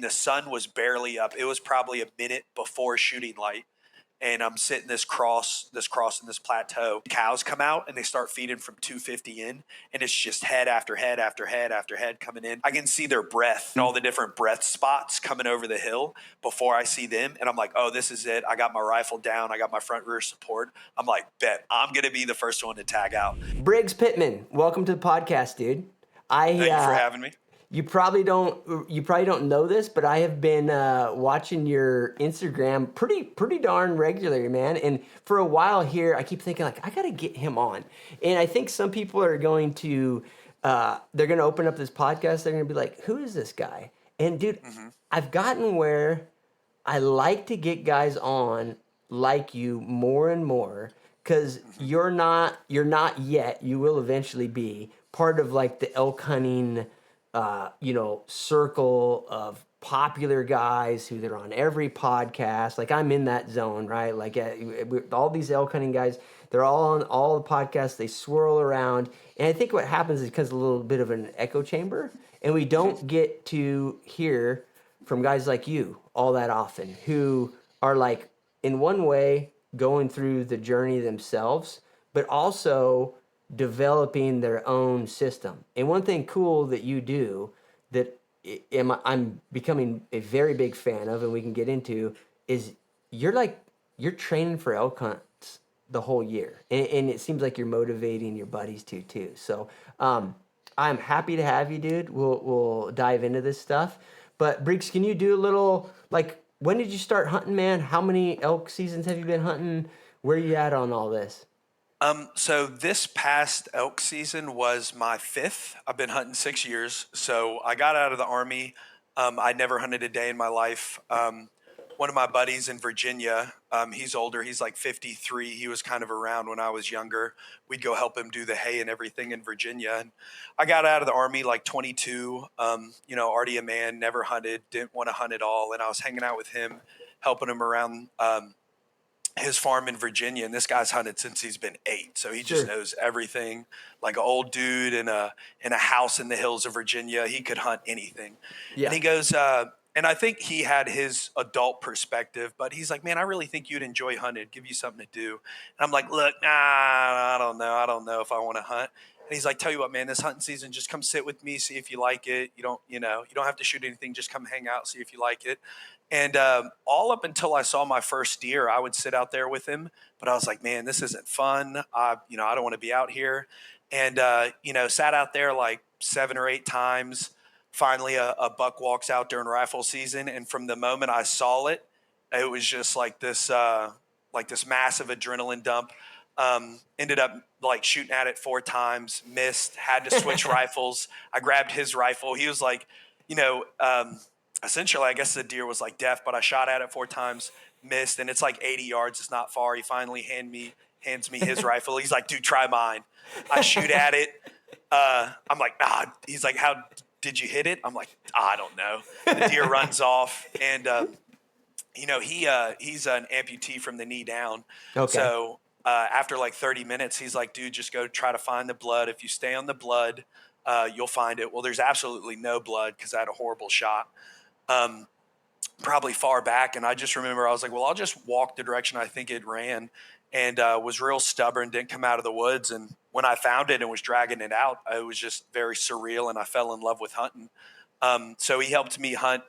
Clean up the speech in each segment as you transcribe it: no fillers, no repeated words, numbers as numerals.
The sun was barely up. It was probably a minute before shooting light. And I'm sitting this cross in this plateau. Cows come out and they start feeding from 250 in, and it's just head after head after head after head coming in. I can see their breath and all the different breath spots coming over the hill before I see them. And I'm like, oh, this is it. I got my rifle down. I got my front rear support. I'm like, bet I'm going to be the first one to tag out. Briggs Pittman, welcome to the podcast, dude. Thank you for having me. You probably don't know this, but I have been watching your Instagram pretty darn regularly, man. And for a while here, I keep thinking like I got to get him on. And I think some people are going to they're going to open up this podcast. They're going to be like, "Who is this guy?" And dude, I've gotten where I like to get guys on like you more and more because you're not yet. You will eventually be part of like the elk hunting. Circle of popular guys who they're on every podcast. Like I'm in that zone, right? Like all these elk hunting guys, they're all on all the podcasts. They swirl around. And I think what happens is because a little bit of an echo chamber, and we don't get to hear from guys like you all that often who are like in one way going through the journey themselves, but also developing their own system. And one thing cool that you do that I'm becoming a very big fan of, and we can get into, is you're training for elk hunts the whole year. And it seems like you're motivating your buddies too. So I'm happy to have you, dude. We'll dive into this stuff. But Briggs, can you do a little, like, when did you start hunting, man? How many elk seasons have you been hunting? Where are you at on all this? So this past elk season was my 5th. I've been hunting 6 years. So I got out of the Army. I never hunted a day in my life. One of my buddies in Virginia, he's older. He's like 53. He was kind of around when I was younger. We'd go help him do the hay and everything in Virginia. And I got out of the Army like 22, already a man, never hunted, didn't want to hunt at all. And I was hanging out with him, helping him around his farm in Virginia, and this guy's hunted since he's been 8, so he just knows everything. Like an old dude in a house in the hills of Virginia, he could hunt anything. Yeah. And he goes, and I think he had his adult perspective, but he's like, man, I really think you'd enjoy hunting, it'd give you something to do. And I'm like, look, I don't know if I want to hunt. And he's like, tell you what, man, this hunting season, just come sit with me, see if you like it. You don't have to shoot anything, just come hang out, see if you like it. And all up until I saw my first deer, I would sit out there with him. But I was like, man, this isn't fun. I don't want to be out here. And, sat out there like 7 or 8 times. Finally, a buck walks out during rifle season. And from the moment I saw it, it was just like this massive adrenaline dump. Ended up like shooting at it 4 times, missed, had to switch rifles. I grabbed his rifle. He was like, essentially, I guess the deer was like deaf, but I shot at it 4 times, missed, and it's like 80 yards. It's not far. He finally hands me his rifle. He's like, dude, try mine. I shoot at it. I'm like, nah. He's like, how did you hit it? I'm like, I don't know. The deer runs off, and he's an amputee from the knee down. Okay. So after like 30 minutes, he's like, dude, just go try to find the blood. If you stay on the blood, you'll find it. Well, there's absolutely no blood because I had a horrible shot. Probably far back. And I just remember I was like, well, I'll just walk the direction I think it ran, and was real stubborn, didn't come out of the woods. And when I found it and was dragging it out, it was just very surreal, and I fell in love with hunting. So he helped me hunt.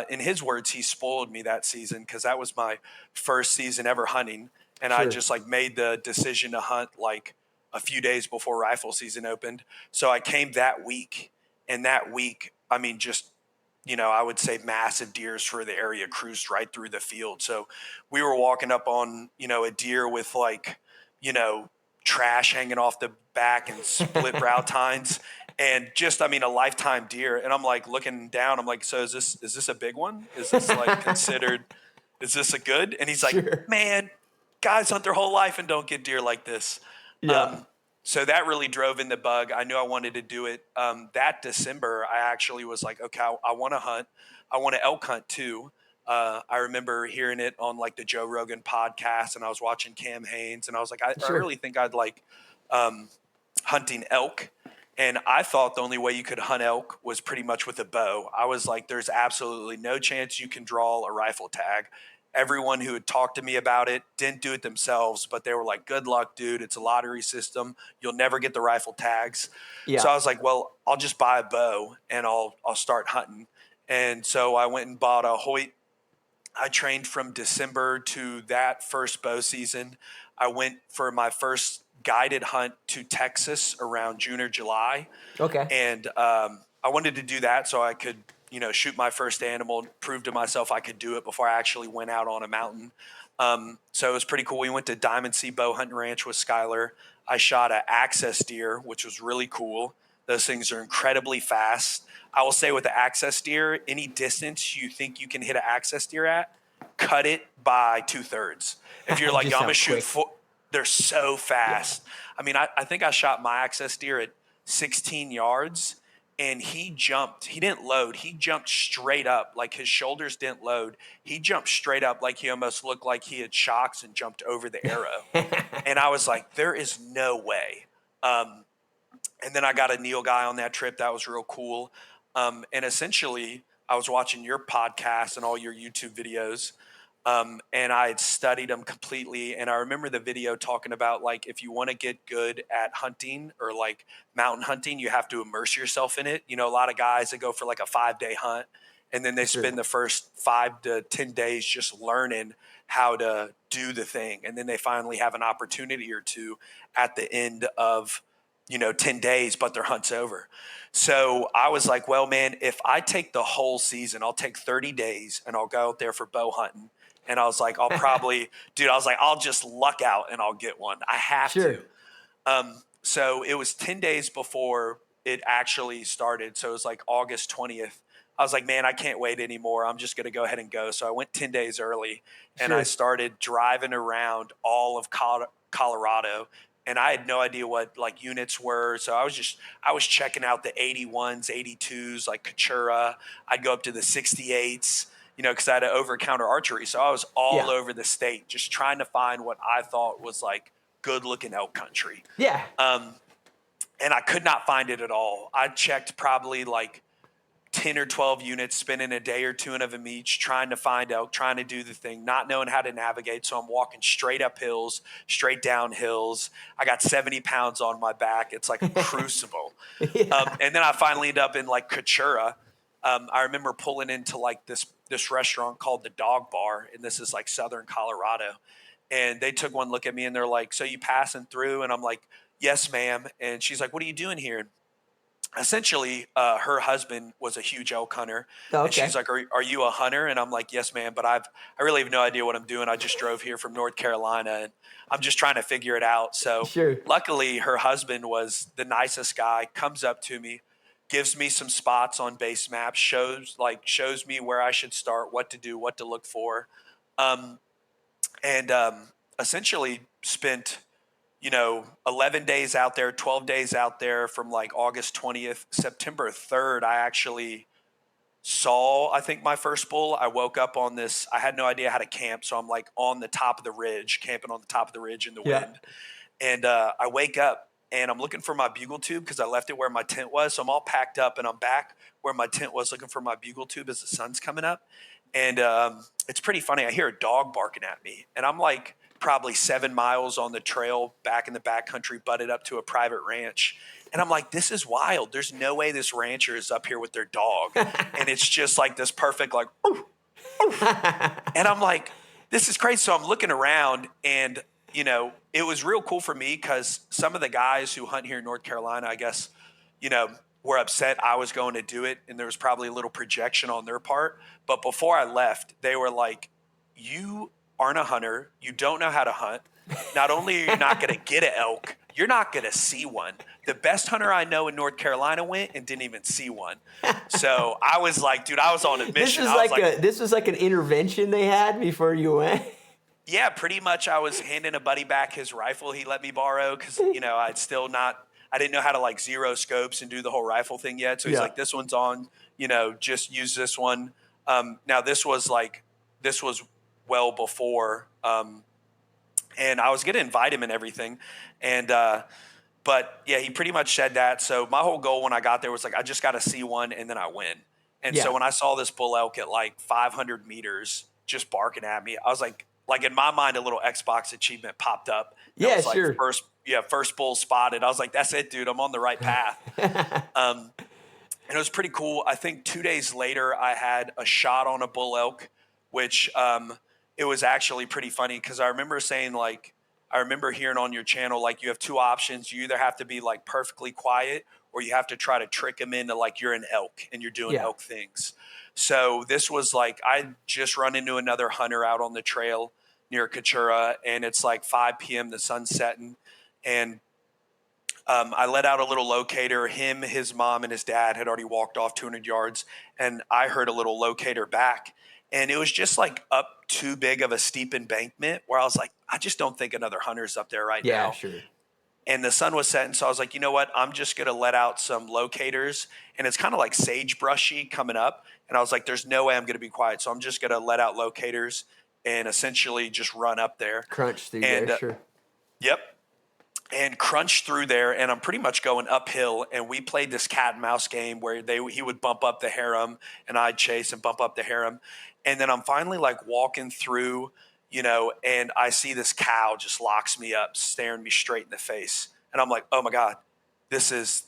In his words, he spoiled me that season because that was my first season ever hunting. And I just like made the decision to hunt like a few days before rifle season opened. So I came that week, and that week, I mean, just, I would say massive deers for the area cruised right through the field. So we were walking up on, a deer with like, trash hanging off the back and split brow tines, and just, a lifetime deer. And I'm like looking down, I'm like, so is this a big one? Is this like considered, is this a good? And he's like, man, guys hunt their whole life and don't get deer like this. Yeah. So that really drove in the bug. I knew I wanted to do it. That December, I actually was like, okay, I want to hunt. I want to elk hunt too. I remember hearing it on like the Joe Rogan podcast, and I was watching Cam Haines, and I was like, I really think I'd like hunting elk. And I thought the only way you could hunt elk was pretty much with a bow. I was like, there's absolutely no chance you can draw a rifle tag. Everyone who had talked to me about it didn't do it themselves, but they were like, good luck, dude. It's a lottery system. You'll never get the rifle tags. So Yeah. I was like, well, I'll just buy a bow and I'll start hunting. And so I went and bought a Hoyt. I trained from December to that first bow season. I went for my first guided hunt to Texas around June or July. Okay. And I wanted to do that so I could, shoot my first animal, prove to myself I could do it before I actually went out on a mountain. So it was pretty cool. We went to Diamond Sea Bow Hunting Ranch with Skylar. I shot an access deer, which was really cool. Those things are incredibly fast. I will say with the access deer, any distance you think you can hit an access deer at, cut it by 2/3. If you're like, Just yo, I'm gonna sounds shoot quick. they're so Yeah. fast. I mean, I think I shot my access deer at 16 yards and he jumped. He didn't load. He jumped straight up. Like his shoulders didn't load. He jumped straight up like he almost looked like he had shocks and jumped over the arrow. And I was like, there is no way. Um, and then I got a Neil guy on that trip. That was real cool. And essentially, I was watching your podcast and all your YouTube videos, and I had studied them completely. And I remember the video talking about like if you want to get good at hunting or like mountain hunting, you have to immerse yourself in it. A lot of guys that go for like a 5-day hunt, and then they Sure. spend the first 5 to 10 days just learning how to do the thing, and then they finally have an opportunity or two at the end of 10 days, but their hunt's over. So I was like, well, man, if I take the whole season, I'll take 30 days and I'll go out there for bow hunting. And I was like, I'll just luck out and I'll get one. I have Sure. to. So it was 10 days before it actually started. So it was like August 20th. I was like, man, I can't wait anymore. I'm just going to go ahead and go. So I went 10 days early and I Sure. started driving around all of Colorado. And I had no idea what like units were. So I was checking out the 81s, 82s, like Katura. I'd go up to the 68s, because I had an over counter archery. So I was all Yeah. over the state just trying to find what I thought was like good looking elk country. Yeah. And I could not find it at all. I checked probably like 10 or 12 units, spending a day or two in of them each, trying to find elk, trying to do the thing, not knowing how to navigate. So I'm walking straight up hills, straight down hills. I got 70 pounds on my back. It's like a crucible. Yeah. And then I finally end up in like Katura. I remember pulling into like this restaurant called the Dog Bar, and this is like Southern Colorado. And they took one look at me and they're like, "So you passing through?" And I'm like, "Yes, ma'am." And she's like, "What are you doing here?" Essentially, her husband was a huge elk hunter, and Okay. she's like, are you a hunter?" And I'm like, "Yes, ma'am, but I really have no idea what I'm doing. I just drove here from North Carolina and I'm just trying to figure it out." So Sure. luckily her husband was the nicest guy, comes up to me, gives me some spots on base maps, shows me where I should start, what to do, what to look for. um, and essentially spent 11 days out there, 12 days out there from like August 20th. September 3rd, I actually saw, I think, my first bull. I woke up on this. I had no idea how to camp. So I'm like on the top of the ridge, camping on the top of the ridge in the Yeah. wind. And I wake up and I'm looking for my bugle tube because I left it where my tent was. So I'm all packed up and I'm back where my tent was looking for my bugle tube as the sun's coming up. And it's pretty funny. I hear a dog barking at me and I'm like probably 7 miles on the trail back in the backcountry, butted up to a private ranch. And I'm like, this is wild. There's no way this rancher is up here with their dog. And it's just like this perfect, like, "Oof, oof." And I'm like, this is crazy. So I'm looking around and, it was real cool for me because some of the guys who hunt here in North Carolina, I guess, were upset I was going to do it. And there was probably a little projection on their part. But before I left, they were like, you aren't a hunter. You don't know how to hunt. Not only are you not going to get an elk, you're not going to see one. The best hunter I know in North Carolina went and didn't even see one. So I was like, dude, I was on a mission. This was like an intervention they had before you went. Yeah, pretty much. I was handing a buddy back his rifle he let me borrow because, I didn't know how to like zero scopes and do the whole rifle thing yet. So he's Yeah. like, this one's on, just use this one. Now this was well before, and I was going to invite him and everything. And But yeah, he pretty much said that. So my whole goal when I got there was like, I just got to see one and then I win. And so Yeah. when I saw this bull elk at like 500 meters just barking at me, I was like in my mind, a little Xbox achievement popped up. And it Yeah, was like sure. first bull spotted. I was like, that's it, dude. I'm on the right path. Um, and it was pretty cool. I think 2 days later, I had a shot on a bull elk, which it was actually pretty funny because I remember saying like, I remember hearing on your channel like you have two options. You either have to be like perfectly quiet or you have to try to trick them into like you're an elk and you're doing Yeah. elk things. So this was like I just run into another hunter out on the trail near Kachura, and it's like 5 p.m. The sun's setting, and I let out a little locator. Him, his mom, and his dad had already walked off 200 yards, and I heard a little locator back. And it was just like up too big of a steep embankment where I was like, I just don't think another hunter's up there right Yeah, now. sure. And the sun was setting, so I was like, you know what? I'm just going to let out some locators. And it's kind of like sagebrushy coming up. And I was like, there's no way I'm going to be quiet. So I'm just going to let out locators and essentially just run up there. Crunch through there, And sure. yep, and crunch through there, and I'm pretty much going uphill. And we played this cat and mouse game where he would bump up the harem and I'd chase and bump up the harem. And then I'm finally like walking through, and I see this cow just locks me up, staring me straight in the face. And I'm like, oh my God, this is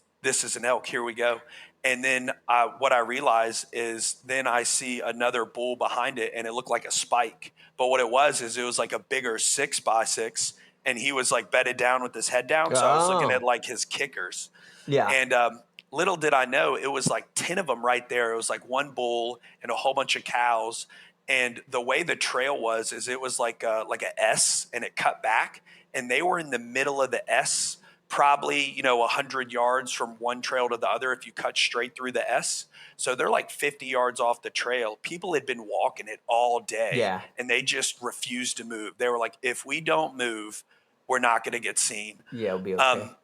an elk. Here we go. And then what I realize is then I see another bull behind it, and it looked like a spike. But what it was like a bigger 6x6, and he was like bedded down with his head down. So I was looking at Oh. like his kickers. Yeah. And little did I know, it was like 10 of them right there. It was like one bull and a whole bunch of cows. And the way the trail was, is it was like a S, and it cut back, and they were in the middle of the S, probably 100 yards from one trail to the other if you cut straight through the S. So they're like 50 yards off the trail. People had been walking it all day, Yeah. and they just refused to move. They were like, if we don't move, we're not going to get seen. Yeah, it'll be okay. Um,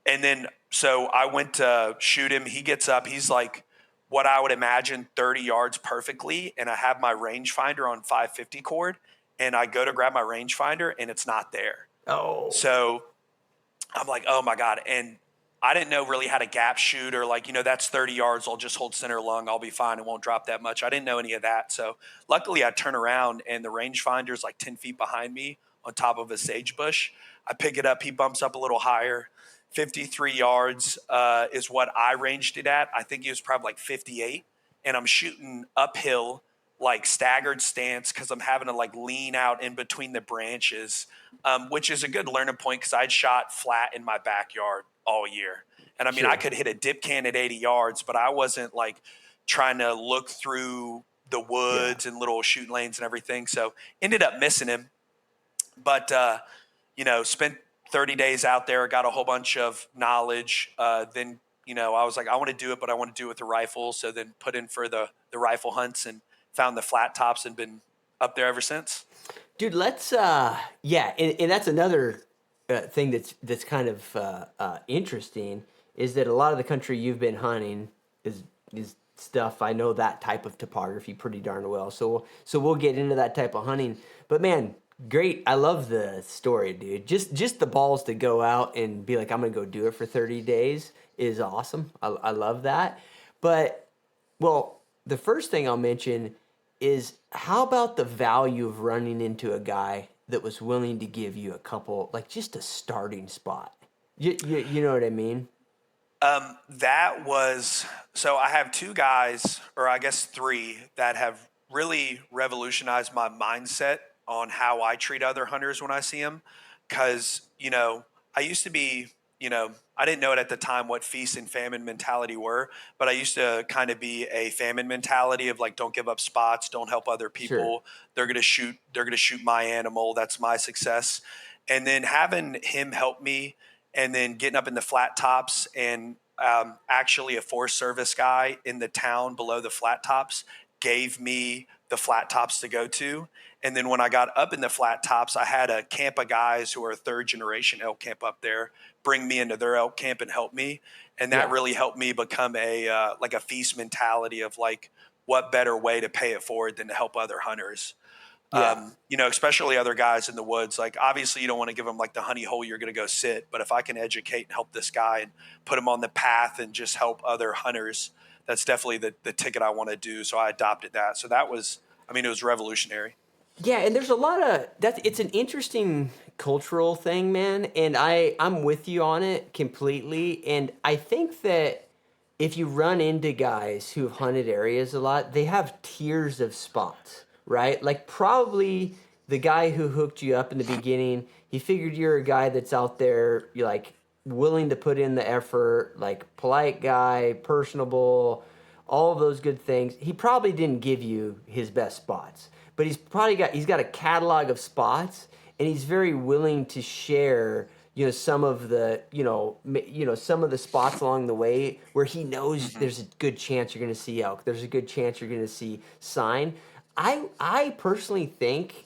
and then, so I went to shoot him. He gets up. He's like what I would imagine 30 yards perfectly. And I have my rangefinder on 550 cord, and I go to grab my rangefinder and it's not there. Oh. So I'm like, oh my God. And I didn't know really how to gap shoot or like, that's 30 yards. I'll just hold center lung. I'll be fine. It won't drop that much. I didn't know any of that. So luckily I turn around and the rangefinder is like 10 feet behind me on top of a sage bush. I pick it up. He bumps up a little higher. 53 yards is what I ranged it at. I think he was probably like 58. And I'm shooting uphill, like staggered stance, because I'm having to like lean out in between the branches, which is a good learning point because I'd shot flat in my backyard all year. And I mean, Sure. I could hit a dip can at 80 yards, but I wasn't like trying to look through the Yeah. woods and little shooting lanes and everything. So ended up missing him. But, spent 30 days out there, got a whole bunch of knowledge. Then, I was like, I want to do it, but I want to do it with a rifle. So then put in for the rifle hunts and found the flat tops and been up there ever since. Dude, let's yeah, and that's another thing that's kind of interesting is that a lot of the country you've been hunting is stuff. I know that type of topography pretty darn well. So we'll get into that type of hunting. But man, great. I love the story, dude. Just the balls to go out and be like, I'm gonna go do it for 30 days is awesome. I love that. But well, the first thing I'll mention is how about the value of running into a guy that was willing to give you a couple, like just a starting spot? You know what I mean? That was so I have two guys, or I guess three, that have really revolutionized my mindset on how I treat other hunters when I see them. Because, I used to be, I didn't know it at the time what feast and famine mentality were, but I used to kind of be a famine mentality of like, don't give up spots, don't help other Sure. people. They're going to shoot my animal. That's my success. And then having him help me, and then getting up in the flat tops, and actually a Forest Service guy in the town below the flat tops gave me the flat tops to go to. And then when I got up in the flat tops, I had a camp of guys who are third generation elk camp up there bring me into their elk camp and help me. And that Yeah. really helped me become a feast mentality of like, what better way to pay it forward than to help other hunters. Yeah. Especially other guys in the woods. Like, obviously, you don't want to give them like the honey hole you're going to go sit. But if I can educate and help this guy and put him on the path and just help other hunters, that's definitely the ticket I want to do. So I adopted that. So that was, it was revolutionary. Yeah, and there's a lot of that. It's an interesting cultural thing, man, and I'm with you on it completely. And I think that if you run into guys who have hunted areas a lot, they have tiers of spots, right? Like probably the guy who hooked you up in the beginning, he figured you're a guy that's out there, you're like willing to put in the effort, like polite guy, personable, all of those good things. He probably didn't give you his best spots, but he's got a catalog of spots, and he's very willing to share some of the some of the spots along the way where he knows Mm-hmm. there's a good chance you're going to see elk, there's a good chance you're going to see sign. I personally think,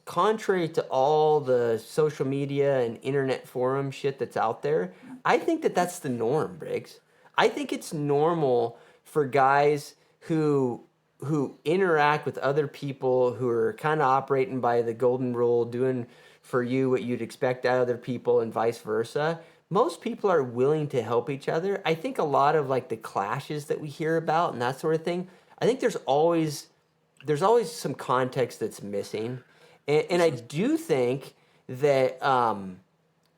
contrary to all the social media and internet forum shit that's out there, I think that that's the norm, Briggs. I think it's normal for guys who interact with other people who are kind of operating by the golden rule, doing for you what you'd expect out of other people and vice versa. Most people are willing to help each other. I think a lot of like the clashes that we hear about and that sort of thing, I think there's always some context that's missing. And I Mm-hmm. do think that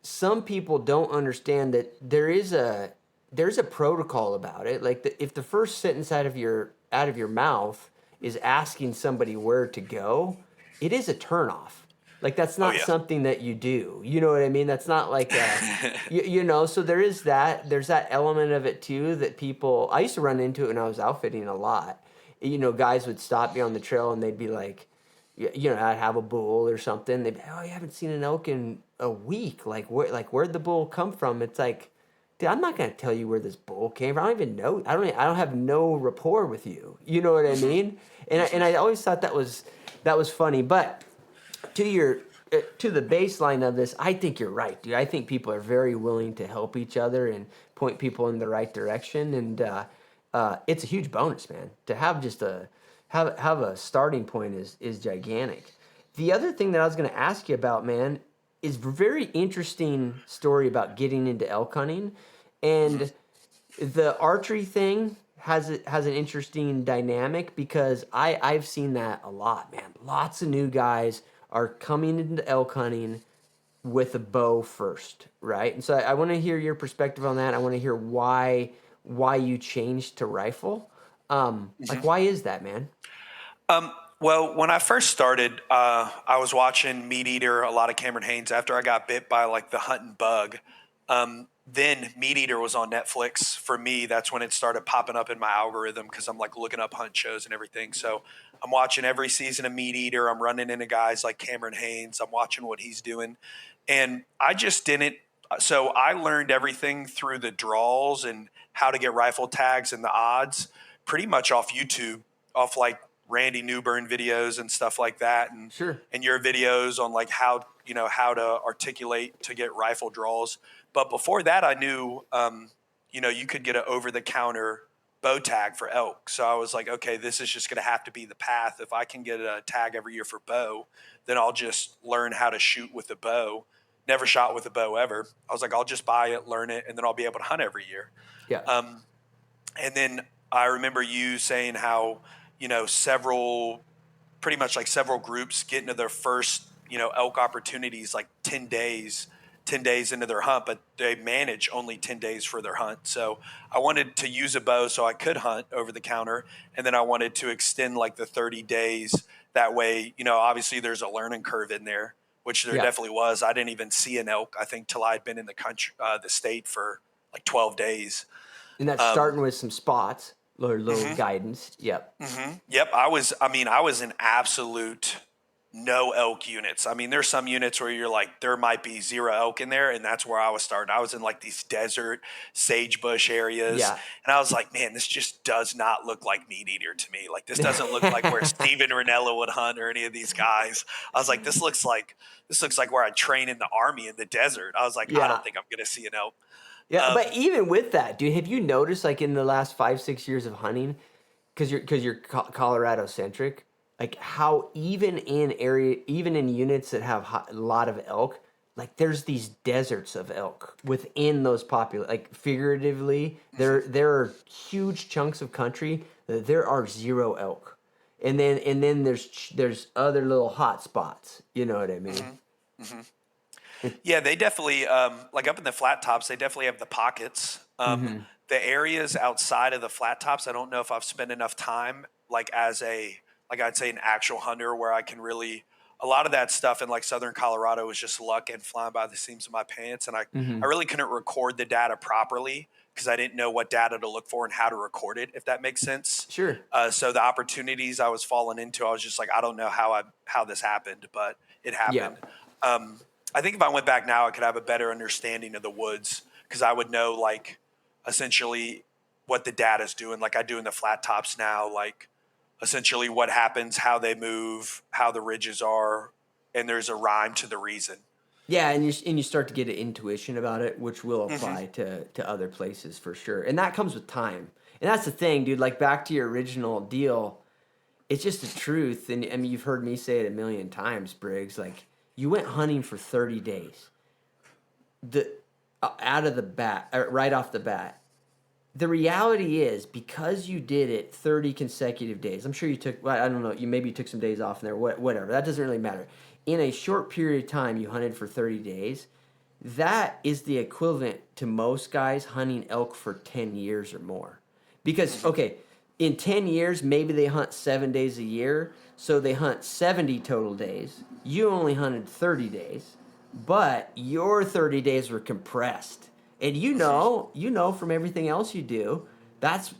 some people don't understand that there's a protocol about it. Like if the first sentence out of your mouth is asking somebody where to go, it is a turnoff. Like that's Oh not yeah. something that you do. You know what I mean? That's not like so there is that. There's that element of it too that people. I used to run into it when I was outfitting a lot. Guys would stop me on the trail and they'd be like, I'd have a bull or something. They'd be, oh, you haven't seen an elk in a week. Where'd the bull come from? It's like, dude, I'm not gonna tell you where this bull came from. I don't even know. I don't have no rapport with you. You know what I Mm-hmm. mean? And I, Mm-hmm. and I always thought that was funny. But to the baseline of this, I think you're right, dude. I think people are very willing to help each other and point people in the right direction, and it's a huge bonus, man. To have just have a starting point is gigantic. The other thing that I was going to ask you about, man, is a very interesting story about getting into elk hunting, Mm-hmm. and the archery thing has an interesting dynamic because I've seen that a lot, man. Lots of new guys are coming into elk hunting with a bow first, right? And so I want to hear your perspective on that. I want to hear why you changed to rifle. Like Mm-hmm. why is that, man? Well, when I first started, I was watching Meat Eater, a lot of Cameron Haynes. After I got bit by like the hunting bug, then Meat Eater was on Netflix. For me, that's when it started popping up in my algorithm because I'm like looking up hunt shows and everything. So I'm watching every season of Meat Eater. I'm running into guys like Cameron Haynes. I'm watching what he's doing, and I just didn't. So I learned everything through the draws and how to get rifle tags and the odds pretty much off YouTube, off like Randy Newburn videos and stuff like that, Sure. and your videos on like how to articulate to get rifle draws. But before that, I knew you could get an over the counter bow tag for elk. So I was like, okay, this is just going to have to be the path. If I can get a tag every year for bow, then I'll just learn how to shoot with the bow. Never shot with a bow ever. I was like, I'll just buy it, learn it, and then I'll be able to hunt every year. Yeah. Um, and then I remember you saying how, several, pretty much like several groups get into their first, elk opportunities like 10 days into their hunt, but they manage only 10 days for their hunt. So I wanted to use a bow so I could hunt over the counter. And then I wanted to extend like the 30 days. That way, obviously there's a learning curve in there, which there Yeah. definitely was. I didn't even see an elk, I think, till I had been in the country, the state for like 12 days. And that's Um, starting with some spots, little mhm. guidance. Yep. Yep, I was an absolute no elk units. I mean, there's some units where you're like, there might be zero elk in there, and that's where I was starting. I was in like these desert sagebush areas, Yeah. and I was like, man, this just does not look like Meat Eater to me. Like, this doesn't look like where Steven Ranella would hunt or any of these guys. I was like, this looks like where I train in the army in the desert. I was like, I Yeah. don't think I'm gonna see an elk. Yeah, but Um, even with that, dude, have you noticed like in the last 5, 6 years of hunting, because you're Colorado centric, like how even in units that have a lot of elk, like there's these deserts of elk within those popular, like figuratively, there are huge chunks of country that there are zero elk, and then there's other little hot spots. You know what I mean? Yeah, they definitely like up in the flat tops. They definitely have the pockets. The areas outside of the flat tops, I don't know if I've spent enough time like as a like I'd say an actual hunter where I can really a lot of that stuff in like southern Colorado was just luck and flying by the seams of my pants, and I really couldn't record the data properly because I didn't know what data to look for and how to record it, if that makes sense. Sure. So the opportunities I was falling into, I was just like, I don't know how this happened, but it Yeah. happened. Um, I think if I went back now, I could have a better understanding of the woods because I would know like essentially what the data's doing, like I do in the flat tops now, like essentially what happens, how they move, how the ridges are, and there's a rhyme to the reason. Yeah, and you start to get an intuition about it, which will Hmm. apply to other places for sure. And that comes with time. And that's the thing, dude. Like back to your original deal, it's just the truth. And I mean, you've heard me say it a million times, Briggs. Like you went hunting for 30 days. The out of the bat, right off the bat. The reality is because you did it 30 consecutive days. I'm sure you took, well, I don't know, you took some days off in there, whatever. That doesn't really matter. In a short period of time, you hunted for 30 days. That is the equivalent to most guys hunting elk for 10 years or more. Because, okay, in 10 years, maybe they hunt 7 days a year, so they hunt 70 total days. You only hunted 30 days, but your 30 days were compressed. And you know from everything else you do,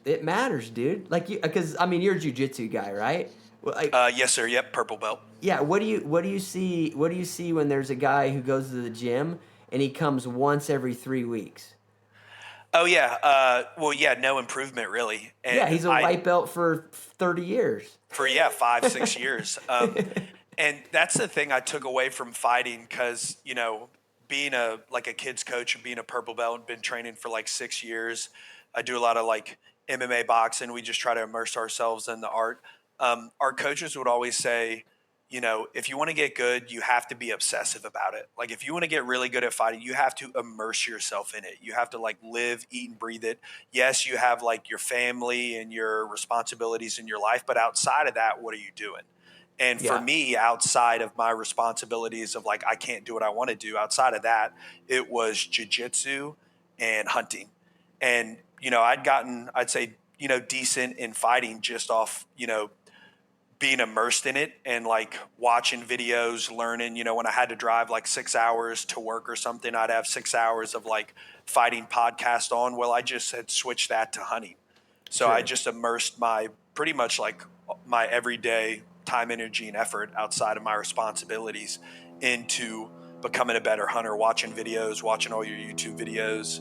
it matters, dude. Like because I mean, you're a jujitsu guy, right? Well, like, Yes, sir. Yep, purple belt. yeah. What do you see when there's a guy who goes to the gym and he comes once every 3 weeks? Oh yeah. Well, yeah, no improvement really, Yeah, and he's a I white belt for 30 years. for yeah 5 6 years. And that's the thing I took away from fighting because being a like a kids coach and being a purple belt and been training for like 6 years, I do a lot of like MMA boxing. We just try to immerse ourselves in the art. Our coaches would always say, if you want to get good, you have to be obsessive about it. Like if you want to get really good at fighting, you have to immerse yourself in it. You have to like live, eat, and breathe it. Yes, you have like your family and your responsibilities in your life, but outside of that, what are you doing? And for Yeah, me, outside of my responsibilities of like I can't do what I want to do, outside of that, it was jujitsu and hunting. And I'd gotten, I'd say, decent in fighting just off, being immersed in it and like watching videos, learning. When I had to drive like 6 hours to work or something, I'd have 6 hours of like fighting podcast on. Well, I just had switched that to hunting. So I sure. just immersed my pretty much like my everyday time, energy, and effort outside of my responsibilities into becoming a better hunter, watching videos, watching all your YouTube videos,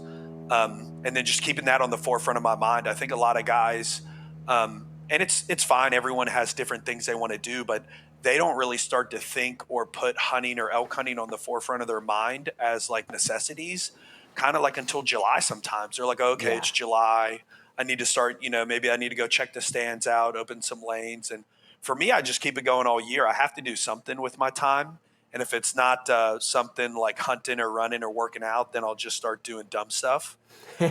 and then just keeping that on the forefront of my mind. I think a lot of guys, and it's fine. Everyone has different things they want to do, but they don't really start to think or put hunting or elk hunting on the forefront of their mind as like necessities. Kind of like until July. Sometimes they're like, okay, Yeah. it's July. I need to start. Maybe I need to go check the stands out, open some lanes, and for me, I just keep it going all year. I have to do something with my time. And if it's not something like hunting or running or working out, then I'll just start doing dumb stuff.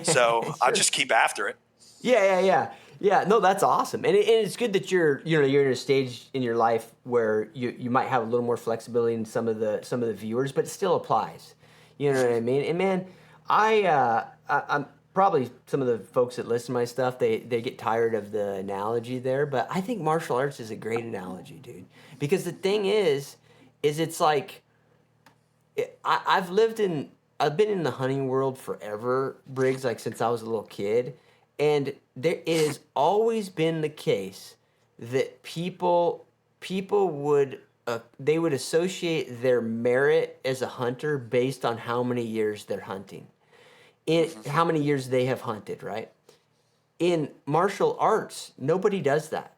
So I Sure. just keep after it. Yeah, yeah, yeah, yeah. No, that's awesome, and it's good that you're in a stage in your life where you might have a little more flexibility in some of the viewers, but it still applies. You know what I mean? And man, I'm probably some of the folks that listen to my stuff they get tired of the analogy there, but I think martial arts is a great analogy, dude. Because the thing is it's like I've been in the hunting world forever, Briggs, like since I was a little kid, and it has always been the case that people would associate their merit as a hunter based on how many years they're hunting, in how many years they have hunted, right? In martial arts, nobody does that.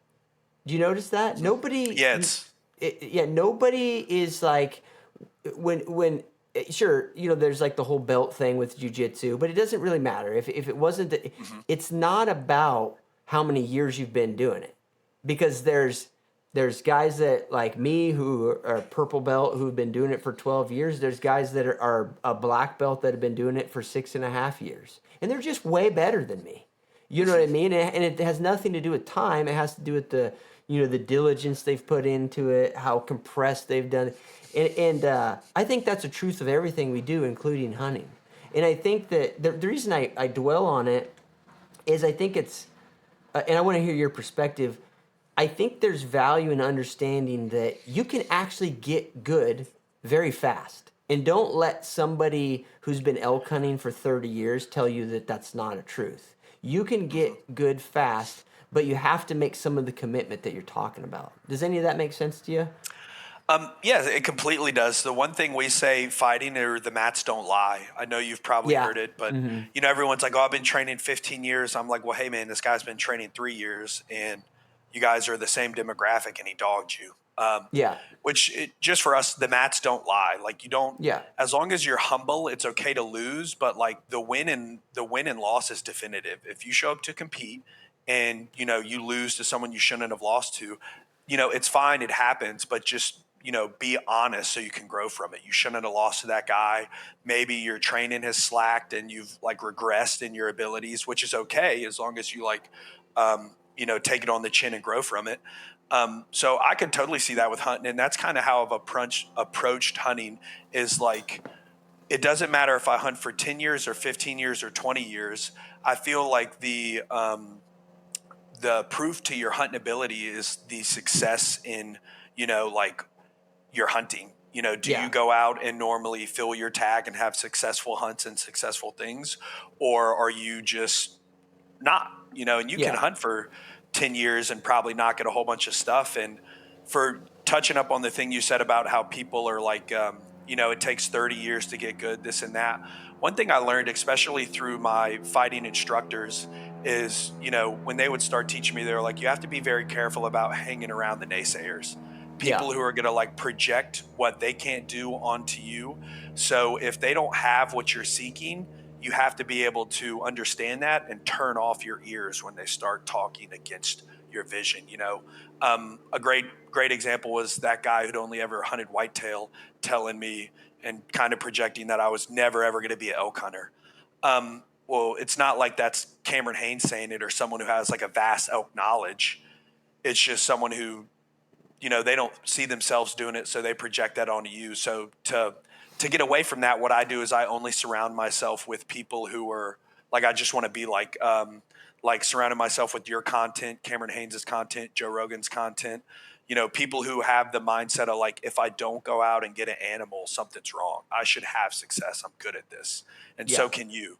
Do you notice that? Yeah, it's Nobody is like when sure, there's like the whole belt thing with jujitsu, but it doesn't really matter if it wasn't it's not about how many years you've been doing it, because There's guys that like me who are purple belt who've been doing it for 12 years. There's guys that are a black belt that have been doing it for 6.5 years. And they're just way better than me. You know what I mean? And it has nothing to do with time. It has to do with the diligence they've put into it, how compressed they've done it. And I think that's the truth of everything we do, including hunting. And I think that the reason I dwell on it is I think it's, and I want to hear your perspective. I think there's value in understanding that you can actually get good very fast. And don't let somebody who's been elk hunting for 30 years tell you that that's not a truth. You can get good fast, but you have to make some of the commitment that you're talking about. Does any of that make sense to you? Yeah, it completely does. The one thing we say fighting or the mats don't lie. I know you've probably Yeah. heard it, but everyone's like, "Oh, I've been training 15 years." I'm like, "Well, hey man, this guy's been training 3 years and you guys are the same demographic and he dogged you." Yeah. Just for us, the mats don't lie. Like you don't, Yeah. as long as you're humble, it's okay to lose, but like the win and loss is definitive. If you show up to compete and, you lose to someone you shouldn't have lost to, it's fine. It happens, but just, be honest so you can grow from it. You shouldn't have lost to that guy. Maybe your training has slacked and you've like regressed in your abilities, which is okay as long as you take it on the chin and grow from it. So I could totally see that with hunting. And that's kind of how I've approached hunting is like, it doesn't matter if I hunt for 10 years or 15 years or 20 years. I feel like the proof to your hunting ability is the success in, like your hunting. Do Yeah. you go out and normally fill your tag and have successful hunts and successful things? Or are you just not, and you can Yeah. hunt for 10 years and probably not get a whole bunch of stuff. And for touching up on the thing you said about how people are like, it takes 30 years to get good, this and that. One thing I learned, especially through my fighting instructors, is, when they would start teaching me, they were like, you have to be very careful about hanging around the naysayers. Yeah. People who are going to like project what they can't do onto you. So if they don't have what you're seeking, you have to be able to understand that and turn off your ears when they start talking against your vision. A great example was that guy who'd only ever hunted whitetail telling me and kind of projecting that I was never ever going to be an elk hunter. Well, it's not like that's Cameron Haynes saying it or someone who has like a vast elk knowledge. It's just someone who, they don't see themselves doing it, so they project that onto you. So to get away from that, what I do is I only surround myself with people who are like, I just want to be like surrounding myself with your content, Cameron Haynes' content, Joe Rogan's content, people who have the mindset of like, if I don't go out and get an animal, something's wrong. I should have success. I'm good at this. And Yeah. so can you,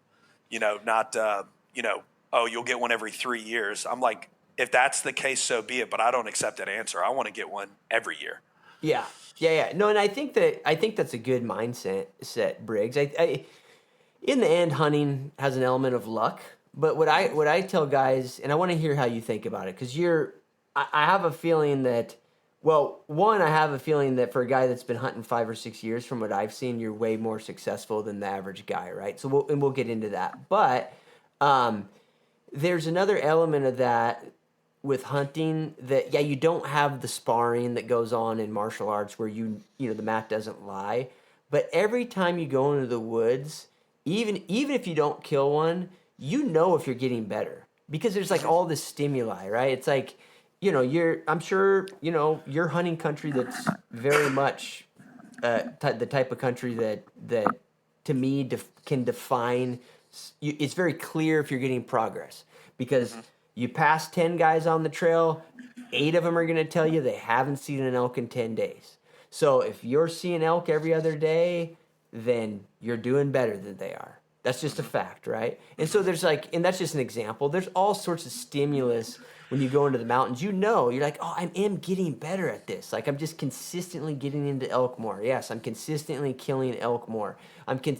not, oh, you'll get one every 3 years. I'm like, if that's the case, so be it. But I don't accept that answer. I want to get one every year. Yeah. Yeah. No, and I think that's a good mindset set, Briggs. In the end, hunting has an element of luck. But what I tell guys, and I want to hear how you think about it, because I have a feeling that, well, one, I have a feeling that for a guy that's been hunting 5 or 6 years, from what I've seen, you're way more successful than the average guy, right? So we'll get into that. But there's another element of that with hunting that, yeah, you don't have the sparring that goes on in martial arts where the mat doesn't lie. But every time you go into the woods, even if you don't kill one, if you're getting better because there's like all this stimuli, right? It's like, I'm sure, your hunting country that's very much the type of country that to me can define. It's very clear if you're getting progress because you pass 10 guys on the trail, 8 of them are going to tell you they haven't seen an elk in 10 days. So if you're seeing elk every other day, then you're doing better than they are. That's just a fact, right? And so there's like, and that's just an example. There's all sorts of stimulus when you go into the mountains. You're like, oh, I am getting better at this. Like I'm just consistently getting into elk more. Yes, I'm consistently killing elk more.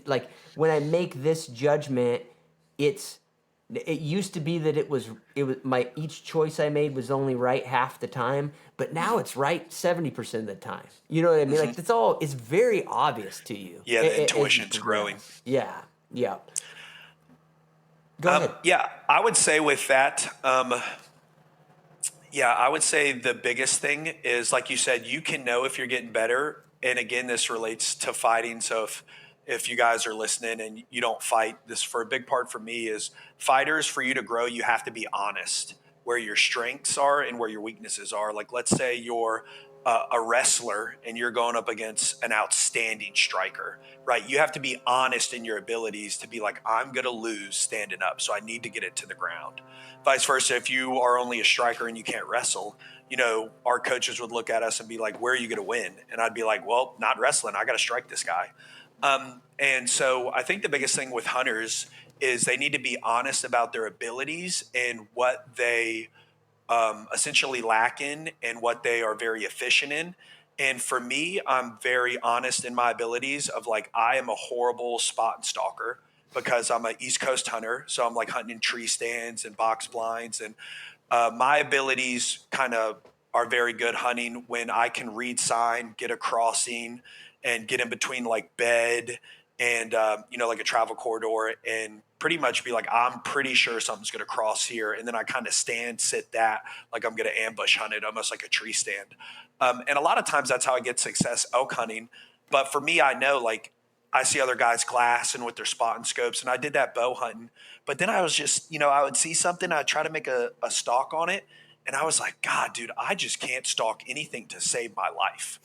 Like when I make this judgment, it used to be that it was my each choice I made was only right half the time, but now it's right 70% of the time. You know what I mean? Like it's very obvious to you. Yeah, the intuition's growing. Yeah. Yeah. Go ahead. Yeah, I would say with that, Yeah, I would say the biggest thing is, like you said, you can know if you're getting better. And again, this relates to fighting. So if you guys are listening and you don't fight, this for a big part for me is fighters, for you to grow, you have to be honest where your strengths are and where your weaknesses are. Like, let's say you're a wrestler and you're going up against an outstanding striker, right? You have to be honest in your abilities to be like, I'm going to lose standing up, so I need to get it to the ground. Vice versa, if you are only a striker and you can't wrestle, our coaches would look at us and be like, where are you going to win? And I'd be like, well, not wrestling. I got to strike this guy. And so I think the biggest thing with hunters is they need to be honest about their abilities and what they essentially lack in and what they are very efficient in. And for me, I'm very honest in my abilities of like, I am a horrible spot and stalker because I'm an East Coast hunter. So I'm like hunting in tree stands and box blinds. And my abilities kind of are very good hunting when I can read sign, get a crossing, and get in between like bed and like a travel corridor, and pretty much be like, I'm pretty sure something's going to cross here, and then I kind of sit that like I'm going to ambush hunt it, almost like a tree stand. And a lot of times that's how I get success elk hunting. But for me, I know like I see other guys glassing with their spot and scopes, and I did that bow hunting. But then I was just, I would see something, I'd try to make a stalk on it, and I was like, God, dude, I just can't stalk anything to save my life.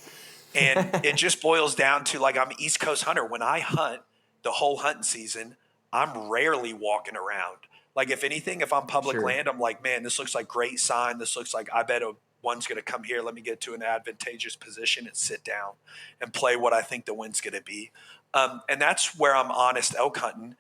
And it just boils down to like, I'm an East Coast hunter. When I hunt the whole hunting season, I'm rarely walking around. Like, if anything, if I'm public Sure. land, I'm like, man, this looks like great sign. This looks like I bet one's going to come here. Let me get to an advantageous position and sit down and play what I think the wind's going to be. And that's where I'm honest elk hunting.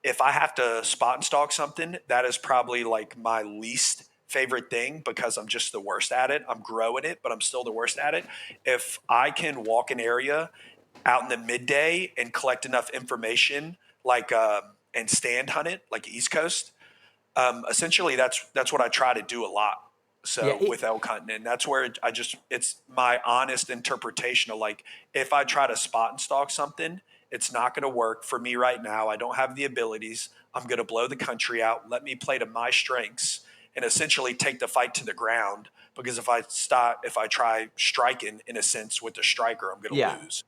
If I have to spot and stalk something, that is probably like my least favorite thing because I'm just the worst at it. I'm growing it, but I'm still the worst at it. If I can walk an area out in the midday and collect enough information, like and stand hunt it, like East Coast, essentially that's what I try to do a lot. Yeah. So with elk hunting, and that's where it's my honest interpretation of like, if I try to spot and stalk something, it's not going to work for me right now. I don't have the abilities. I'm going to blow the country out. Let me play to my strengths and essentially take the fight to the ground. Because if I try striking in a sense with the striker, I'm going Yeah. to lose.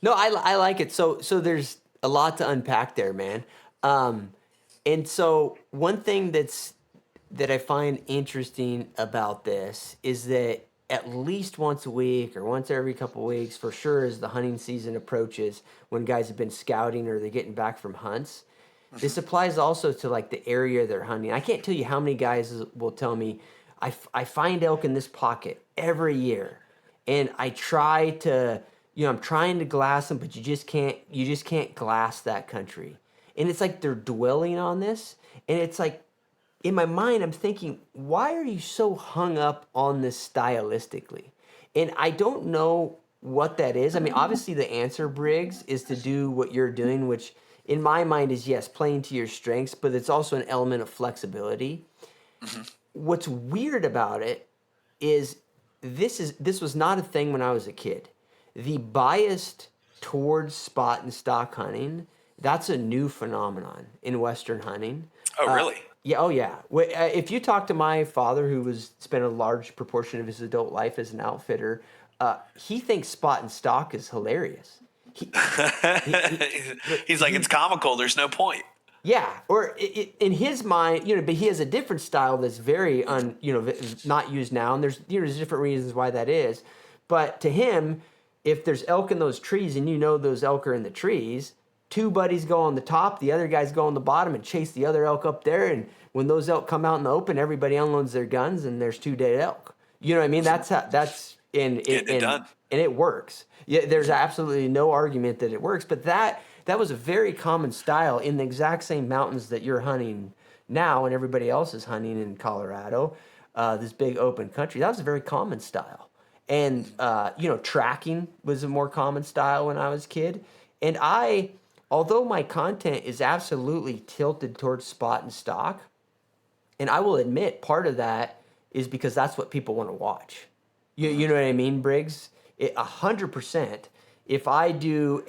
No, I like it. So there's a lot to unpack there, man. And so one thing that I find interesting about this is that at least once a week or once every couple of weeks, for sure, as the hunting season approaches, when guys have been scouting or they're getting back from hunts, this applies also to like the area they're hunting. I can't tell you how many guys will tell me, I find elk in this pocket every year, and I try to, I'm trying to glass them, but you just can't glass that country. And it's like they're dwelling on this, and it's like in my mind, I'm thinking, why are you so hung up on this stylistically? And I don't know what that is. I mean, obviously, the answer, Briggs, is to do what you're doing, which in my mind is yes, playing to your strengths, but it's also an element of flexibility. Mm-hmm. What's weird about it is this was not a thing when I was a kid. The bias towards spot and stock hunting, that's a new phenomenon in Western hunting. Oh, really? Yeah, oh yeah. If you talk to my father, who was spent a large proportion of his adult life as an outfitter, he thinks spot and stock is hilarious. He, He's like, it's comical. There's no point. yeah, or in his mind, but he has a different style that's very not used now, and there's different reasons why that is. But to him, if there's elk in those trees, and those elk are in the trees, two buddies go on the top, the other guys go on the bottom and chase the other elk up there, and when those elk come out in the open, everybody unloads their guns, and there's two dead elk. You know what I mean? That's Getting it done. and it works. Yeah, there's absolutely no argument that it works, but that was a very common style in the exact same mountains that you're hunting now and everybody else is hunting in Colorado, this big open country. That was a very common style. And, tracking was a more common style when I was a kid. And although my content is absolutely tilted towards spot and stock, and I will admit part of that is because that's what people want to watch. You know what I mean, Briggs? 100%. If I did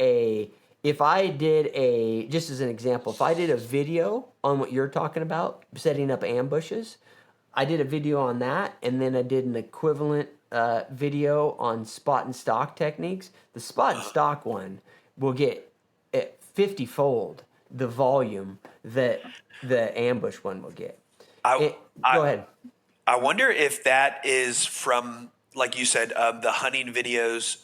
just as an example, if I did a video on what you're talking about, setting up ambushes, I did a video on that, and then I did an equivalent video on spot and stock techniques. The spot and stock one will get 50-fold the volume that the ambush one will get. I, Go I, ahead. I wonder if that is from, like you said, the hunting videos,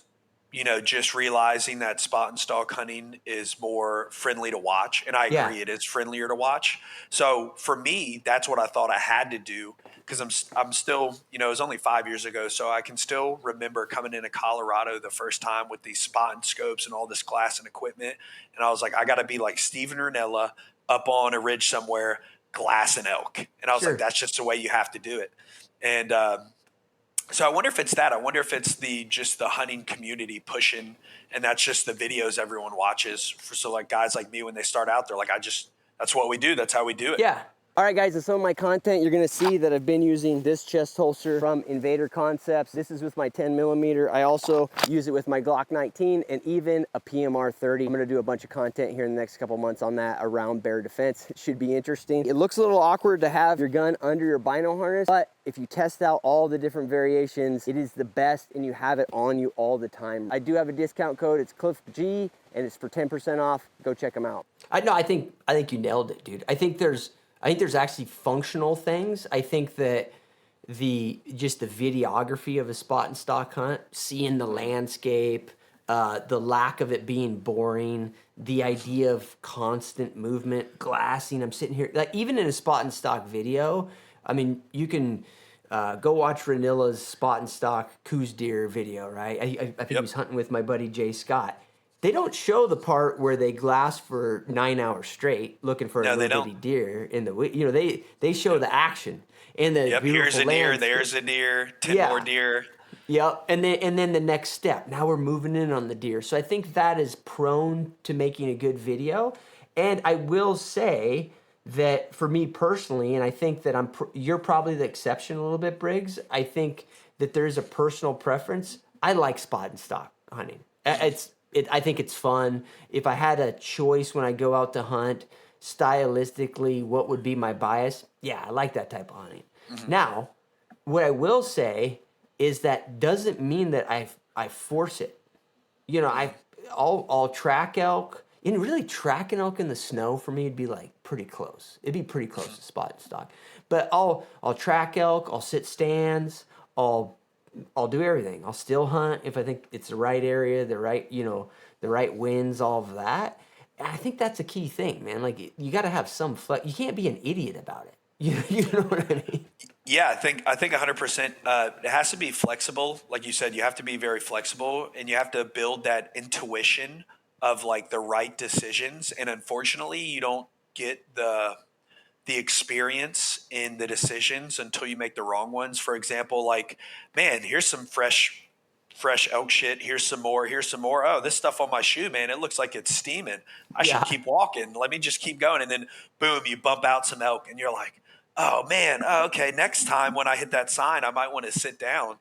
just realizing that spot and stalk hunting is more friendly to watch. And I Yeah, agree, it is friendlier to watch. So for me, that's what I thought I had to do because I'm still, it was only 5 years ago. So I can still remember coming into Colorado the first time with these spot and scopes and all this glass and equipment. And I was like, I got to be like Steven Ranella up on a ridge somewhere, glass and elk. And I was like, sure. that's just the way you have to do it. And so I wonder if it's that. I wonder if it's just the hunting community pushing, and that's just the videos everyone watches. So like guys like me, when they start out, they're like, that's what we do. That's how we do it. Yeah. All right, guys, in some of my content, you're gonna see that I've been using this chest holster from Invader Concepts. This is with my 10mm. I also use it with my Glock 19 and even a PMR 30. I'm gonna do a bunch of content here in the next couple months on that around bear defense. It should be interesting. It looks a little awkward to have your gun under your bino harness, but if you test out all the different variations, it is the best and you have it on you all the time. I do have a discount code, it's CliffG, and it's for 10% off. Go check them out. I think you nailed it, dude. I think there's actually functional things. I think that the videography of a spot and stock hunt, seeing the landscape, the lack of it being boring, the idea of constant movement, glassing. I'm sitting here, like even in a spot and stock video, I mean, you can go watch Ranilla's spot and stock Coos deer video, right? I think he was hunting with my buddy Jay Scott. They don't show the part where they glass for 9 hours straight looking for a little bitty deer in the they show the action and the beautiful Here's a deer, landscape. there's a deer, 10 more deer. Yep, and then the next step. Now we're moving in on the deer. So I think that is prone to making a good video. And I will say that for me personally, and I think that you're probably the exception a little bit, Briggs. I think that there's a personal preference. I like spot and stock hunting. I think it's fun. If I had a choice when I go out to hunt, stylistically, what would be my bias? Yeah, I like that type of hunting. Mm-hmm. Now, what I will say is that doesn't mean that I force it. I'll track elk. And really tracking elk in the snow for me would be like pretty close. It'd be pretty close to spot and stock. But I'll track elk, I'll sit stands, I'll do everything. I'll still hunt if I think it's the right area, the right winds, all of that. And I think that's a key thing, man. Like you got to have some flex. You can't be an idiot about it. You know what I mean? Yeah, I think 100%. It has to be flexible, like you said. You have to be very flexible, and you have to build that intuition of like the right decisions. And unfortunately, you don't get the experience in the decisions until you make the wrong ones. For example, like, man, here's some fresh elk shit. Here's some more. Oh, this stuff on my shoe, man, it looks like it's steaming. I should keep walking. Let me just keep going. And then boom, you bump out some elk and you're like, oh man, okay, next time when I hit that sign, I might want to sit down.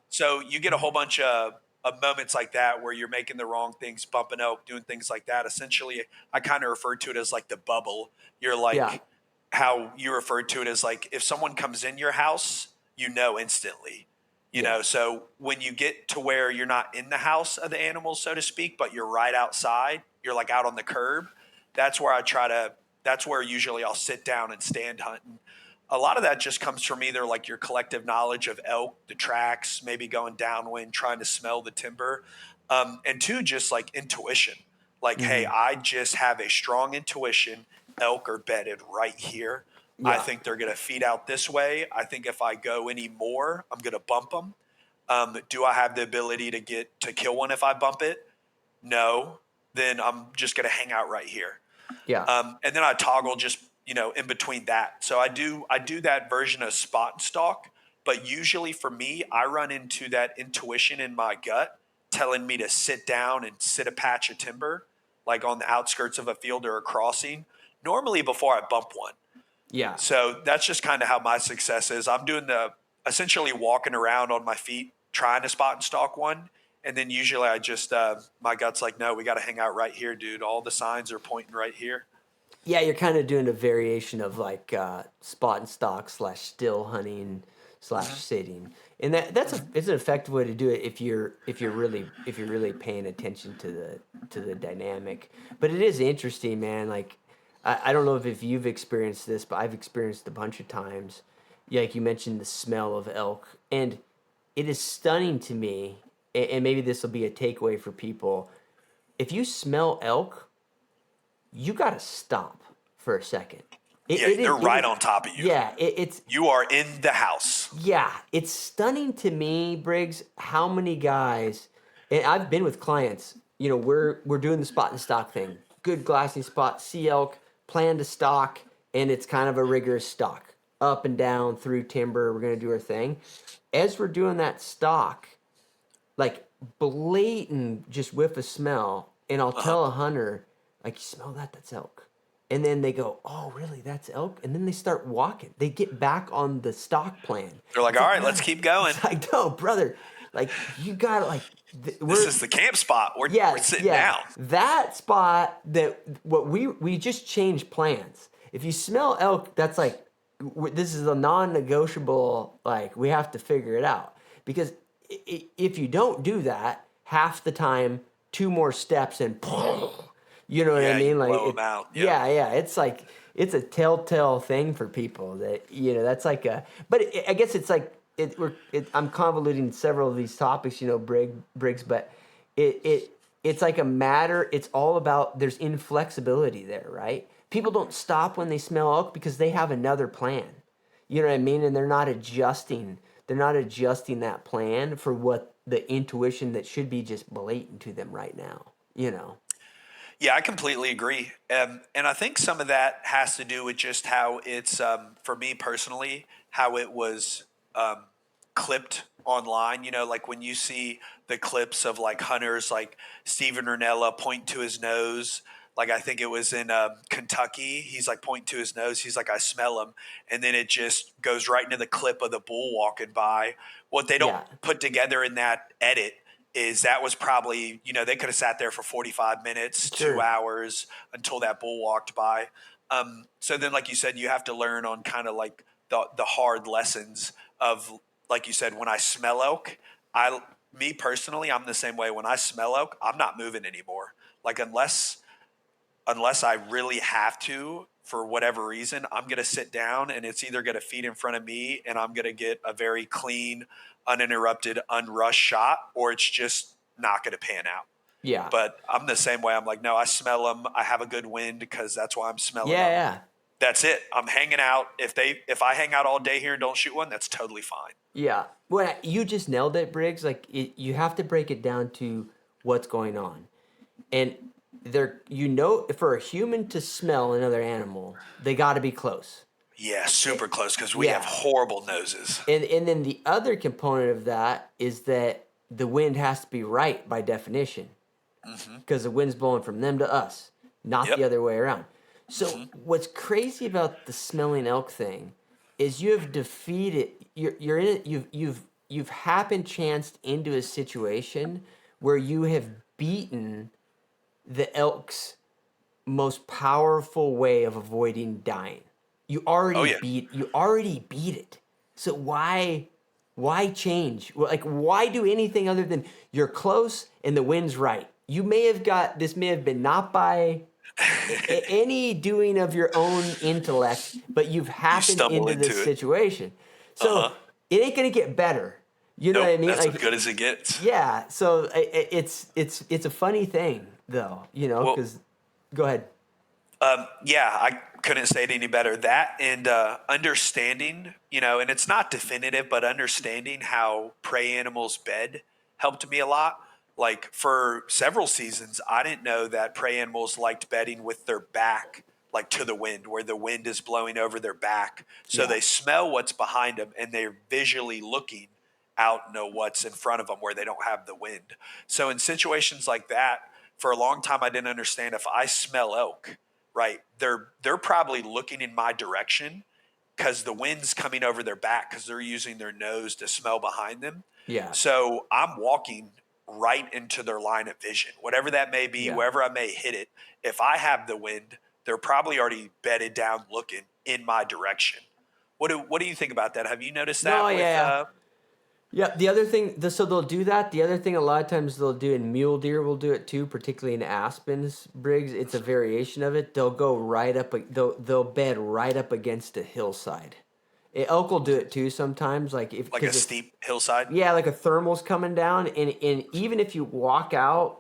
So you get a whole bunch of moments like that where you're making the wrong things, bumping elk, doing things like that. Essentially, I kind of refer to it as like the bubble. You're like how you referred to it as like if someone comes in your house, instantly. So when you get to where you're not in the house of the animals, so to speak, but you're right outside, you're like out on the curb. That's where that's where usually I'll sit down and stand hunting. A lot of that just comes from either like your collective knowledge of elk, the tracks, maybe going downwind, trying to smell the timber. And two, just like intuition. Like, hey, I just have a strong intuition. Elk are bedded right here. I think they're going to feed out this way. I think if I go any more, I'm going to bump them. Do I have the ability to kill one if I bump it? No. Then I'm just going to hang out right here. And then I toggle just, in between that. So I do that version of spot and stalk, but usually for me, I run into that intuition in my gut telling me to sit down and sit a patch of timber, like on the outskirts of a field or a crossing, normally before I bump one. Yeah. So that's just kind of how my success is. I'm doing essentially walking around on my feet, trying to spot and stalk one. And then usually I just, my gut's like, no, we got to hang out right here, dude. All the signs are pointing right here. Yeah, you're kind of doing a variation of like spot and stock / still hunting / Hmm. sitting, and that's Hmm. it's an effective way to do it if you're really paying attention to the dynamic. But it is interesting, man. Like I don't know if you've experienced this, but I've experienced a bunch of times. Yeah, like you mentioned the smell of elk, and it is stunning to me. And maybe this will be a takeaway for people. If you smell elk, you got to stop for a second. Yeah, they're It right is, on top of you. yeah, it's, You are in the house. yeah, it's stunning to me, Briggs, how many guys, and I've been with clients, we're doing the spot and stock thing. Good glassing spot, see elk, plan to stock, and it's kind of a rigorous stock. Up and down through timber, we're going to do our thing. As we're doing that stock, like blatant just whiff of smell, and I'll Uh-huh. tell a hunter, like, you smell that? That's elk. And then they go, oh, really? That's elk? And then they start walking. They get back on the stock plan. They're like, It's all like, right, no, let's keep going. it's like, no, brother, like you gotta like, This we're is the camp spot. We're yeah, sitting yeah. down. That spot that what we just changed plans. If you smell elk, that's like this is a non-negotiable. Like we have to figure it out because if you don't do that, half the time, two more steps and you know what I Yeah, you mean? Like blow it. them out. Yep. Yeah, yeah. It's like it's a telltale thing for people that that's like a. But I guess it's like I'm convoluting several of these topics, Briggs, but it's like a matter. It's all about there's inflexibility there, right? People don't stop when they smell elk because they have another plan. You know what I mean? And they're not adjusting. They're not adjusting that plan for what the intuition that should be just blatant to them right now. Yeah, I completely agree. And I think some of that has to do with just how it's, for me personally, how it was clipped online. Like when you see the clips of like hunters like Steven Ranella point to his nose. Like I think it was in Kentucky. He's like pointing to his nose. He's like, I smell him. And then it just goes right into the clip of the bull walking by. What they don't Yeah. put together in that edit is that was probably, they could have sat there for 45 minutes, two Sure. hours until that bull walked by. So then, like you said, you have to learn on kind of like the hard lessons of, like you said, when I smell elk, me personally, I'm the same way. When I smell elk, I'm not moving anymore. Like unless I really have to for whatever reason, I'm going to sit down and it's either going to feed in front of me and I'm going to get a very clean, uninterrupted, unrushed shot, or it's just not going to pan out. Yeah. But I'm the same way. I'm like, no, I smell them. I have a good wind because that's why I'm smelling Yeah. them. Yeah. That's it. I'm hanging out. If I hang out all day here and don't shoot one, that's totally fine. Yeah. Well, you just nailed it, Briggs. Like you have to break it down to what's going on, and for a human to smell another animal, they got to be close. Yeah, super close because we have Yeah. horrible noses. And then the other component of that is that the wind has to be right by definition, because the wind's blowing from them to us, not the Yep. other way around. So what's crazy about the smelling elk thing is you have defeated you're in it you've happened chanced into a situation where you have beaten the elk's most powerful way of avoiding dying. Oh yeah. You already beat it. So why change? Like why do anything other than you're close and the wind's right? This may have been not by any doing of your own intellect, but you've You happened stumble into this into it. situation. Uh So huh. it ain't gonna get better. You know what I Nope. mean? That's as Like good as it gets. yeah. So it's a funny thing though, Well, because go ahead. yeah, I couldn't say it any better. That and understanding, and it's not definitive, but understanding how prey animals bed helped me a lot. Like for several seasons, I didn't know that prey animals liked bedding with their back, like to the wind, where the wind is blowing over their back. So Yeah. they smell what's behind them and they're visually looking out, know what's in front of them where they don't have the wind. So in situations like that, for a long time, I didn't understand if I smell elk, right? They're probably looking in my direction because the wind's coming over their back because they're using their nose to smell behind them. Yeah. So I'm walking right into their line of vision, whatever that may be, Yeah. wherever I may hit it. If I have the wind, they're probably already bedded down looking in my direction. What do you think about that? Have you noticed No, that with yeah. Yeah, the other thing, so they'll do that. The other thing a lot of times they'll do, and mule deer will do it too, particularly in aspens, Briggs. It's a variation of it. They'll go right up, they'll bed right up against a hillside. Elk will do it too sometimes, like if like a because it's steep hillside? yeah, like a thermal's coming down, and even if you walk out,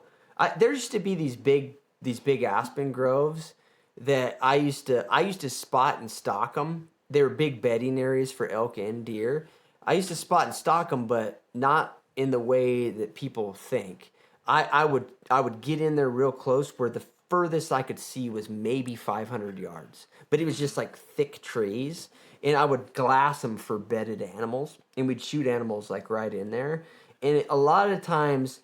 there used to be these big aspen groves that I used to spot and stalk them. They were big bedding areas for elk and deer. I used to spot and stalk them, but not in the way that people think. I would get in there real close where the furthest I could see was maybe 500 yards, but it was just like thick trees, and I would glass them for bedded animals, and we'd shoot animals like right in there. And a lot of times,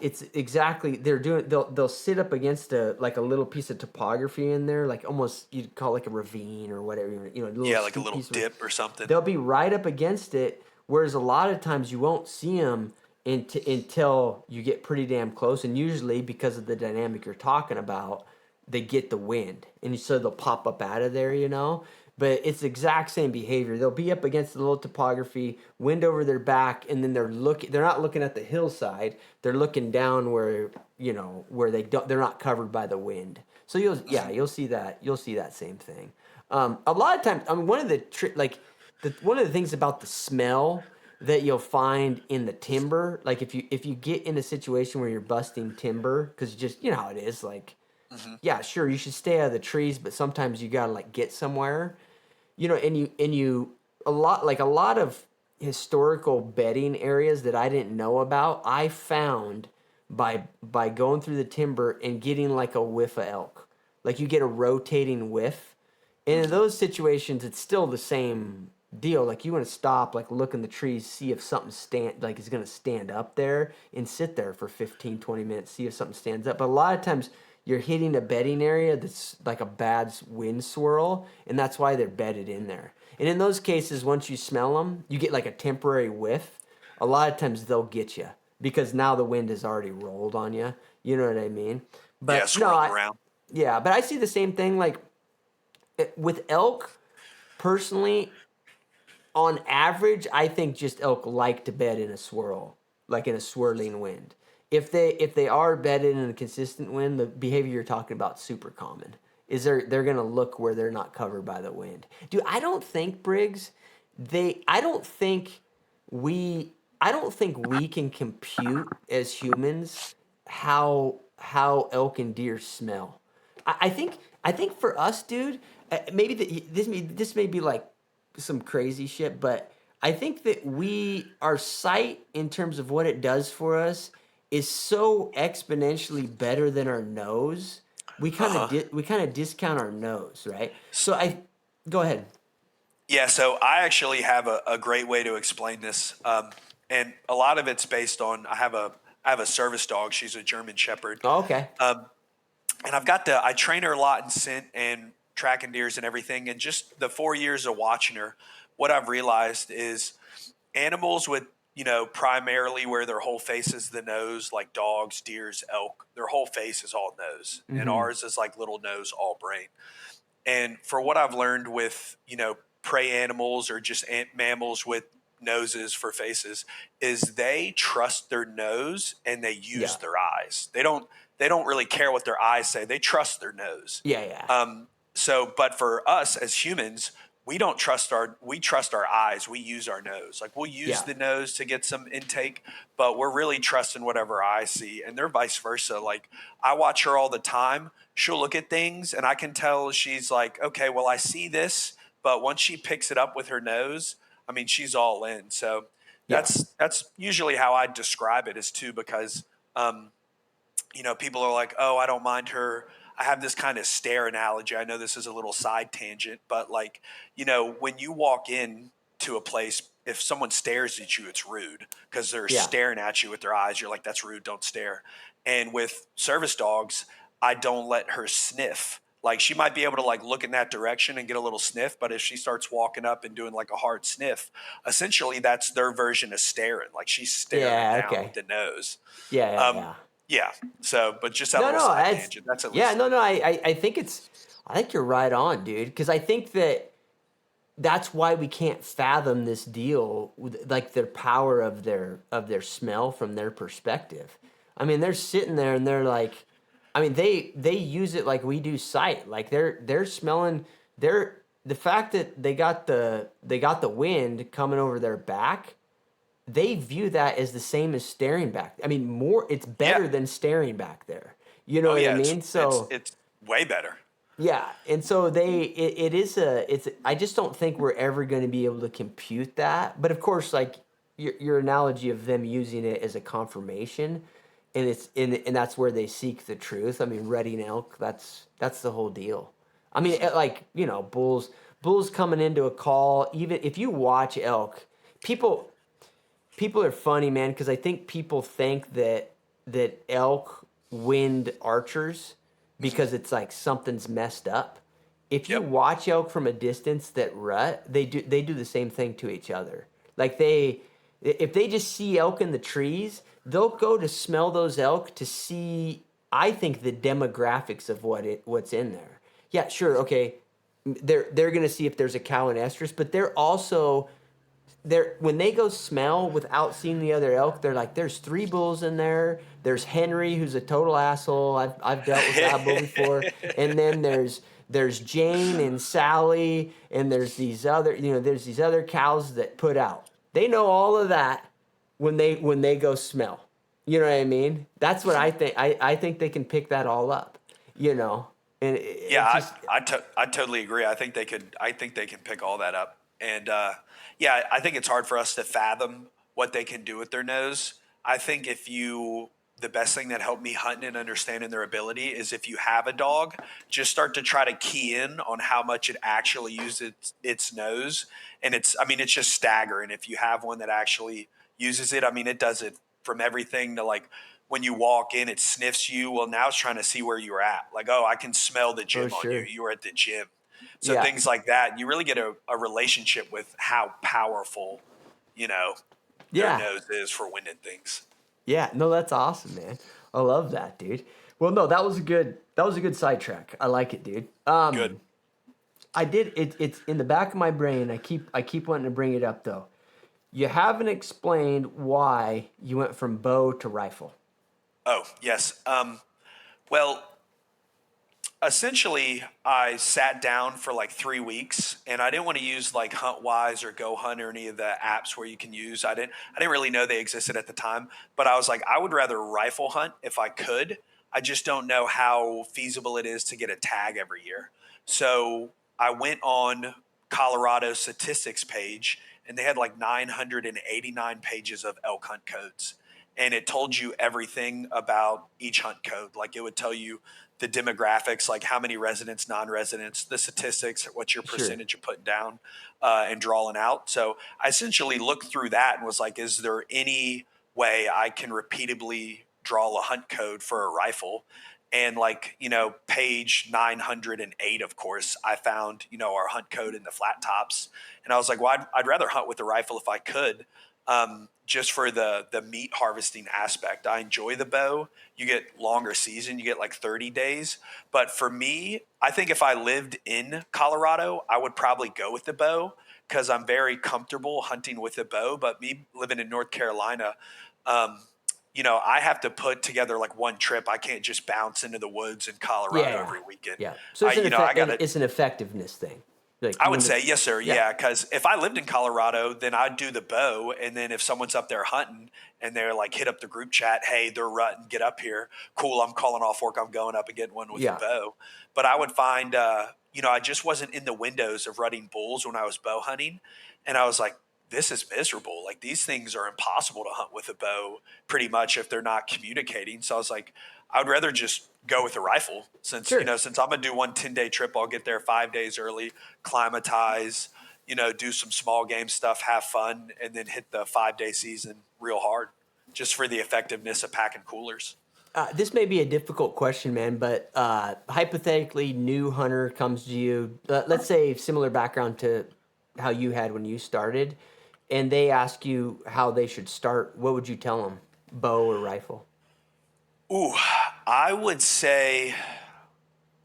it's exactly they'll sit up against a little piece of topography in there, like almost you'd call like a ravine or whatever, a little Yeah, like a steep little piece of. dip or something. They'll be right up against it, whereas a lot of times you won't see them until you get pretty damn close, and usually because of the dynamic you're talking about, they get the wind, and so they'll pop up out of there. But it's the exact same behavior. They'll be up against the little topography, wind over their back, and then they're not looking at the hillside. They're looking down where they're not covered by the wind. So you'll see that. You'll see that same thing. A lot of times, I mean, one of the things about the smell that you'll find in the timber, like if you get in a situation where you're busting timber, because just how it is, like, yeah, sure, you should stay out of the trees, but sometimes you gotta like get somewhere, and you a lot of historical bedding areas that I didn't know about, I found by going through the timber and getting like a whiff of elk, like you get a rotating whiff, and in those situations it's still the same deal. Like you want to stop, like look in the trees, see if something is going to stand up there, and sit there for 15-20 minutes, see if something stands up. But a lot of times you're hitting a bedding area that's like a bad wind swirl, and that's why they're bedded in there. And in those cases, once you smell them, you get like a temporary whiff. A lot of times they'll get you because now the wind has already rolled on you. You know what I mean? Yeah, But no, swirling around. yeah, but I see the same thing. Like with elk, personally, on average, I think just elk like to bed in a swirl, like in a swirling wind. If they are bedded in a consistent wind, the behavior you're talking about is super common. Is they're gonna look where they're not covered by the wind. Dude, I don't think Briggs, they we I don't think we can compute as humans how elk and deer smell. I think for us, dude, maybe this may be like some crazy shit, but I think that our sight in terms of what it does for us is so exponentially better than our nose. We kind of Uh-huh. discount our nose, right? So I go ahead. Yeah, so I actually have a great way to explain this, and a lot of it's based on I have a service dog. She's a German Shepherd, Oh, okay. um, and I train her a lot in scent and tracking deers and everything. And just the 4 years of watching her, what I've realized is animals with primarily where their whole face is the nose, like dogs, deers, elk, their whole face is all nose, and Mm-hmm. ours is like little nose, all brain. And for what I've learned with, prey animals or just mammals with noses for faces is they trust their nose and they use Yeah. their eyes. They don't really care what their eyes say. They trust their nose. Yeah. Yeah. But for us as humans, we trust our eyes. We use our nose. Like we'll use Yeah. the nose to get some intake, but we're really trusting whatever I see. And they're vice versa. Like I watch her all the time. She'll look at things and I can tell she's like, okay, well, I see this, but once she picks it up with her nose, I mean, she's all in. So Yeah. that's usually how I describe it is too, because um, people are like, oh, I don't mind her. I have this kind of stare analogy. I know this is a little side tangent, but like, when you walk in to a place, if someone stares at you, it's rude because they're Yeah. staring at you with their eyes. You're like, that's rude. Don't stare. And with service dogs, I don't let her sniff. Like she might be able to like look in that direction and get a little sniff, but if she starts walking up and doing like a hard sniff, essentially that's their version of staring. Like she's staring Yeah. down with Okay. the nose. Yeah. Yeah. Um, Yeah. yeah. So, but just that No, little no, side that's tangent. That's at yeah, least no, no. I think it's. I think you're right on, dude. Because I think that's why we can't fathom this deal with like the power of their smell from their perspective. I mean, they're sitting there and they're like, I mean, they use it like we do sight. Like they're smelling they're the fact that they got the wind coming over their back. They view that as the same as staring back. I mean, more it's Yeah. better than staring back there. You know Oh what I yeah. mean? So It's way better. yeah, and so it is it's I just don't think we're ever going to be able to compute that. But of course, like your analogy of them using it as a confirmation, and and that's where they seek the truth. I mean, Reading elk, that's the whole deal. I mean, like bulls coming into a call. Even if you watch elk, people people are funny, man, because I think people think that elk wind archers because it's like something's messed up. If you Yep. watch elk from a distance that rut, they do the same thing to each other. Like if they just see elk in the trees, they'll go to smell those elk to see. I think the demographics of what's in there. Yeah, sure, okay. They're gonna see if there's a cow and estrus, but they're also when they go smell without seeing the other elk, they're like, there's three bulls in there. There's Henry, who's a total asshole. I've dealt with that bull before. And then there's Jane and Sally, and there's these other cows that put out. They know all of that when they go smell. You know what I mean? That's what I think. I think they can pick that all up. You know, and Yeah, it's just I totally agree. I think they could. I think they can pick all that up. And yeah, I think it's hard for us to fathom what they can do with their nose. I think the best thing that helped me hunting and understanding their ability is if you have a dog, just start to try to key in on how much it actually uses its nose. And I mean, it's just staggering. If you have one that actually uses it, I mean, it does it from everything to like when you walk in, it sniffs you. Well, now it's trying to see where you're at. Like, oh, I can smell the oh gym on you. sure, You were at the gym. So yeah, things like that, you really get a relationship with how powerful, you know, their yeah. nose is for winding things. Yeah, no, that's awesome, man. I love that, dude. Well, no, that was a good sidetrack. I like it, dude. Good. I did it's in the back of my brain. I keep wanting to bring it up though. You haven't explained why you went from bow to rifle. Oh, yes. Well, essentially, I sat down for like 3 weeks, and I didn't want to use like HuntWise or Go Hunt or any of the apps where you can use. I didn't really know they existed at the time, but I was like, I would rather rifle hunt if I could. I just don't know how feasible it is to get a tag every year. So I went on Colorado statistics page, and they had like 989 pages of elk hunt codes, and it told you everything about each hunt code. Like it would tell you the demographics, like how many residents, non-residents, the statistics, what's your Sure. percentage of putting down and drawing out. So I essentially looked through that and was like, is there any way I can repeatably draw a hunt code for a rifle? And like, page 908, of course, I found, our hunt code in the flat tops. And I was like, well, I'd rather hunt with a rifle if I could. Just for the meat harvesting aspect. I enjoy the bow. You get longer season, you get like 30 days. But for me, I think if I lived in Colorado, I would probably go with the bow because I'm very comfortable hunting with a bow. But me living in North Carolina, um, I have to put together like one trip. I can't just bounce into the woods in Colorado Yeah. every weekend. Yeah. So it's I got to it's an effectiveness thing. Like I you would want to say yes, sir. yeah. Yeah, because if I lived in Colorado, then I'd do the bow, and then if someone's up there hunting and they're like hit up the group chat, hey, they're rutting, get up here. Cool, I'm calling off work. I'm going up and getting one with the Yeah. bow. But I would find, I just wasn't in the windows of rutting bulls when I was bow hunting, and I was like, this is miserable. Like these things are impossible to hunt with a bow, pretty much if they're not communicating. So I was like, I would rather just go with a rifle since Sure. since I'm gonna do one 10-day trip. I'll get there 5 days early, climatize, do some small game stuff, have fun, and then hit the 5 day season real hard, just for the effectiveness of packing coolers. This may be a difficult question, man, but hypothetically, new hunter comes to you. Let's say similar background to how you had when you started, and they ask you how they should start. What would you tell them? Bow or rifle? Ooh, I would say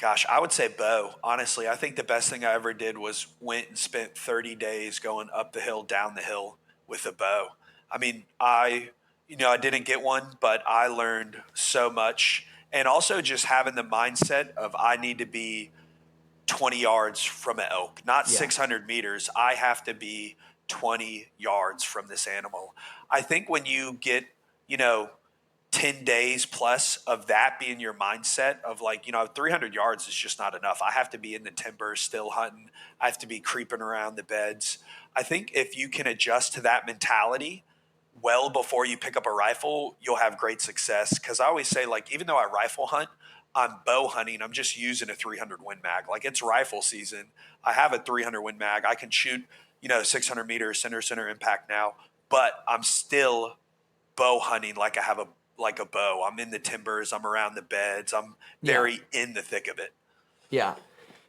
Gosh, I would say bow. Honestly, I think the best thing I ever did was went and spent 30 days going up the hill, down the hill with a bow. I mean, I didn't get one, but I learned so much. And also just having the mindset of I need to be 20 yards from an elk, not Yeah. 600 meters. I have to be 20 yards from this animal. I think when you get, you know, 10 days plus of that being your mindset of like, 300 yards is just not enough. I have to be in the timber still hunting. I have to be creeping around the beds. I think if you can adjust to that mentality well before you pick up a rifle, you'll have great success. Cause I always say, like, even though I rifle hunt, I'm bow hunting. I'm just using a 300 Win Mag. Like, it's rifle season. I have a 300 Win Mag. I can shoot, 600 meters center impact now, but I'm still bow hunting like I have a bow. I'm in the timbers. I'm around the beds. I'm Yeah. very in the thick of it. Yeah.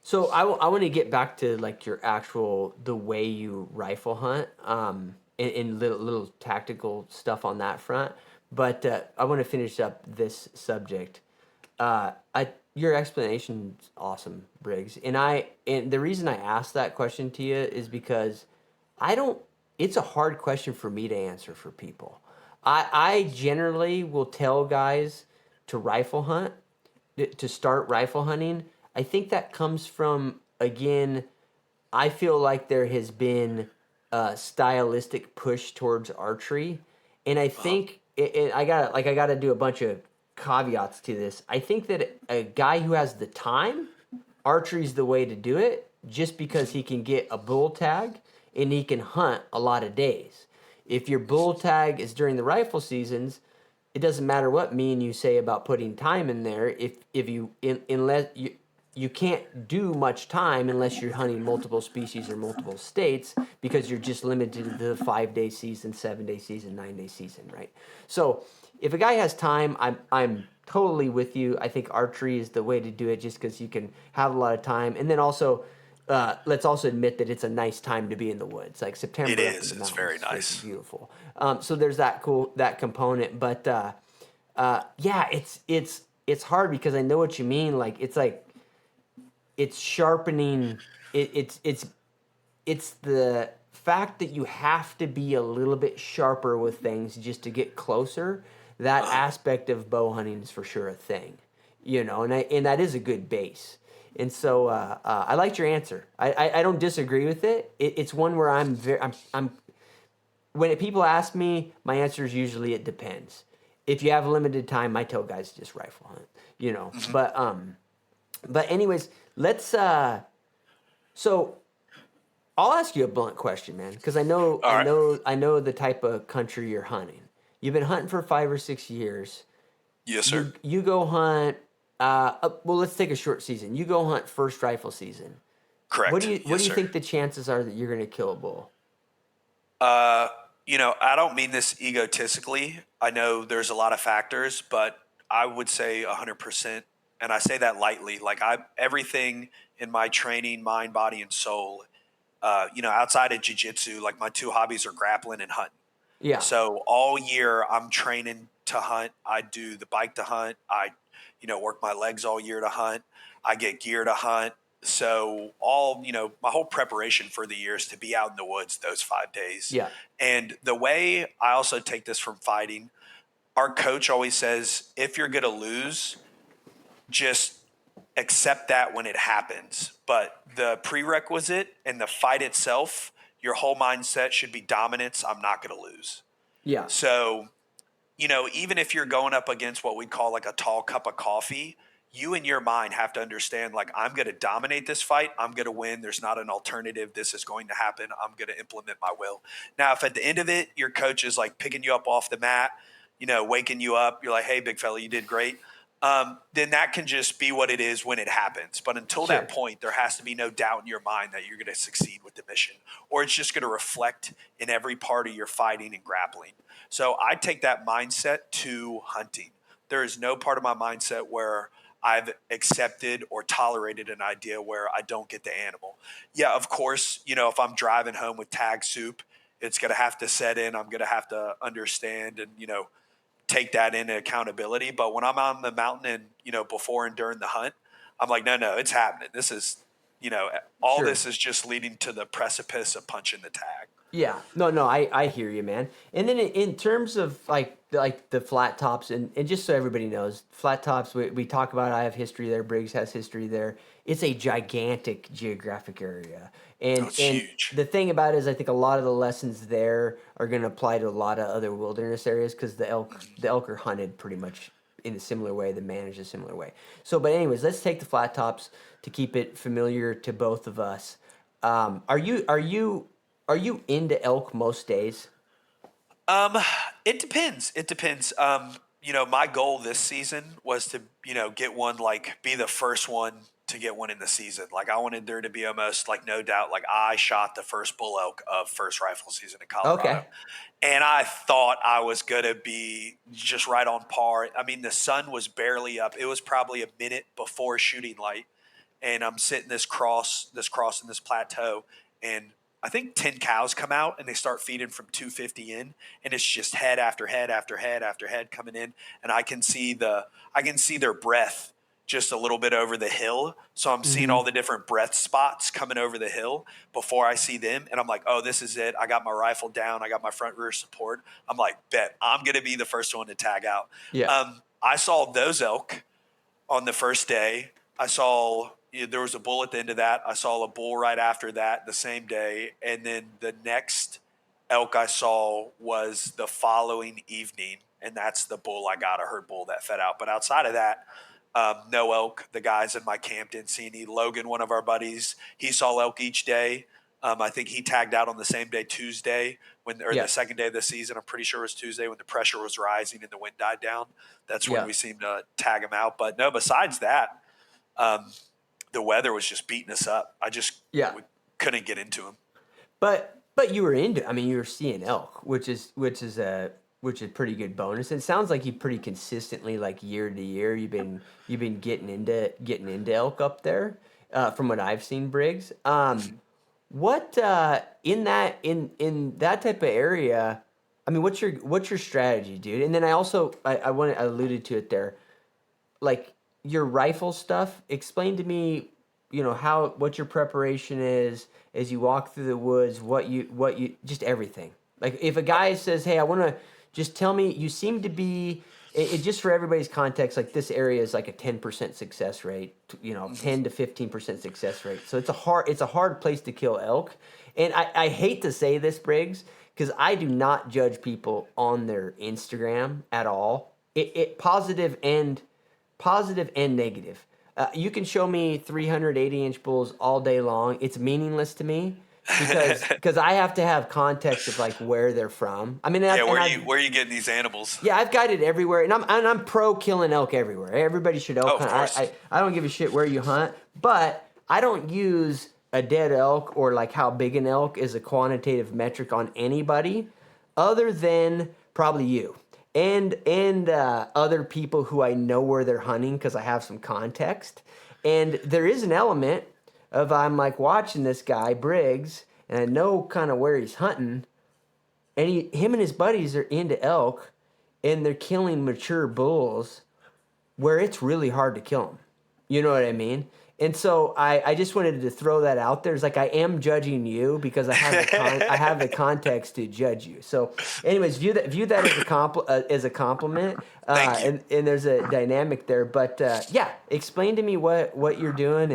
So I want to get back to like your actual the way you rifle hunt, and little tactical stuff on that front. But I want to finish up this subject. I Your explanation's awesome, Briggs. And the reason I asked that question to you is because I don't. It's a hard question for me to answer for people. I generally will tell guys to rifle hunt, to start rifle hunting. I think that comes from, again, I feel like there has been a stylistic push towards archery, and I Uh-huh. think I gotta do a bunch of caveats to this. I think that a guy who has the time, archery's the way to do it, just because he can get a bull tag and he can hunt a lot of days. If your bull tag is during the rifle seasons, it doesn't matter what me and you say about putting time in there. If you unless you can't do much time unless you're hunting multiple species or multiple states, because you're just limited to the 5-day season, 7-day season, 9-day season, right? So if a guy has time, I'm totally with you. I think archery is the way to do it, just because you can have a lot of time, and then also. Let's also admit that it's a nice time to be in the woods. Like It September up in is. the It's mountains very is freaking nice. beautiful. So there's that component, but yeah, it's hard because I know what you mean. Like it's sharpening. It's the fact that you have to be a little bit sharper with things just to get closer. That Uh-huh. aspect of bow hunting is for sure a thing, and that is a good base. And so I liked your answer. I don't disagree with it. It's one where I'm when people ask me, my answer is usually it depends. If you have limited time, I tell guys just rifle hunt, Hmm. But anyways, let's so I'll ask you a blunt question, man, because All right. I know the type of country you're hunting. You've been hunting for 5 or 6 years. Yes, sir. You go hunt. Well, let's take a short season. You go hunt first rifle season. Correct. What Yes, do you sir. think the chances are that you're going to kill a bull? Uh, I don't mean this egotistically. I know there's a lot of factors, but I would say 100%. And I say that lightly. Like, everything in my training, mind, body, and soul, outside of jujitsu, like my two hobbies are grappling and hunting. Yeah, So all year I'm training to hunt. I do the bike to hunt. I, work my legs all year to hunt. I get gear to hunt. So my whole preparation for the year is to be out in the woods those 5 days. yeah, And the way I also take this from fighting, our coach always says, if you're going to lose, just accept that when it happens. But the prerequisite and the fight itself, your whole mindset should be dominance. I'm not going to lose. yeah, So, even if you're going up against what we call like a tall cup of coffee, you in your mind have to understand, like, I'm going to dominate this fight. I'm going to win. There's not an alternative. This is going to happen. I'm going to implement my will. Now, if at the end of it, your coach is like picking you up off the mat, waking you up, you're like, hey, big fella, you did great. Then that can just be what it is when it happens. But until that sure, point, there has to be no doubt in your mind that you're going to succeed with the mission, or it's just going to reflect in every part of your fighting and grappling. So I take that mindset to hunting. There is no part of my mindset where I've accepted or tolerated an idea where I don't get the animal. Yeah, of course, if I'm driving home with tag soup, it's going to have to set in. I'm going to have to understand and, take that into accountability. But when I'm on the mountain and, before and during the hunt, I'm like, no, it's happening. This is, all Sure. this is just leading to the precipice of punching the tag. Yeah, no, I hear you, man. And then in terms of like the flat tops, and just so everybody knows, flat tops we talk about. I have history there. Briggs has history there. It's a gigantic geographic area, Oh, and it's and huge. the thing about it is, I think a lot of the lessons there are going to apply to a lot of other wilderness areas because the elk are hunted pretty much in a similar way, the managed a similar way. So, but anyways, let's take the flat tops to keep it familiar to both of us. Are you into elk most days? Um, it depends. It depends. My goal this season was to, get one, like be the first one to get one in the season. Like I wanted there to be almost like no doubt, like I shot the first bull elk of first rifle season in Colorado. Okay. And I thought I was going to be just right on par. I mean, the sun was barely up. It was probably a minute before shooting light. And I'm sitting this cross in this plateau, and I think 10 cows come out and they start feeding from 250 in, and it's just head after head after head after head coming in, and I can see their breath just a little bit over the hill. So I'm seeing all Mm-hmm. the different breath spots coming over the hill before I see them, and I'm like, "Oh, this is it. I got my rifle down. I got my front rear support." I'm like, "Bet I'm going to be the first one to tag out." Yeah. I saw those elk on the first day. I saw there was a bull at the end of that. I saw a bull right after that the same day. And then the next elk I saw was the following evening. And that's the bull I got, a herd bull that fed out. But outside of that, no elk. The guys in my camp didn't see any. Logan, one of our buddies, he saw elk each day. I think he tagged out on the same day, Tuesday, or Yeah. the second day of the season. I'm pretty sure it was Tuesday when the pressure was rising and the wind died down. That's when Yeah. we seemed to tag him out. But no, besides that, um, the weather was just beating us up. Yeah. We couldn't get into him. But you were into. I mean, you were seeing elk, which is pretty good bonus. And it sounds like you pretty consistently, like year to year, you've been getting into elk up there, from what I've seen, Briggs. What in that type of area? I mean, what's your strategy, dude? And then I alluded to it there, like your rifle stuff. Explain to me, what your preparation is as you walk through the woods. What you just everything. Like if a guy says, "Hey, I want to," just tell me. You seem to be. Just for everybody's context, like this area is like a 10% success rate, 10 to 15% success rate. So it's a hard place to kill elk, and I hate to say this, Briggs, because I do not judge people on their Instagram at all. It positive and negative. You can show me 380-inch bulls all day long. It's meaningless to me because I have to have context of like where they're from. I mean, Yeah, and where are you getting these animals? yeah, I've guided everywhere, and I'm pro killing elk everywhere. Everybody should elk Oh, of hunt. course. I don't give a shit where you hunt, but I don't use a dead elk or like how big an elk is a quantitative metric on anybody, other than probably you and other people who I know where they're hunting because I have some context. And there is an element of I'm like watching this guy Briggs, and I know kind of where he's hunting, and him and his buddies are into elk, and they're killing mature bulls where it's really hard to kill them. You know what I mean? And so I just wanted to throw that out there. It's like I am judging you because I have the context to judge you. So, anyways, view that as a compliment, Thank you. and there's a dynamic there. But yeah, explain to me what you're doing,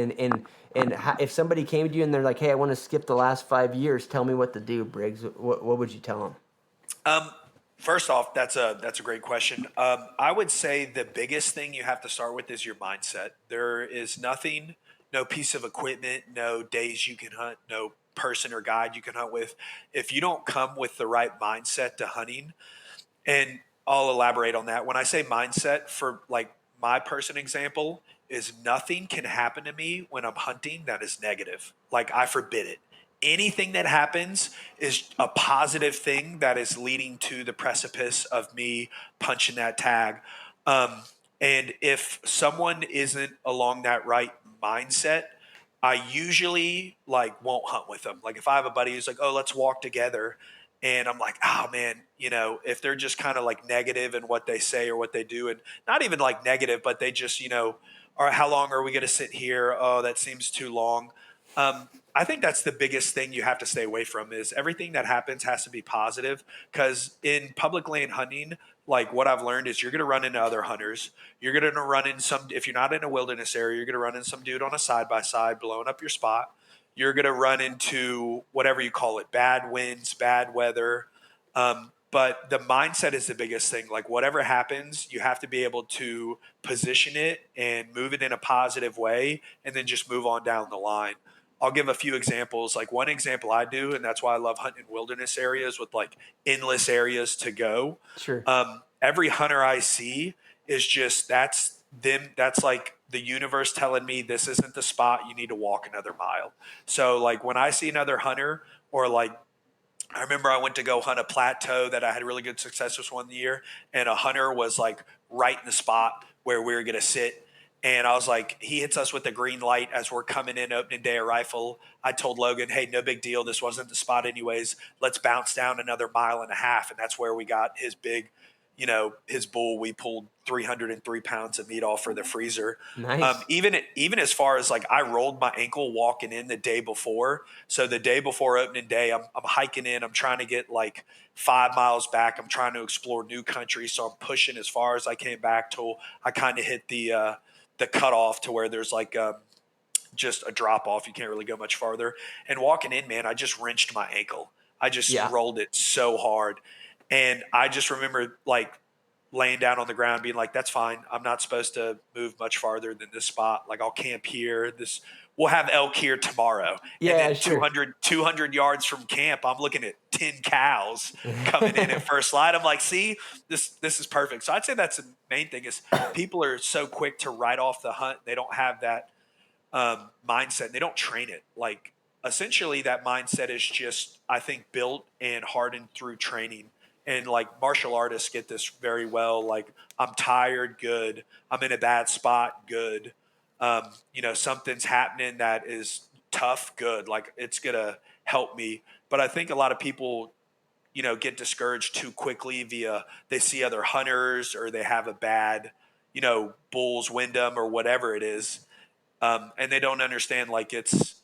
and how, if somebody came to you and they're like, "Hey, I want to skip the last 5 years. Tell me what to do, Briggs." What would you tell them? Um, First off, that's a great question. I would say the biggest thing you have to start with is your mindset. There is nothing, no piece of equipment, no days you can hunt, no person or guide you can hunt with. If you don't come with the right mindset to hunting, and I'll elaborate on that. When I say mindset, for like my person example, is nothing can happen to me when I'm hunting that is negative. Like I forbid it. Anything that happens is a positive thing that is leading to the precipice of me punching that tag. Um, and if someone isn't along that right mindset, I usually like won't hunt with them. Like if I have a buddy who's like, "Oh, let's walk together," and I'm like, "Oh man," if they're just kind of like negative in what they say or what they do, and not even like negative, but they just or how long are we going to sit here? Oh, that seems too long. I think that's the biggest thing you have to stay away from is everything that happens has to be positive because in public land hunting, like what I've learned is you're going to run into other hunters. You're going to run in some, if you're not in a wilderness area, you're going to run into some dude on a side by side blowing up your spot. You're going to run into whatever you call it, bad winds, bad weather. But the mindset is the biggest thing. Like whatever happens, you have to be able to position it and move it in a positive way and then just move on down the line. I'll give a few examples. Like one example I do, and that's why I love hunting in wilderness areas with like endless areas to go. Sure. Every hunter I see is just that's them. That's like the universe telling me this isn't the spot. You need to walk another mile. So like when I see another hunter or like I remember I went to go hunt a plateau that I had really good success with one year, and a hunter was like right in the spot where we were going to sit. And I was like, he hits us with the green light as we're coming in opening day of rifle. I told Logan, hey, no big deal. This wasn't the spot anyways. Let's bounce down another mile and a half. And that's where we got his big, his bull. We pulled 303 pounds of meat off for the freezer. Nice. Even as far as like I rolled my ankle walking in the day before. So the day before opening day, I'm hiking in. I'm trying to get like 5 miles back. I'm trying to explore new country. So I'm pushing as far as I came back till I kind of hit the cutoff to where there's like just a drop off. You can't really go much farther. And walking in, man, I just wrenched my ankle. I just rolled it so hard. And I just remember like laying down on the ground being like, that's fine. I'm not supposed to move much farther than this spot. Like I'll camp here. We'll have elk here tomorrow. Yeah, and then sure. 200 yards from camp, I'm looking at 10 cows coming in at first light. I'm like, see, this is perfect. So I'd say that's the main thing is people are so quick to write off the hunt. They don't have that mindset. They don't train it. Like essentially that mindset is just, I think, built and hardened through training. And like martial artists get this very well. Like I'm tired, good. I'm in a bad spot, good. Something's happening that is tough, good. Like it's gonna help me. But I think a lot of people, get discouraged too quickly via they see other hunters or they have a bad, bull's wyndham or whatever it is, and they don't understand like it's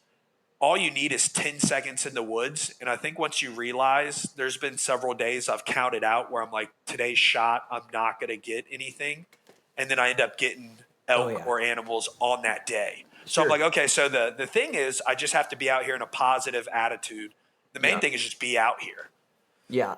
all you need is 10 seconds in the woods. And I think once you realize there's been several days I've counted out where I'm like, today's shot, I'm not going to get anything. And then I end up getting elk or animals on that day. So I'm like, okay, so the thing is I just have to be out here in a positive attitude. The main thing is just be out here. Yeah.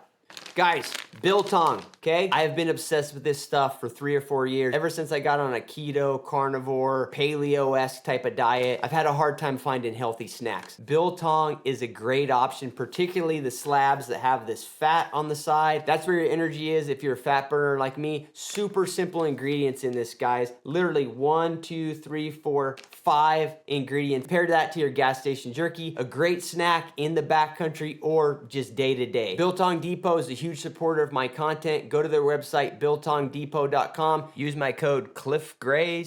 Guys, biltong, okay? I have been obsessed with this stuff for 3 or 4 years. Ever since I got on a keto, carnivore, paleo-esque type of diet, I've had a hard time finding healthy snacks. Biltong is a great option, particularly the slabs that have this fat on the side. That's where your energy is if you're a fat burner like me. Super simple ingredients in this, guys. Literally 1, 2, 3, 4, 5 ingredients. Pair that to your gas station jerky. A great snack in the backcountry or just day to day. Biltong Depot is a huge supporter of my content. Go to their website, biltongdepot.com. Use my code CliffGray,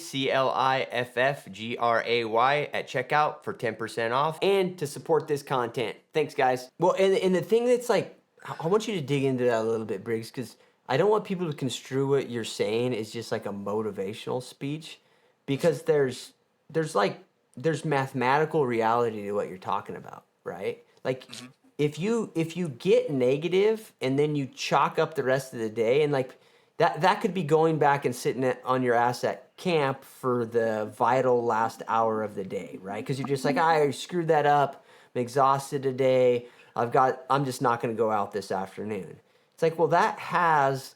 CLIFFGRAY at checkout for 10% off and to support this content. Thanks, guys. Well, and the thing that's like, I want you to dig into that a little bit, Briggs, because I don't want people to construe what you're saying as just like a motivational speech, because there's mathematical reality to what you're talking about, right? Like, if you get negative and then you chalk up the rest of the day, and like that could be going back and sitting on your ass at camp for the vital last hour of the day, right? Because you're just like, I screwed that up. I'm exhausted today. I'm just not going to go out this afternoon. It's like, well, that has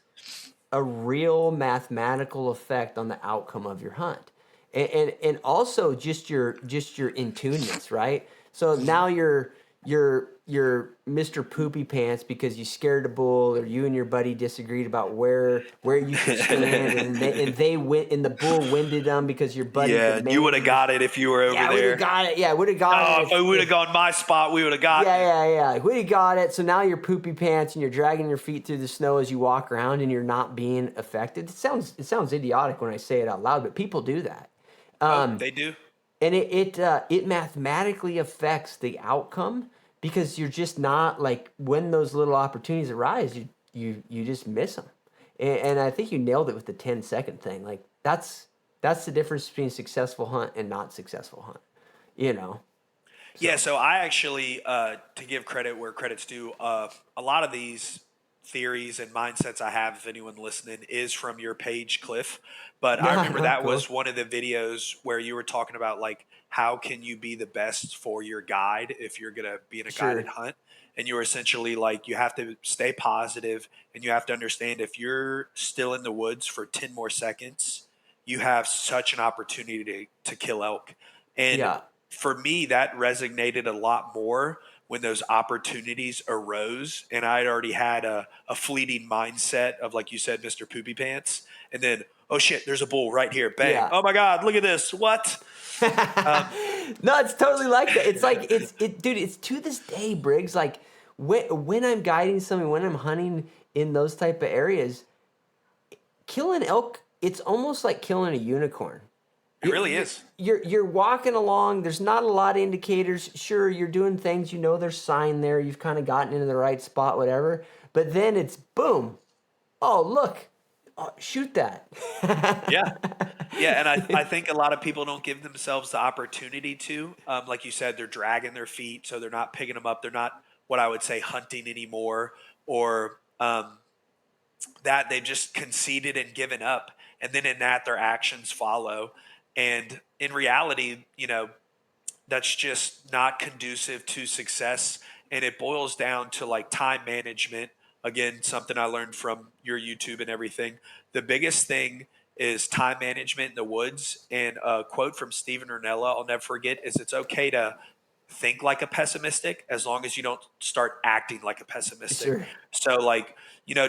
a real mathematical effect on the outcome of your hunt. And also just your in-tuneness, right? So now you're Mr. Poopy Pants because you scared a bull, or you and your buddy disagreed about where you should stand, and they went, and the bull winded them because your buddy. Yeah, you would have got it if you were over there. Yeah, would have got it. Yeah, would have got it. If we would have gone my spot, we would have got it. Yeah. We would have got it. So now you're Poopy Pants and you're dragging your feet through the snow as you walk around, and you're not being affected. It sounds idiotic when I say it out loud, but people do that. They do. And it mathematically affects the outcome, because you're just not, like, when those little opportunities arise, you just miss them. And I think you nailed it with the 10-second thing. Like, that's That's the difference between successful hunt and not successful hunt, you know? Yeah, So, so I actually, to give credit where credit's due, a lot of these theories and mindsets I have, if anyone listening, is from your page, Cliff. But I no, remember no, that cool. was one of the videos where you were talking about like how can you be the best for your guide if you're gonna be in a guided Sure. hunt, and you were essentially like you have to stay positive and you have to understand if you're still in the woods for 10 more seconds, you have such an opportunity to kill elk, and Yeah. for me, that resonated a lot more when those opportunities arose. And I'd already had a fleeting mindset of, like you said, Mr. Poopy Pants. And then, oh shit, there's a bull right here. Bang. Yeah. Oh my God, look at this. What? Um, No, it's totally like that. It's like dude. It's to this day, Briggs. Like when I'm guiding something, when I'm hunting in those type of areas, killing elk, it's almost like killing a unicorn. it really is. You're walking along. There's not a lot of indicators. Sure, you're doing things. You know, there's sign there. You've kind of gotten into the right spot, whatever. But then it's boom. Oh, look. Oh, shoot that. Yeah. Yeah, and I think a lot of people don't give themselves the opportunity to. Like you said, they're dragging their feet, so they're not picking them up. They're not what I would say hunting anymore, or that they've just conceded and given up. And then in that, their actions follow. And in reality, that's just not conducive to success. And it boils down to like time management. Again, something I learned from your YouTube and everything. The biggest thing is time management in the woods. And a quote from Stephen Ranella, I'll never forget, is it's okay to think like a pessimistic as long as you don't start acting like a pessimistic. Sure. So, like,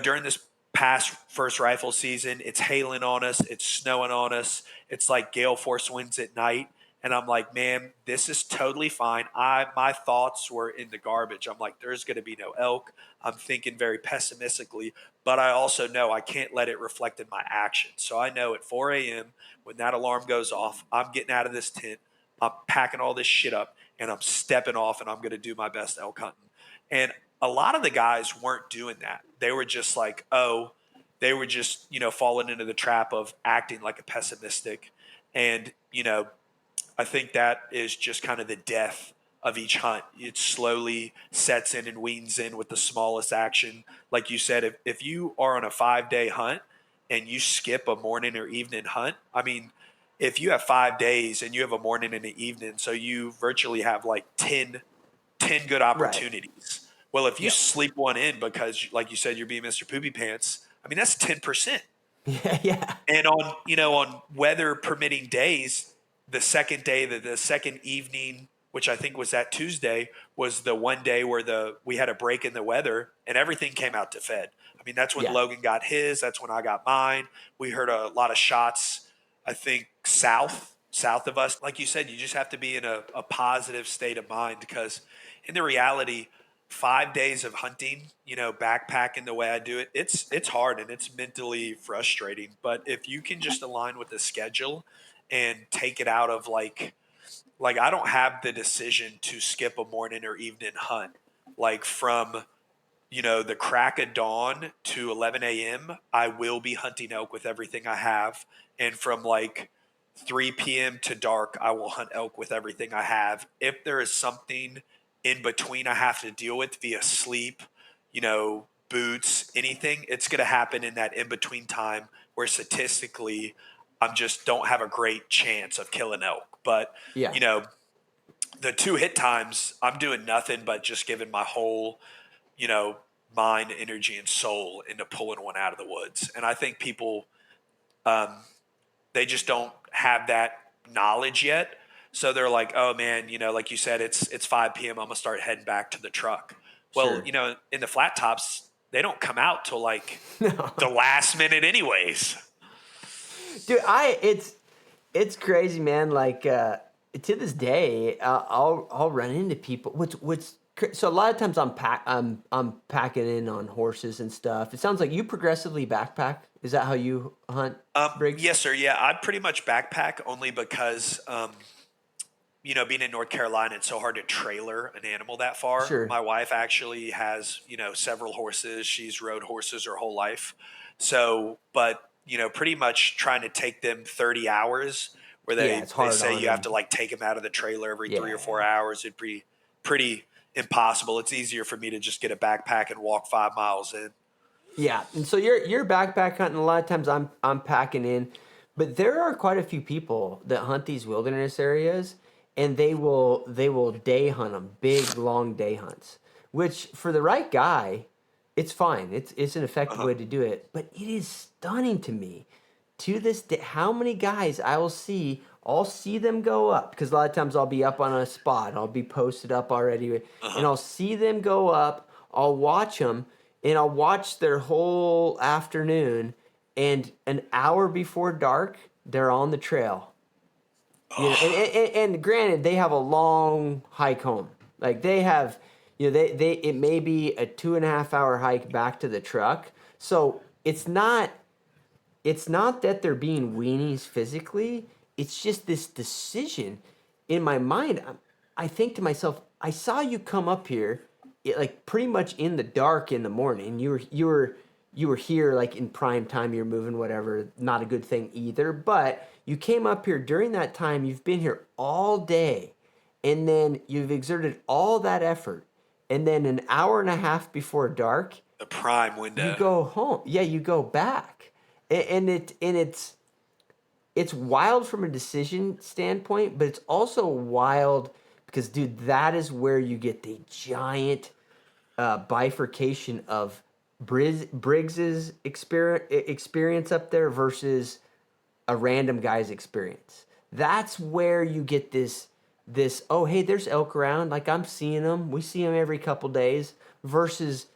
during this past first rifle season, it's hailing on us, it's snowing on us, it's like gale force winds at night, and I'm like, man, this is totally fine. My thoughts were in the garbage. I'm like, there's going to be no elk. I'm thinking very pessimistically, but I also know I can't let it reflect in my actions. So I know at 4 a.m. when that alarm goes off, I'm getting out of this tent, I'm packing all this shit up, and I'm stepping off, and I'm going to do my best elk hunting. And a lot of the guys weren't doing that. They were just like, they were just, falling into the trap of acting like a pessimistic. And, I think that is just kind of the death of each hunt. It slowly sets in and weans in with the smallest action. Like you said, if you are on a 5 day hunt and you skip a morning or evening hunt, I mean, if you have 5 days and you have a morning and an evening, so you virtually have like 10 good Right. opportunities. Well, if you Yep. sleep one in because, like you said, you're being Mr. Poopy Pants, I mean, that's 10%. Yeah. Yeah. And on weather permitting days, the second day, the second evening, which I think was that Tuesday, was the one day where we had a break in the weather and everything came out to fed. I mean, that's when Yeah. Logan got his. That's when I got mine. We heard a lot of shots, I think, south of us. Like you said, you just have to be in a positive state of mind because in the reality, 5 days of hunting, backpacking the way I do it, it's hard and it's mentally frustrating. But if you can just align with the schedule and take it out of like I don't have the decision to skip a morning or evening hunt. Like from the crack of dawn to 11 a.m., I will be hunting elk with everything I have. And from like 3 p.m. to dark, I will hunt elk with everything I have. If there is something in between I have to deal with via sleep, boots, anything, it's going to happen in that in between time where statistically I'm just don't have a great chance of killing elk. But, Yeah. you know, the two hit times, I'm doing nothing but just giving my whole, you know, mind, energy, and soul into pulling one out of the woods. And I think people, um, they just don't have that knowledge yet. So they're like, oh man, like you said, it's 5 p.m. I'm gonna start heading back to the truck. Well, Sure. in the flat tops, they don't come out till like No. the last minute anyways. Dude, it's crazy, man. Like to this day, I'll run into people. So a lot of times I'm packing in on horses and stuff. It sounds like you progressively backpack. Is that how you hunt, Briggs? Yes, sir. Yeah, I pretty much backpack only because, being in North Carolina, it's so hard to trailer an animal that far. Sure. My wife actually has, several horses. She's rode horses her whole life. So, but pretty much trying to take them 30 hours where Yeah, they, it's they hard say on you have them. to like take them out of the trailer every 3 or 4 Yeah. hours. It'd be pretty impossible. It's easier for me to just get a backpack and walk 5 miles in. Yeah, and so you're backpack hunting. A lot of times I'm packing in, but there are quite a few people that hunt these wilderness areas, and they will day hunt them, big long day hunts. Which for the right guy, it's fine. It's an effective Uh-huh. way to do it. But it is stunning to me, to this day, how many guys I will see. I'll see them go up because a lot of times I'll be up on a spot. I'll be posted up already, and Uh-huh. I'll see them go up. I'll watch them and I'll watch their whole afternoon, and an hour before dark, they're on the trail. Oh, And granted, they have a long hike home. Like they have, they it may be a 2.5 hour hike back to the truck. So it's not that they're being weenies physically. It's just this decision in my mind. I think to myself, I saw you come up here, like pretty much in the dark in the morning. You were here like in prime time. You're moving, whatever. Not a good thing either. But you came up here during that time. You've been here all day, and then you've exerted all that effort, and then an hour and a half before dark, the prime you window. go home. Yeah, you go back, and it's wild from a decision standpoint, but it's also wild because, dude, that is where you get the giant bifurcation of Briggs's experience up there versus a random guy's experience. That's where you get this, oh, hey, there's elk around, like I'm seeing them, we see them every couple days, versus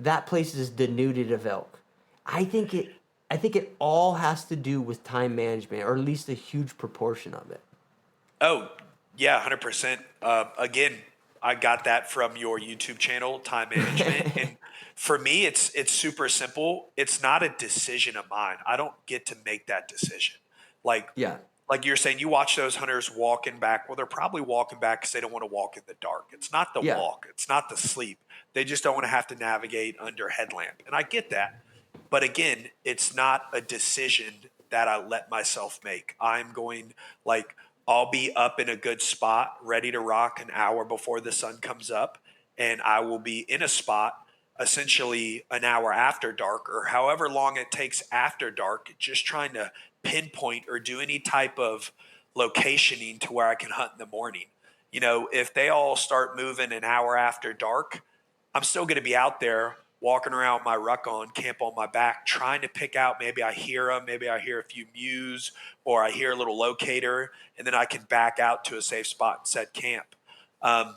that place is denuded of elk. I think it all has to do with time management, or at least a huge proportion of it. Oh, yeah, 100%. Again, I got that from your YouTube channel, time management. And for me, it's super simple. It's not a decision of mine. I don't get to make that decision. Like Yeah. like you're saying, you watch those hunters walking back. Well, they're probably walking back because they don't want to walk in the dark. It's not the Yeah. walk. It's not the sleep. They just don't want to have to navigate under headlamp. And I get that. But again, it's not a decision that I let myself make. I'm going like I'll be up in a good spot, ready to rock an hour before the sun comes up, and I will be in a spot essentially an hour after dark or however long it takes after dark, just trying to pinpoint or do any type of locationing to where I can hunt in the morning. If they all start moving an hour after dark, I'm still going to be out there walking around with my ruck on, camp on my back, trying to pick out, maybe I hear them, maybe I hear a few mews, or I hear a little locator, and then I can back out to a safe spot and set camp. Um,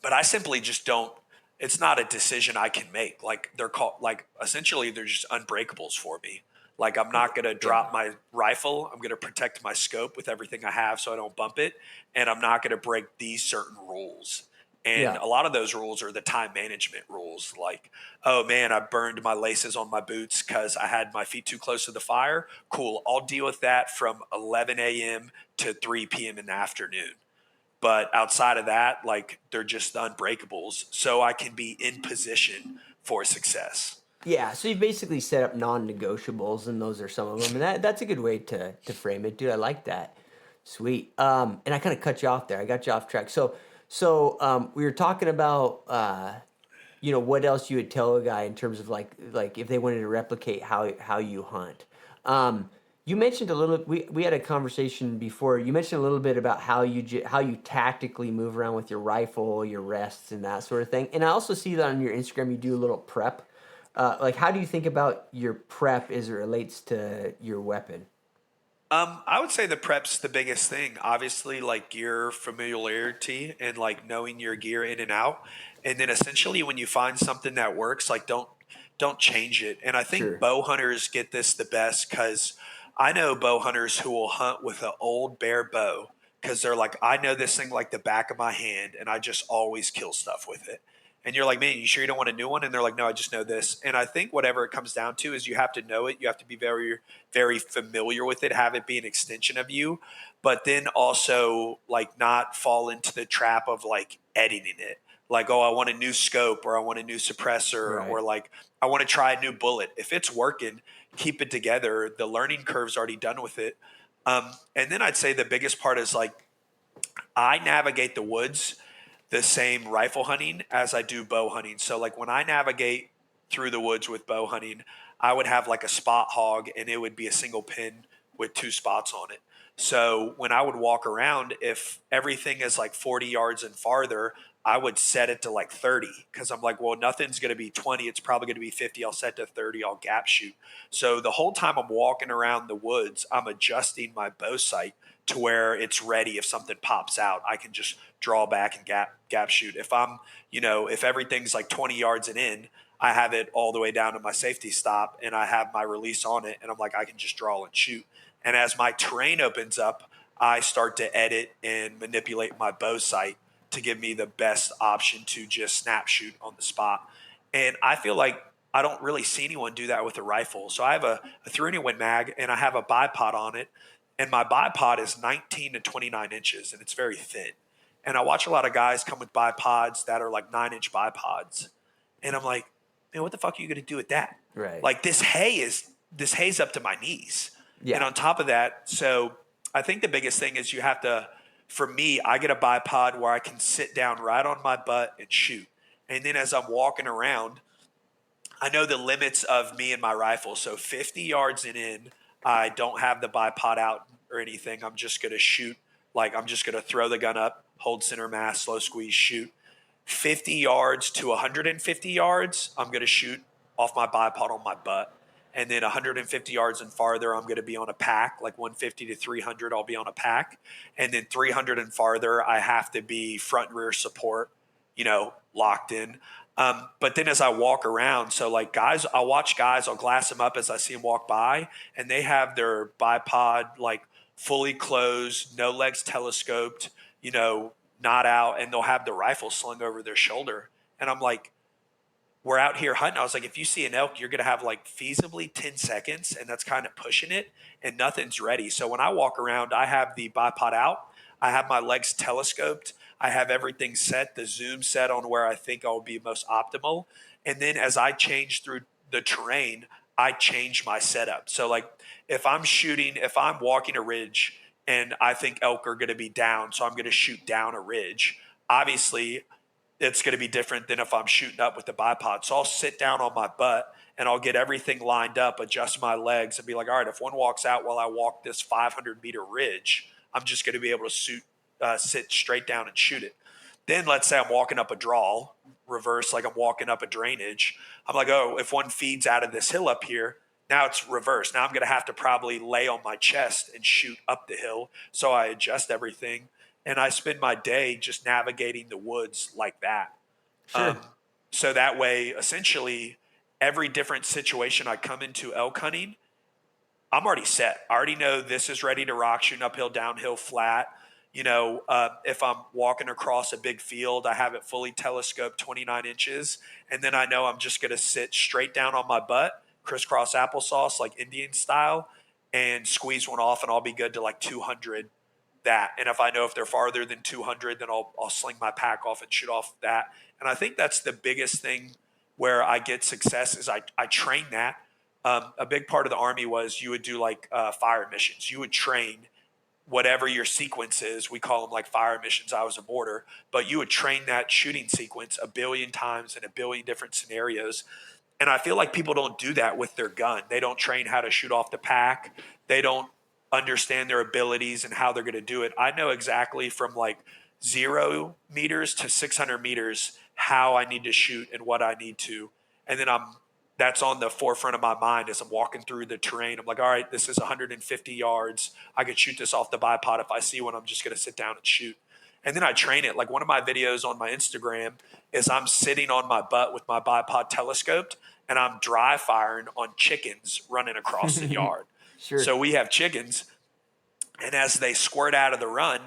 but I simply just don't. It's not a decision I can make. Like they're called, like essentially they're just unbreakables for me. Like I'm not going to Yeah. drop my rifle. I'm going to protect my scope with everything I have so I don't bump it, and I'm not going to break these certain rules. And Yeah. a lot of those rules are the time management rules. Like, oh man, I burned my laces on my boots because I had my feet too close to the fire. Cool, I'll deal with that from 11 a.m. to 3 p.m. in the afternoon. But outside of that, like they're just the unbreakables. So I can be in position for success. Yeah, so you basically set up non-negotiables, and those are some of them, and that's a good way to frame it, dude. I like that. Sweet. And I kind of cut you off there. I got you off track. So we were talking about what else you would tell a guy in terms of like if they wanted to replicate how you hunt. You mentioned a little. We had a conversation before. You mentioned a little bit about how you tactically move around with your rifle, your rests, and that sort of thing. And I also see that on your Instagram. You do a little prep. Like, how do you think about your prep as it relates to your weapon? I would say the prep's the biggest thing. Obviously, like gear familiarity and like knowing your gear in and out. And then essentially when you find something that works, like don't change it. And I think Sure. bow hunters get this the best because I know bow hunters who will hunt with an old bare bow because they're like, I know this thing like the back of my hand and I just always kill stuff with it. And you're like, man, you sure you don't want a new one? And they're like, no, I just know this. And I think whatever it comes down to is you have to know it. You have to be very, very familiar with it, have it be an extension of you, but then also like not fall into the trap of like editing it. Like, oh, I want a new scope or I want a new suppressor or Right. like I want to try a new bullet. If it's working, keep it together. The learning curve's already done with it. And then I'd say the biggest part is like I navigate the woods the same rifle hunting as I do bow hunting. So like when I navigate through the woods with bow hunting, I would have like a spot hog and it would be a single pin with 2 spots on it. So when I would walk around, if everything is like 40 yards and farther, I would set it to like 30 because I'm like, well, nothing's going to be 20. It's probably going to be 50. I'll set to 30. I'll gap shoot. So the whole time I'm walking around the woods, I'm adjusting my bow sight to where it's ready. If something pops out, I can just draw back and gap shoot. If I'm, if everything's like 20 yards and in, I have it all the way down to my safety stop and I have my release on it and I'm like, I can just draw and shoot. And as my terrain opens up, I start to edit and manipulate my bow sight to give me the best option to just snap shoot on the spot. And I feel like I don't really see anyone do that with a rifle. So I have a 3-in-1 mag and I have a bipod on it. And my bipod is 19 to 29 inches and it's very thin. And I watch a lot of guys come with bipods that are like 9-inch bipods. And I'm like, man, what the fuck are you going to do with that? Right. Like this hay's up to my knees. Yeah. And on top of that, so I think the biggest thing is you have to, for me, I get a bipod where I can sit down right on my butt and shoot. And then as I'm walking around, I know the limits of me and my rifle. So 50 yards and in, I don't have the bipod out or anything. I'm just going to shoot. Like I'm just going to throw the gun up, hold center mass, slow squeeze, shoot. 50 yards to 150 yards, I'm going to shoot off my bipod on my butt. And then 150 yards and farther, I'm going to be on a pack, like 150 to 300, I'll be on a pack. And then 300 and farther, I have to be front and rear support, locked in. But then as I walk around, so like guys, I'll watch guys, I'll glass them up as I see them walk by, and they have their bipod like fully closed, no legs telescoped, not out, and they'll have the rifle slung over their shoulder. And I'm like, we're out here hunting. I was like, if you see an elk, you're going to have like feasibly 10 seconds, and that's kind of pushing it, and nothing's ready. So when I walk around, I have the bipod out. I have my legs telescoped. I have everything set, the zoom set on where I think I'll be most optimal. And then as I change through the terrain, I change my setup. So like if I'm walking a ridge and I think elk are going to be down, so I'm going to shoot down a ridge. Obviously, it's going to be different than if I'm shooting up with the bipod. So I'll sit down on my butt and I'll get everything lined up, adjust my legs, and be like, all right, if one walks out while I walk this 500-meter ridge, I'm just going to be able to sit straight down and shoot it. Then let's say I'm walking up a draw, reverse, like I'm walking up a drainage. I'm like, oh, if one feeds out of this hill up here, now it's reverse. Now I'm going to have to probably lay on my chest and shoot up the hill. So I adjust everything. And I spend my day just navigating the woods like that. Sure. So that way, essentially, every different situation I come into elk hunting, I'm already set. I already know this is ready to rock, shooting uphill, downhill, flat. If I'm walking across a big field, I have it fully telescoped 29 inches. And then I know I'm just going to sit straight down on my butt, crisscross applesauce, like Indian style, and squeeze one off, and I'll be good to like 200 that. And if I know if they're farther than 200, then I'll sling my pack off and shoot off that. And I think that's the biggest thing where I get success is I train that. A big part of the Army was you would do like fire missions. You would train whatever your sequence is. We call them like fire missions. I was a mortar, but you would train that shooting sequence a billion times in a billion different scenarios. And I feel like people don't do that with their gun. They don't train how to shoot off the pack. They don't understand their abilities and how they're going to do it. I know exactly from like 0 meters to 600 meters how I need to shoot and what I need to. And then that's on the forefront of my mind as I'm walking through the terrain. I'm like, all right, this is 150 yards. I could shoot this off the bipod. If I see one, I'm just going to sit down and shoot. And then I train it. Like one of my videos on my Instagram is I'm sitting on my butt with my bipod telescoped and I'm dry firing on chickens running across the yard. Sure. So we have chickens, and as they squirt out of the run,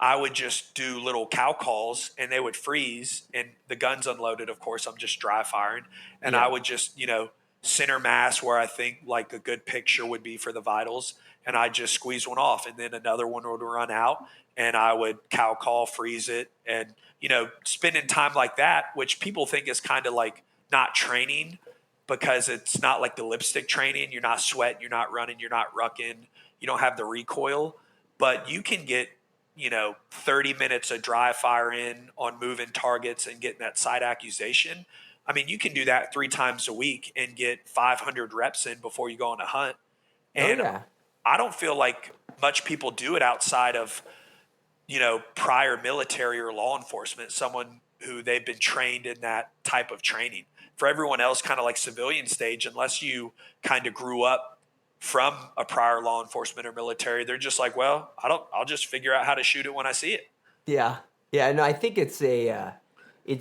I would just do little cow calls and they would freeze and the gun's unloaded. Of course, I'm just dry firing. And Yeah. I would just, center mass where I think like a good picture would be for the vitals. And I just squeeze one off and then another one would run out and I would cow call, freeze it. And, spending time like that, which people think is kind of like not training, because it's not like the lipstick training. You're not sweating, you're not running, you're not rucking, you don't have the recoil, but you can get, 30 minutes of dry fire in on moving targets and getting that side accusation. I mean, you can do that 3 times a week and get 500 reps in before you go on a hunt. Oh And yeah. I don't feel like much people do it outside of, prior military or law enforcement, someone who they've been trained in that type of training. For everyone else, kind of like civilian stage, unless you kind of grew up from a prior law enforcement or military, they're just like, well, I'll just figure out how to shoot it when I see it. Yeah. Yeah, no, I think it's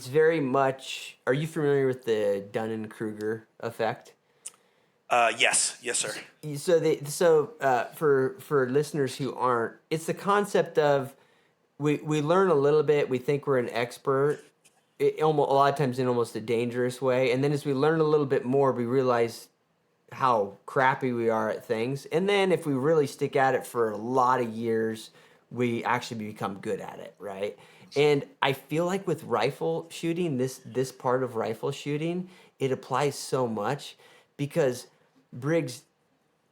very much. Are you familiar with the Dunning-Kruger effect? Yes, sir. For listeners who aren't, it's the concept of we learn a little bit, we think we're an expert, almost a lot of times in almost a dangerous way, and then as we learn a little bit more, we realize how crappy we are at things, and then if we really stick at it for a lot of years, we actually become good at it, right? And I feel like with rifle shooting, this part of rifle shooting, it applies so much because Briggs,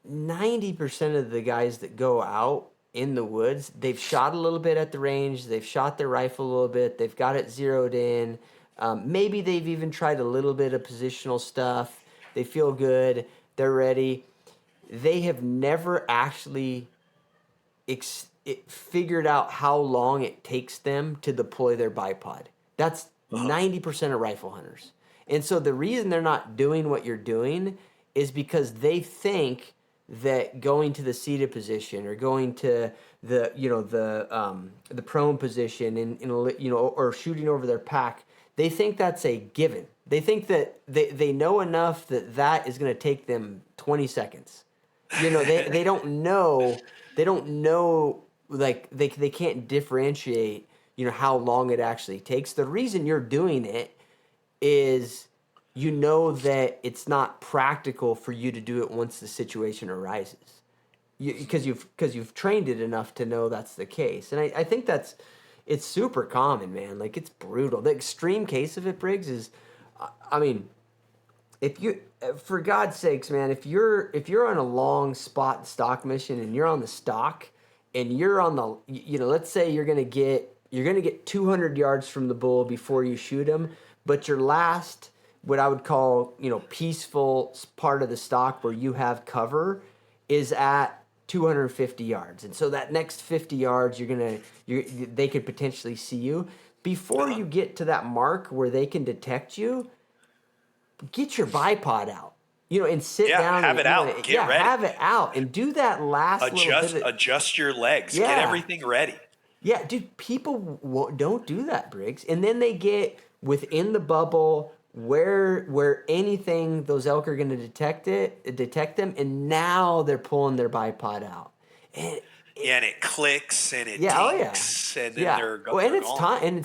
90% of the guys that go out in the woods, they've shot a little bit at the range, they've shot their rifle a little bit, they've got it zeroed in. Maybe they've even tried a little bit of positional stuff. They feel good, they're ready. They have never actually figured out how long it takes them to deploy their bipod. That's Uh-huh. 90% of rifle hunters. And so the reason they're not doing what you're doing is because they think that going to the seated position or going to the prone position or shooting over their pack, they think that's a given. They think that they know enough that is going to take them 20 seconds. They don't know like they can't differentiate how long it actually takes. The reason you're doing it is that it's not practical for you to do it once the situation arises, because you've trained it enough to know that's the case. And I think it's super common, man. Like, it's brutal. The extreme case of it, Briggs, is I mean, if you, for God's sakes, man, if you're on a long spot and stock mission and you're on the stock and you're on the, let's say you're gonna get 200 yards from the bull before you shoot him, but your last, what I would call, peaceful part of the stock where you have cover is at 250 yards, and so that next 50 yards they could potentially see you. Before Uh-huh. you get to that mark where they can detect you, get your bipod out, and sit Yeah, down have and it out. Get ready. have it out and do that last little bit of, Adjust your legs. Get yeah, everything ready. yeah, dude. People don't do that, Briggs, and then they get within the bubble where anything those elk are going to detect them, and now they're pulling their bipod out, and Yeah, and it clicks and it yeah, oh yeah, dinks, and then yeah. Well, and they're it's gone. time. And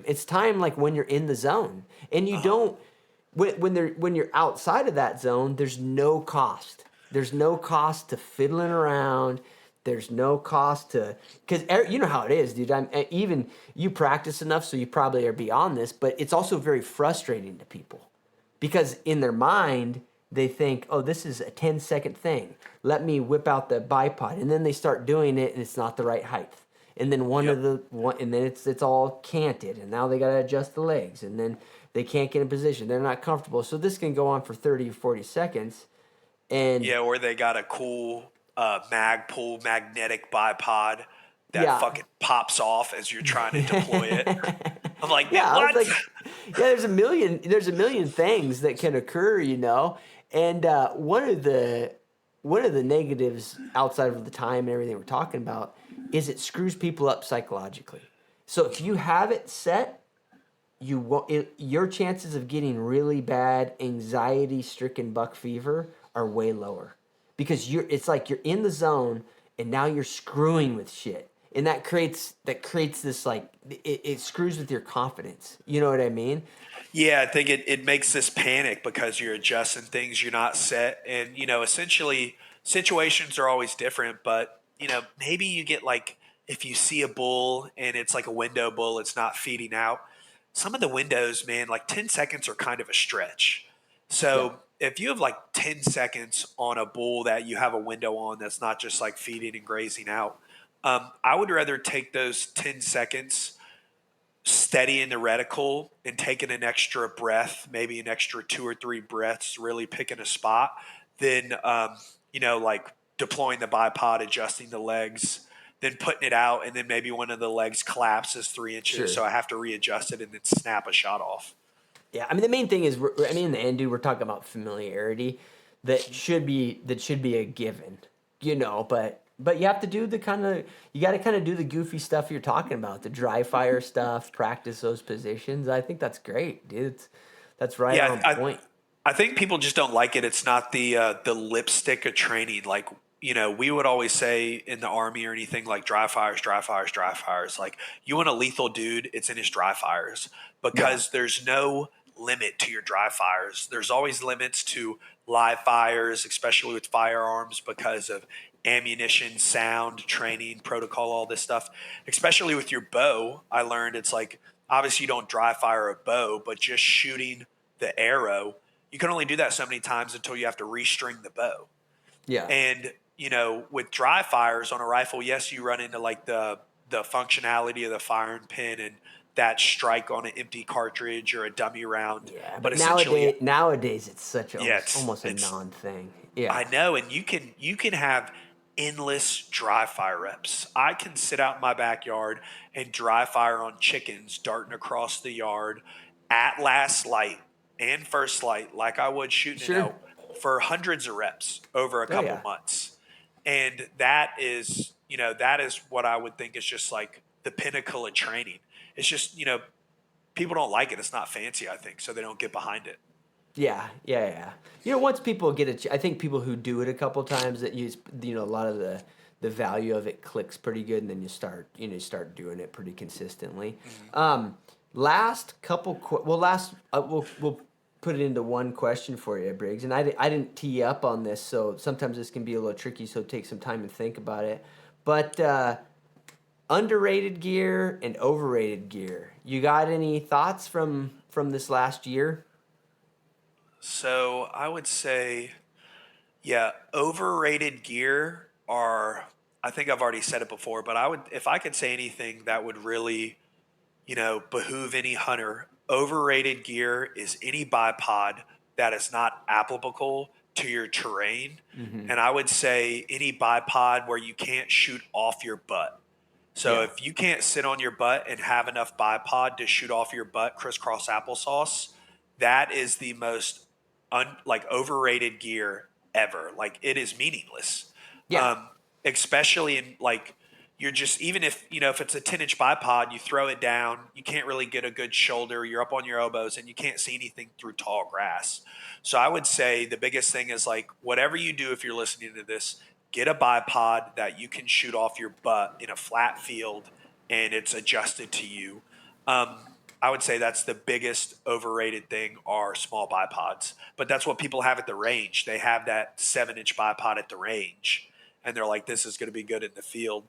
it's time. Like when you're in the zone, and you Uh-huh. don't. When you're outside of that zone, there's no cost. There's no cost to fiddling around. There's no cost to, because you know how it is, dude. Even you practice enough, so you probably are beyond this. But it's also very frustrating to people because in their mind they think, oh, this is a 10-second thing. Let me whip out the bipod, and then they start doing it, and it's not the right height. And then Yep. and then it's all canted, and now they got to adjust the legs, and then they can't get in position. They're not comfortable. So this can go on for 30 or 40 seconds, and Yeah, or they got a cool Magpul magnetic bipod that yeah. fucking pops off as you're trying to deploy it. I'm like, Yeah, I was what? like, yeah, there's a million things that can occur, and one of the negatives outside of the time and everything we're talking about is it screws people up psychologically. So if you have it set, your chances of getting really bad anxiety-stricken buck fever are way lower because it's like you're in the zone and now you're screwing with shit, and that creates this, like, it screws with your confidence. You know what I mean? Yeah, I think it makes this panic because you're adjusting things, you're not set. And, essentially situations are always different, but, maybe you get like, if you see a bull and it's like a window bull, it's not feeding out. Some of the windows, man, like 10 seconds are kind of a stretch. Yeah. So if you have like 10 seconds on a bull that you have a window on that's not just like feeding and grazing out, I would rather take those 10 seconds steadying the reticle and taking an extra breath, maybe an extra 2 or 3 breaths, really picking a spot, than like deploying the bipod, adjusting the legs, then putting it out, and then maybe one of the legs collapses 3 inches, Sure. so I have to readjust it and then snap a shot off. Yeah, I mean the main thing is, in the end, dude, we're talking about familiarity that should be a given, But you have to do you got to kind of do the goofy stuff you're talking about, the dry fire stuff, practice those positions. I think that's great, dude. That's right Yeah, on point. I think people just don't like it. It's not the lipstick of training. Like, we would always say in the Army or anything, like dry fires, dry fires, dry fires. Like, you want a lethal dude, it's in his dry fires, Yeah, because there's no limit to your dry fires. There's always limits to live fires, especially with firearms, because of ammunition, sound, training, protocol, all this stuff. Especially with your bow, I learned it's like, obviously you don't dry fire a bow, but just shooting the arrow, you can only do that so many times until you have to restring the bow. yeah, And with dry fires on a rifle, yes, you run into like the functionality of the firing pin and that strike on an empty cartridge or a dummy round. yeah. But But essentially, nowadays it's such yeah, almost a it's non thing. Yeah, I know, and you can have endless dry fire reps. I can sit out in my backyard and dry fire on chickens darting across the yard at last light and first light, like I would shooting an sure. elk, for hundreds of reps over a Oh couple yeah, months. And that is what I would think is just like the pinnacle of training. It's just, people don't like it. It's not fancy, I think, so they don't get behind it. yeah, yeah, yeah. Once people get it, I think people who do it a couple times that use, a lot of the value of it clicks pretty good, and then you start doing it pretty consistently. Mhm. Um, last couple, last we'll put it into one question for you, Briggs, and I didn't tee you up on this, so sometimes this can be a little tricky. So take some time and think about it. But underrated gear and overrated gear. You got any thoughts from this last year? So I would say, yeah, overrated gear are, I think I've already said it before, but if I could say anything that would really, behoove any hunter, overrated gear is any bipod that is not applicable to your terrain. Mm-hmm. And I would say any bipod where you can't shoot off your butt. So Yeah. if you can't sit on your butt and have enough bipod to shoot off your butt crisscross applesauce, that is the most like overrated gear ever. Like, it is meaningless. Yeah. Um, Especially in like, you're just, even if it's a 10-inch bipod, you throw it down, you can't really get a good shoulder, you're up on your elbows and you can't see anything through tall grass. So I would say the biggest thing is, like, whatever you do, if you're listening to this, get a bipod that you can shoot off your butt in a flat field and it's adjusted to you. Um, I would say that's the biggest overrated thing, are small bipods. But that's what people have at the range. They have that 7-inch bipod at the range, and they're like, "This is going to be good in the field."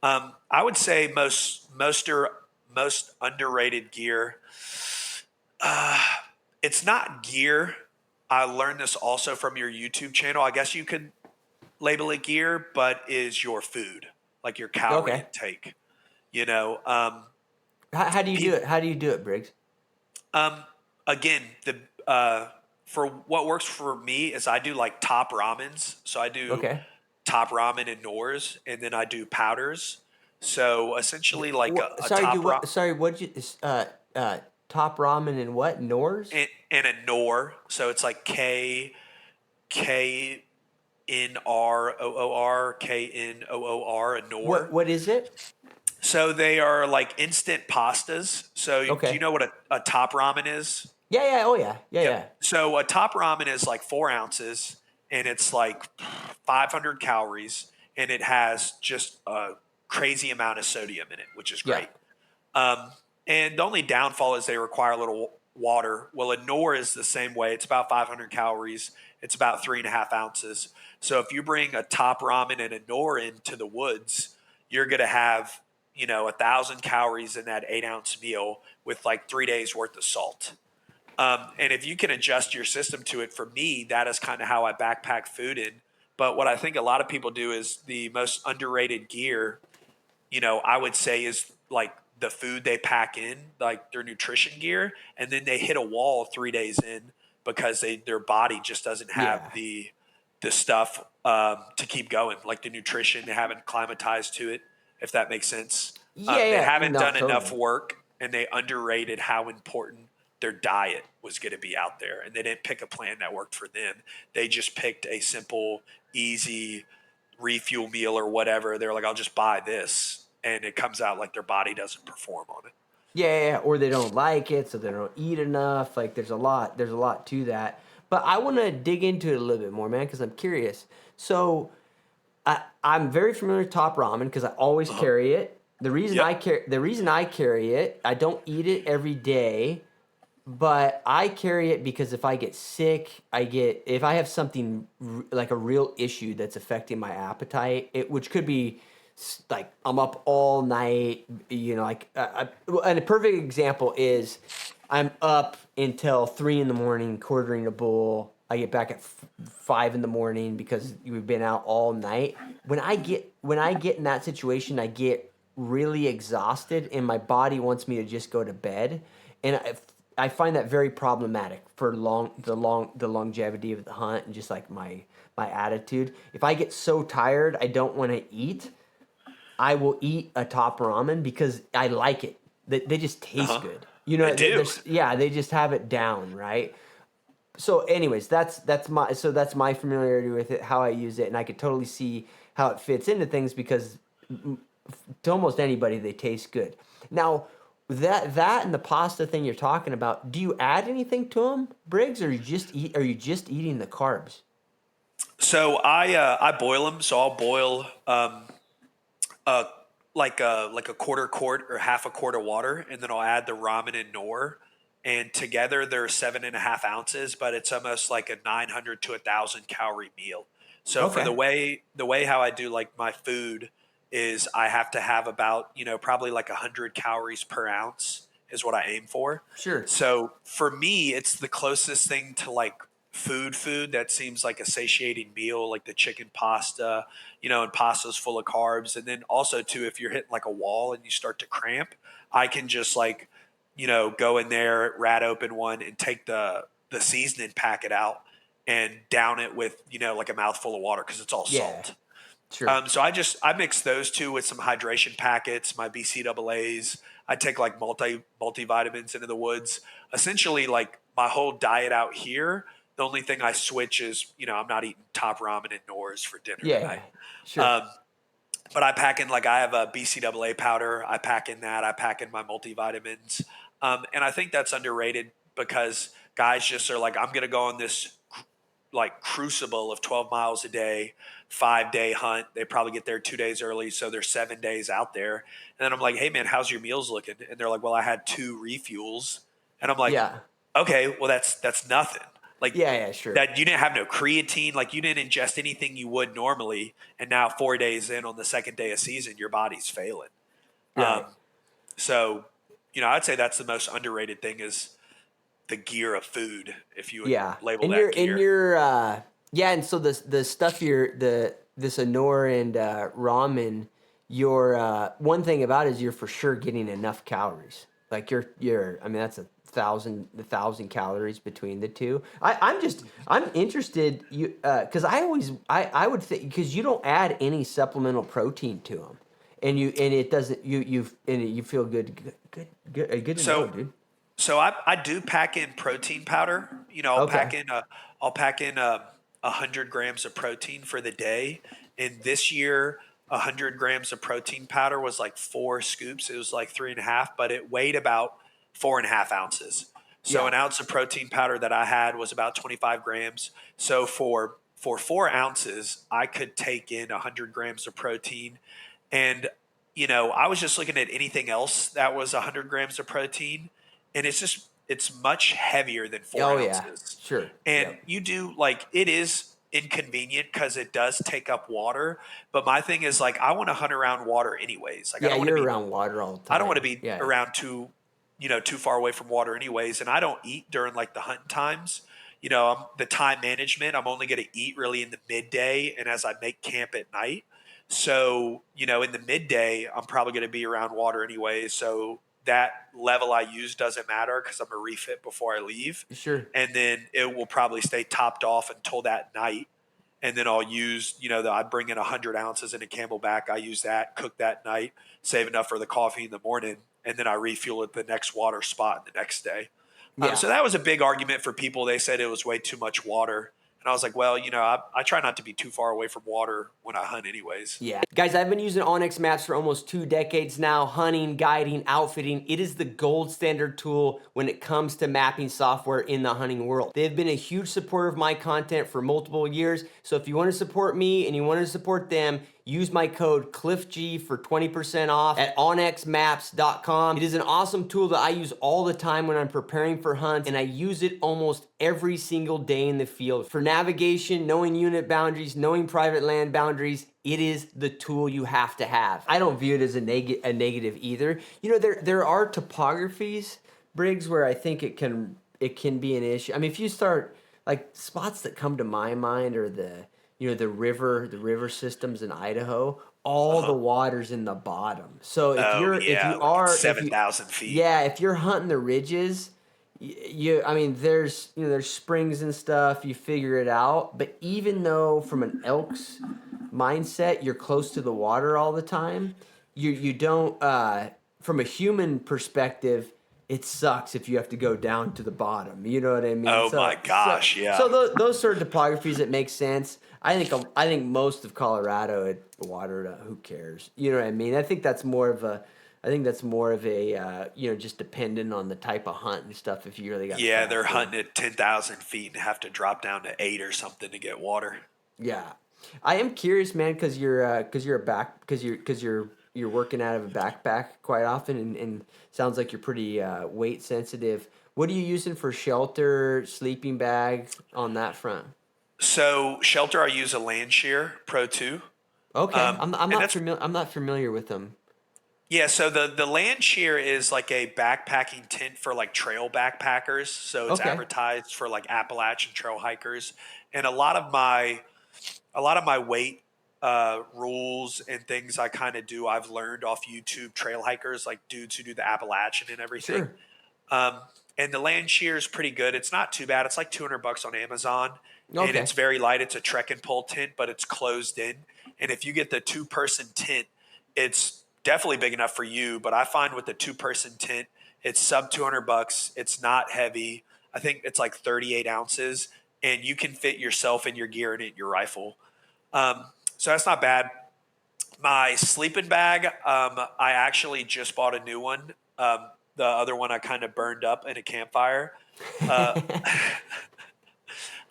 I would say most underrated gear. Uh, it's not gear. I learned this also from your YouTube channel. I guess you could label it gear, but is your food, like your calorie Okay. intake. You know, um, How do you do pe- it? How do you do it, Briggs? um, again, for what works for me is I do like top ramens. So I do Okay. top ramen and nors, and then I do powders. So essentially, like What? a Sorry. Do top ramen what? Sorry. What you? Top ramen and what? Nors? and a nor. So it's like KNROOR, a What? nor. What is it? So they are like instant pastas. So do you Okay. know what a top ramen is? Yeah. Yeah. Oh yeah. Yeah. Yep. Yeah. So a top ramen is like 4 ounces, and it's like 500 calories, and it has just a crazy amount of sodium in it, which is Yeah. great. Um, and the only downfall is they require a little water. Well, a Knorr is the same way. It's about 500 calories. It's about 3.5 ounces. So if you bring a top ramen and a Knorr into the woods, you're going to have 1,000 calories in that 8-ounce meal with like 3 days worth of salt. And if you can adjust your system to it, for me, that is kind of how I backpack food in. But what I think a lot of people do is the most underrated gear, I would say is like the food they pack in, like their nutrition gear, and then they hit a wall 3 days in because their body just doesn't have Yeah. the stuff to keep going, like the nutrition. They haven't acclimatized to it, if that makes sense. Yeah, They yeah, haven't no, done enough totally. work, and they underrated how important their diet was going to be out there. And they didn't pick a plan that worked for them. They just picked a simple, easy refuel meal or whatever. They're like, I'll just buy this. And it comes out like their body doesn't perform on it. Yeah, yeah, yeah, or they don't like it, so they don't eat enough. Like there's a lot to that. But I want to dig into it a little bit more, man, because I'm curious. So I'm very familiar with Top Ramen because I always Uh-huh. carry it. Yep. The reason I carry it, I don't eat it every day, but I carry it because if I get sick, if I have something like a real issue that's affecting my appetite, which could be like I'm up all night, and a perfect example is I'm up until 3 in the morning quartering a bull. I get back at 5 in the morning because we've been out all night. When I get in that situation, I get really exhausted, and my body wants me to just go to bed, and I find that very problematic for the longevity of the hunt and just like my attitude. If I get so tired I don't want to eat, I will eat a top ramen because I like it. They just taste Uh-huh. good. They do. Yeah, they just have it down, right? So anyways, that's my familiarity with it, how I use it, and I could totally see how it fits into things because to almost anybody they taste good. Now, that and the pasta thing you're talking about, do you add anything to them, Briggs, or are you just eating the carbs? So I boil them. So I'll boil uh, like a quarter quart or half a quart of water, and then I'll add the ramen and nor, and together they're 7.5 ounces, but it's almost like a 900 to 1,000 calorie meal. So for Okay. the way how I do like my food is I have to have about probably like 100 calories per ounce is what I aim for. Sure. So for me, it's the closest thing to like food that seems like a satiating meal, like the chicken pasta, and pasta's full of carbs. And then also too, if you're hitting like a wall and you start to cramp, I can just like, go in there, rat open one and take the seasoning packet out and down it with, like a mouthful of water because it's all Yeah. salt. Sure. So I mix those two with some hydration packets, my BCAAs. I take like multivitamins into the woods. Essentially, like my whole diet out here. The only thing I switch is I'm not eating top ramen and Nor's for dinner Yeah. tonight. Yeah. Sure. Um, but I pack in like I have a BCAA powder. I pack in that. I pack in my multivitamins, and I think that's underrated because guys just are like I'm going to go on this like crucible of 12 miles a day, 5 day hunt. They probably get there 2 days early. So they're 7 days out there. And then I'm like, hey man, how's your meals looking? And they're like, well, I had 2 refuels. And I'm like, Yeah. okay, well that's nothing. Like Yeah. Yeah. Sure. that you didn't have no creatine, like you didn't ingest anything you would normally. And now 4 days in on the second day of season, your body's failing. Um, Right. so, I'd say that's the most underrated thing is the gear of food, if you would Yeah. label And that gear. yeah, and so the stuff this Anor and ramen, your one thing about it is you're for sure getting enough calories. Like you're I mean that's a thousand calories between the two. I'm interested you because I would think because you don't add any supplemental protein to them, and it doesn't you feel good to know, So dude. So I do pack in protein powder. I'll Okay. pack in a 100 grams of protein for the day. And this year, 100 grams of protein powder was like 4 scoops. It was like 3.5, but it weighed about 4.5 ounces. So Yeah. an ounce of protein powder that I had was about 25 grams. So for 4 ounces, I could take in 100 grams of protein. And I was just looking at anything else that was 100 grams of protein, and it's much heavier than four Oh yeah. ounces. Sure. And Yep. you do like it is inconvenient because it does take up water. But my thing is like I want to hunt around water anyways. Like Yeah, you're around water all the I don't want to time. be Yeah. around too. too far away from water anyways. And I don't eat during like the hunting times. The time management, I'm only going to eat really in the midday and as I make camp at night. So, in the midday, I'm probably going to be around water anyway. So that level I use doesn't matter because I'm a refit before I leave. Sure. And then it will probably stay topped off until that night. And then I'll use, I bring in 100 ounces in a Camelback. I use that, cook that night, save enough for the coffee in the morning, and then I refuel at the next water spot the next day. Yeah. So that was a big argument for people. They said it was way too much water. And I was like, well, I try not to be too far away from water when I hunt anyways. Yeah. Guys, I've been using onX Maps for almost 2 decades now, hunting, guiding, outfitting. It is the gold standard tool when it comes to mapping software in the hunting world. They've been a huge supporter of my content for multiple years. So if you want to support me and you want to support them, use my code CliffG for 20% off at onxmaps.com. It is an awesome tool that I use all the time when I'm preparing for hunts, and I use it almost every single day in the field. For navigation, knowing unit boundaries, knowing private land boundaries, it is the tool you have to have. I don't view it as a negative either. There are topographies, Briggs, where I think it can be an issue. I mean, if you start, like, spots that come to my mind are the river systems in Idaho. All the water's in the bottom. So Oh if yeah, you like at are 7,000 feet. yeah, if you're hunting the ridges, I mean, there's springs and stuff. You figure it out. But even though from an elk's mindset, you're close to the water all the time, you don't. From a human perspective, it sucks if you have to go down to the bottom. You know what I mean? Oh my gosh, yeah. So those sort of topographies, it makes sense. I think most of Colorado, water. Who cares? You know what I mean? I think that's more of a just dependent on the type of hunt and stuff. If you really got Yeah, they're hunting at 10,000 feet and have to drop down to 8 or something to get water. Yeah, I am curious, man, because you're working out of a backpack quite often, and sounds like you're pretty weight sensitive. What are you using for shelter, sleeping bag on that front? So shelter, I use a Landshear Pro 2. Okay, I'm And not that's familiar. I'm not familiar with them. Yeah, so the Landshear is like a backpacking tent for like trail backpackers. So it's Okay, advertised for like Appalachian trail hikers. And a lot of my weight rules and things I kind of do, I've learned off YouTube trail hikers, like dudes who do the Appalachian and everything. sure. Um, and the Landshear is pretty good. It's not too bad. It's like $200 on Amazon, and Okay, it's very light. It's a trek and pull tent, but it's closed in. And if you get the 2-person tent, it's definitely big enough for you. But I find with the 2-person tent, it's sub $200. It's not heavy. I think it's like 38 ounces, and you can fit yourself and your gear in it, your rifle. Um, so that's not bad. My sleeping bag, I actually just bought a new one. The other one I kind of burned up in a campfire. Uh,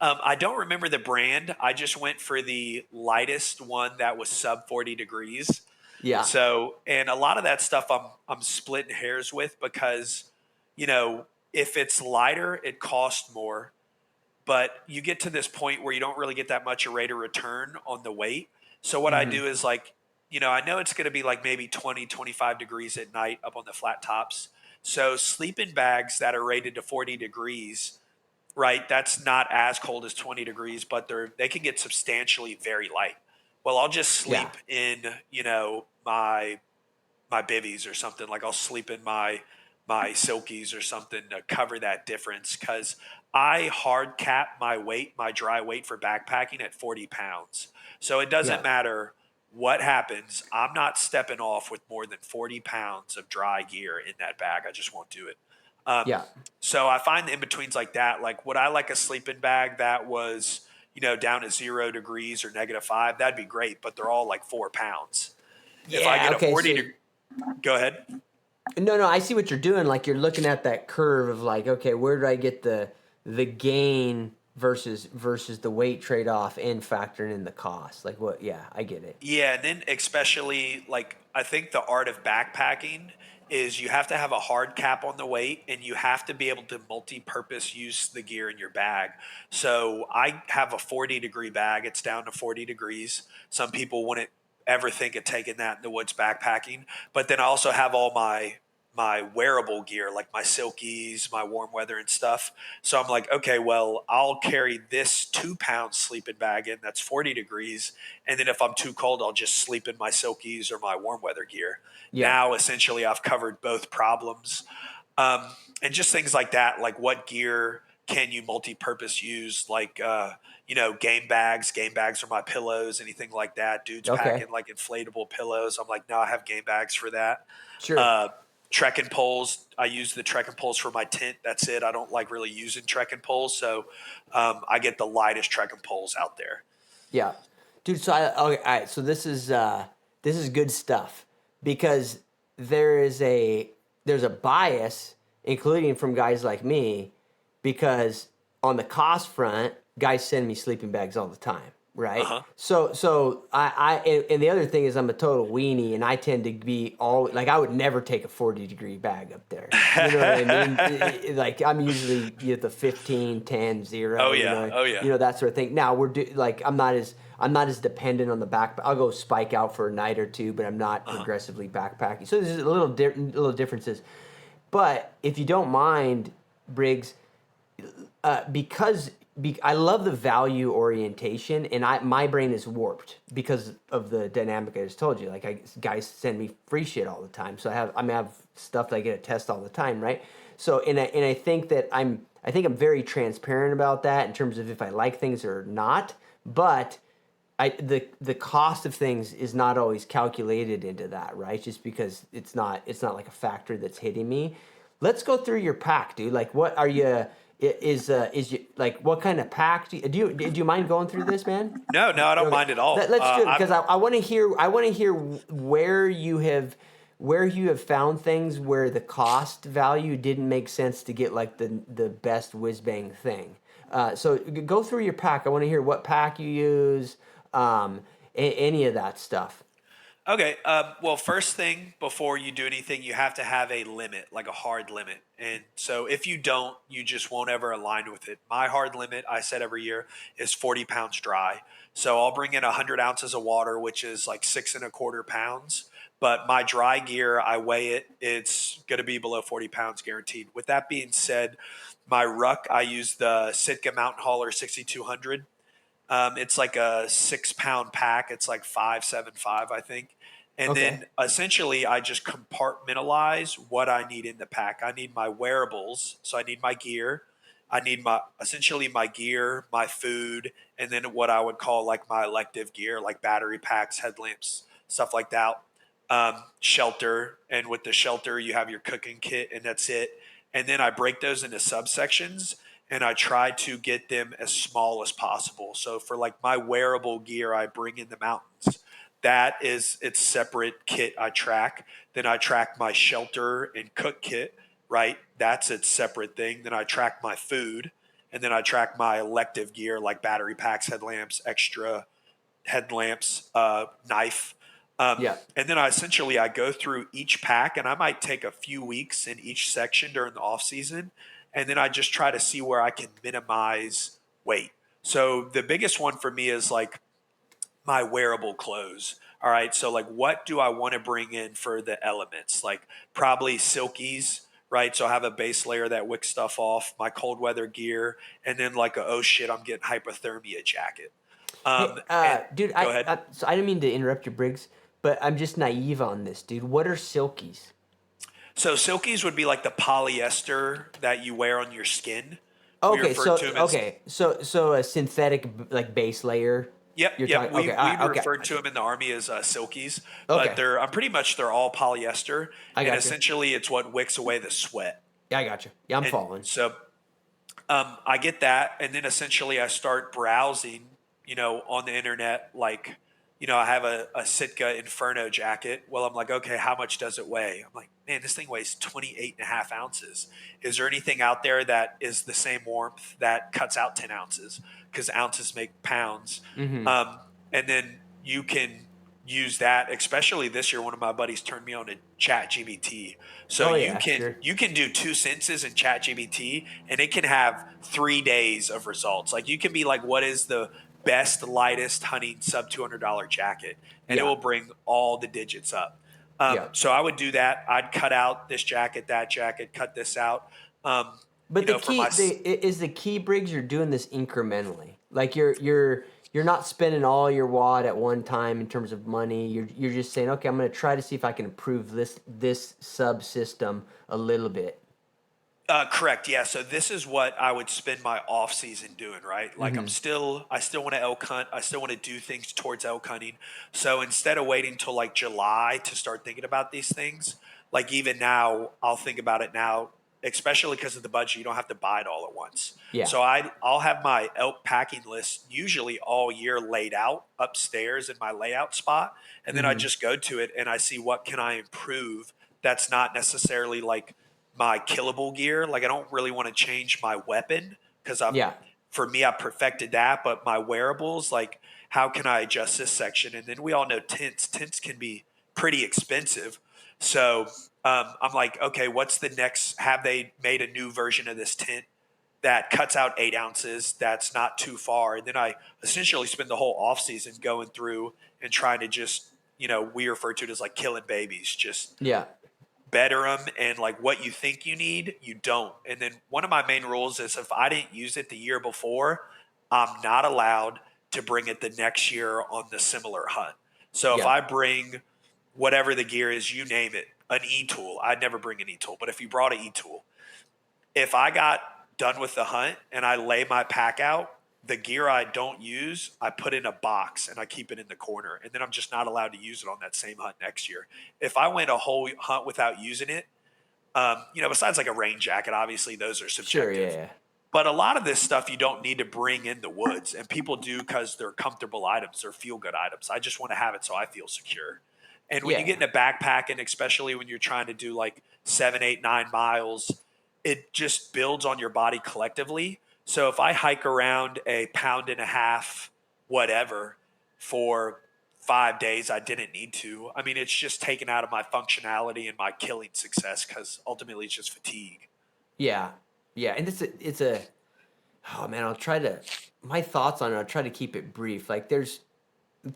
I don't remember the brand. I just went for the lightest one that was sub 40 degrees. yeah, So, and a lot of that stuff I'm splitting hairs with because, you know, if it's lighter, it costs more. But you get to this point where you don't really get that much a rate of return on the weight. So what I hmm do is like, I know it's going to be like maybe 20, 25 degrees at night up on the flat tops. So sleeping bags that are rated to 40 degrees, right? That's not as cold as 20 degrees, but they can get substantially very light. Well, I'll just yeah, sleep in, my bivvies or something. Like I'll sleep in my silkies or something to cover that difference because I hard cap my weight, my dry weight for backpacking at 40 pounds. So it doesn't yeah, matter what happens. I'm not stepping off with more than 40 pounds of dry gear in that bag. I just won't do it. Um, yeah. so I find the in betweens like that. Like, would I like a sleeping bag that was, down at 0 degrees or -5? That'd be great, but they're all like 4 pounds. If I Yeah, get a okay, 40 so to go ahead. no, I see what you're doing. Like you're looking at that curve of like, okay, where do I get the gain versus the weight trade off and factoring in the cost? Like what? Yeah, I get it. Yeah, and then especially like I think the art of backpacking is you have to have a hard cap on the weight and you have to be able to multi-purpose use the gear in your bag. So I have a 40-degree bag. It's down to 40 degrees. Some people wouldn't ever think of taking that in the woods backpacking. But then I also have all my my wearable gear, like my silkies, my warm weather and stuff. So I'm like, okay, well, I'll carry this 2 pound sleeping bag in that's 40 degrees. And then if I'm too cold, I'll just sleep in my silkies or my warm weather gear. Yeah. Now, essentially, I've covered both problems. Um, and just things like that, like what gear can you multi-purpose use? Like, game bags. Game bags are my pillows, anything like that. Dudes Okay. packing like inflatable pillows. I'm like, no, I have game bags for that. Sure. Uh, Trekking poles. I use the trekking poles for my tent. That's it. I don't like really using trekking poles. So I get the lightest trekking poles out there. Yeah, dude. So okay, all right. So this is good stuff because there is a there's a bias, including from guys like me, because on the cost front, guys send me sleeping bags all the time, Uh right? huh. So and the other thing is I'm a total weenie, and I tend to be all like I would never take a 40-degree bag up there. You know what I mean? Like I'm usually the 15, 10, 0, Oh yeah. Oh yeah. that sort of thing. Now like I'm not as dependent on the back. I'll go spike out for a night or two, but I'm not Uh huh. progressively backpacking. So there's little differences. But if you don't mind, Briggs, because I love the value orientation, and my brain is warped because of the dynamic I just told you. Like guys send me free shit all the time, so I have stuff that I get to test all the time, right? So I think that I think I'm very transparent about that in terms of if I like things or not, but. The cost of things is not always calculated into that, right? Just because it's not like a factor that's hitting me. Let's go through your pack, dude. Like, what are you? Is you like what kind of pack do you mind going through this, man? No, no, I don't Okay, mind at all. let's do it I'm because I want to hear where you have found things where the cost value didn't make sense to get like the best whiz bang thing. So go through your pack. I want to hear what pack you use, any of that stuff. Okay. Well, first thing before you do anything, you have to have a limit, like a hard limit. And so if you don't, you just won't ever align with it. My hard limit, I set every year, is 40 pounds dry. So I'll bring in 100 ounces of water, which is like 6.25 pounds. But my dry gear, I weigh it, it's going to be below 40 pounds guaranteed. With that being said, my ruck, I use the Sitka Mountain Hauler 6200. It's like a 6 pound pack. It's like 575, I think. And Okay. then essentially, I just compartmentalize what I need in the pack. I need my wearables, so I need my gear. I need my essentially my gear, my food, and then what I would call like my elective gear, like battery packs, headlamps, stuff like that. Shelter, and with the shelter, you have your cooking kit, and that's it. And then I break those into subsections, and I try to get them as small as possible. So for like my wearable gear, I bring in the mountains. That is its separate kit I track. Then I track my shelter and cook kit, right? That's its separate thing. Then I track my food, and then I track my elective gear like battery packs, headlamps, extra headlamps, knife. Yeah. And then I go through each pack, and I might take a few weeks in each section during the off season, and then I just try to see where I can minimize weight. So the biggest one for me is like my wearable clothes. All right, so like what do I want to bring in for the elements? Like probably silkies, right? So I have a base layer that wicks stuff off, my cold weather gear, and then like a oh shit, I'm getting hypothermia jacket. Hey, And dude, go ahead. so I didn't mean to interrupt you, Briggs, but I'm just naive on this, dude. What are silkies? So silkies would be like the polyester that you wear on your skin. We Okay, refer so to them as okay, so a synthetic like base layer. yep, You're yep. talking. We Okay, all we right, okay, referred to them in the army as silkies, but okay. they're all polyester, I and got you. essentially it's what wicks away the sweat. Yeah, I got you. Yeah, I'm And following. so I get that, and then essentially I start browsing, on the internet. Like, I have a Sitka Inferno jacket. Well, I'm like, okay, how much does it weigh? I'm like, man, this thing weighs 28.5 ounces. Is there anything out there that is the same warmth that cuts out 10 ounces? Because ounces make pounds. Mm-hmm. And then you can use that, especially this year. One of my buddies turned me on to chat GBT. So Oh you yeah, can sure. you can do two sentences in chat GBT, and it can have 3 days of results. Like you can be like, what is the best lightest hunting sub $200 jacket, and it Yeah. will bring all the digits up. Yeah. So I would do that. I'd cut out this jacket, that jacket, cut this out. Um, But the for my key is the key, Briggs. You're doing this incrementally. Like you're not spending all your wad at one time in terms of money. You're just saying, okay, I'm going to try to see if I can improve this subsystem a little bit. correct. Yeah. So this is what I would spend my off season doing, right? Like Mm-hmm. I still want to elk hunt. I still want to do things towards elk hunting. So instead of waiting till like July to start thinking about these things, like even now, I'll think about it now, especially because of the budget. You don't have to buy it all at once. Yeah. So I'll have my elk packing list usually all year laid out upstairs in my layout spot. And then I Mm-hmm. just go to it and I see what can I improve that's not necessarily like my killable gear. Like I don't really want to change my weapon because Yeah. for me I perfected that, but my wearables, like how can I adjust this section? And then we all know tents can be pretty expensive. So I'm like, okay, what's the next? Have they made a new version of this tent that cuts out 8 ounces? That's not too far. And then I essentially spend the whole off season going through and trying to just, we refer to it as like killing babies, just Yeah. better them, and like what you think you need you don't. And then one of my main rules is if I didn't use it the year before, I'm not allowed to bring it the next year on the similar hunt. So if Yeah. I bring whatever the gear is, you name it, an e-tool, I'd never bring an e-tool, but if you brought an e-tool, if I got done with the hunt and I lay my pack out, the gear I don't use, I put in a box and I keep it in the corner. And then I'm just not allowed to use it on that same hunt next year. If I went a whole hunt without using it, besides like a rain jacket, obviously those are Sure. Yeah. subjective. Yeah. But a lot of this stuff you don't need to bring in the woods, and people do because they're comfortable items or feel good items. I just want to have it so I feel secure. And when you Yeah. get in a backpack, and especially when you're trying to do like 7, 8, 9 miles, it just builds on your body collectively. So if I hike around a pound and a half, whatever, for 5 days, I didn't need to. I mean, it's just taken out of my functionality and my killing success because ultimately it's just fatigue. Yeah. Yeah. And it's a oh man, I'll try to my thoughts on it. I'll try to keep it brief. Like there's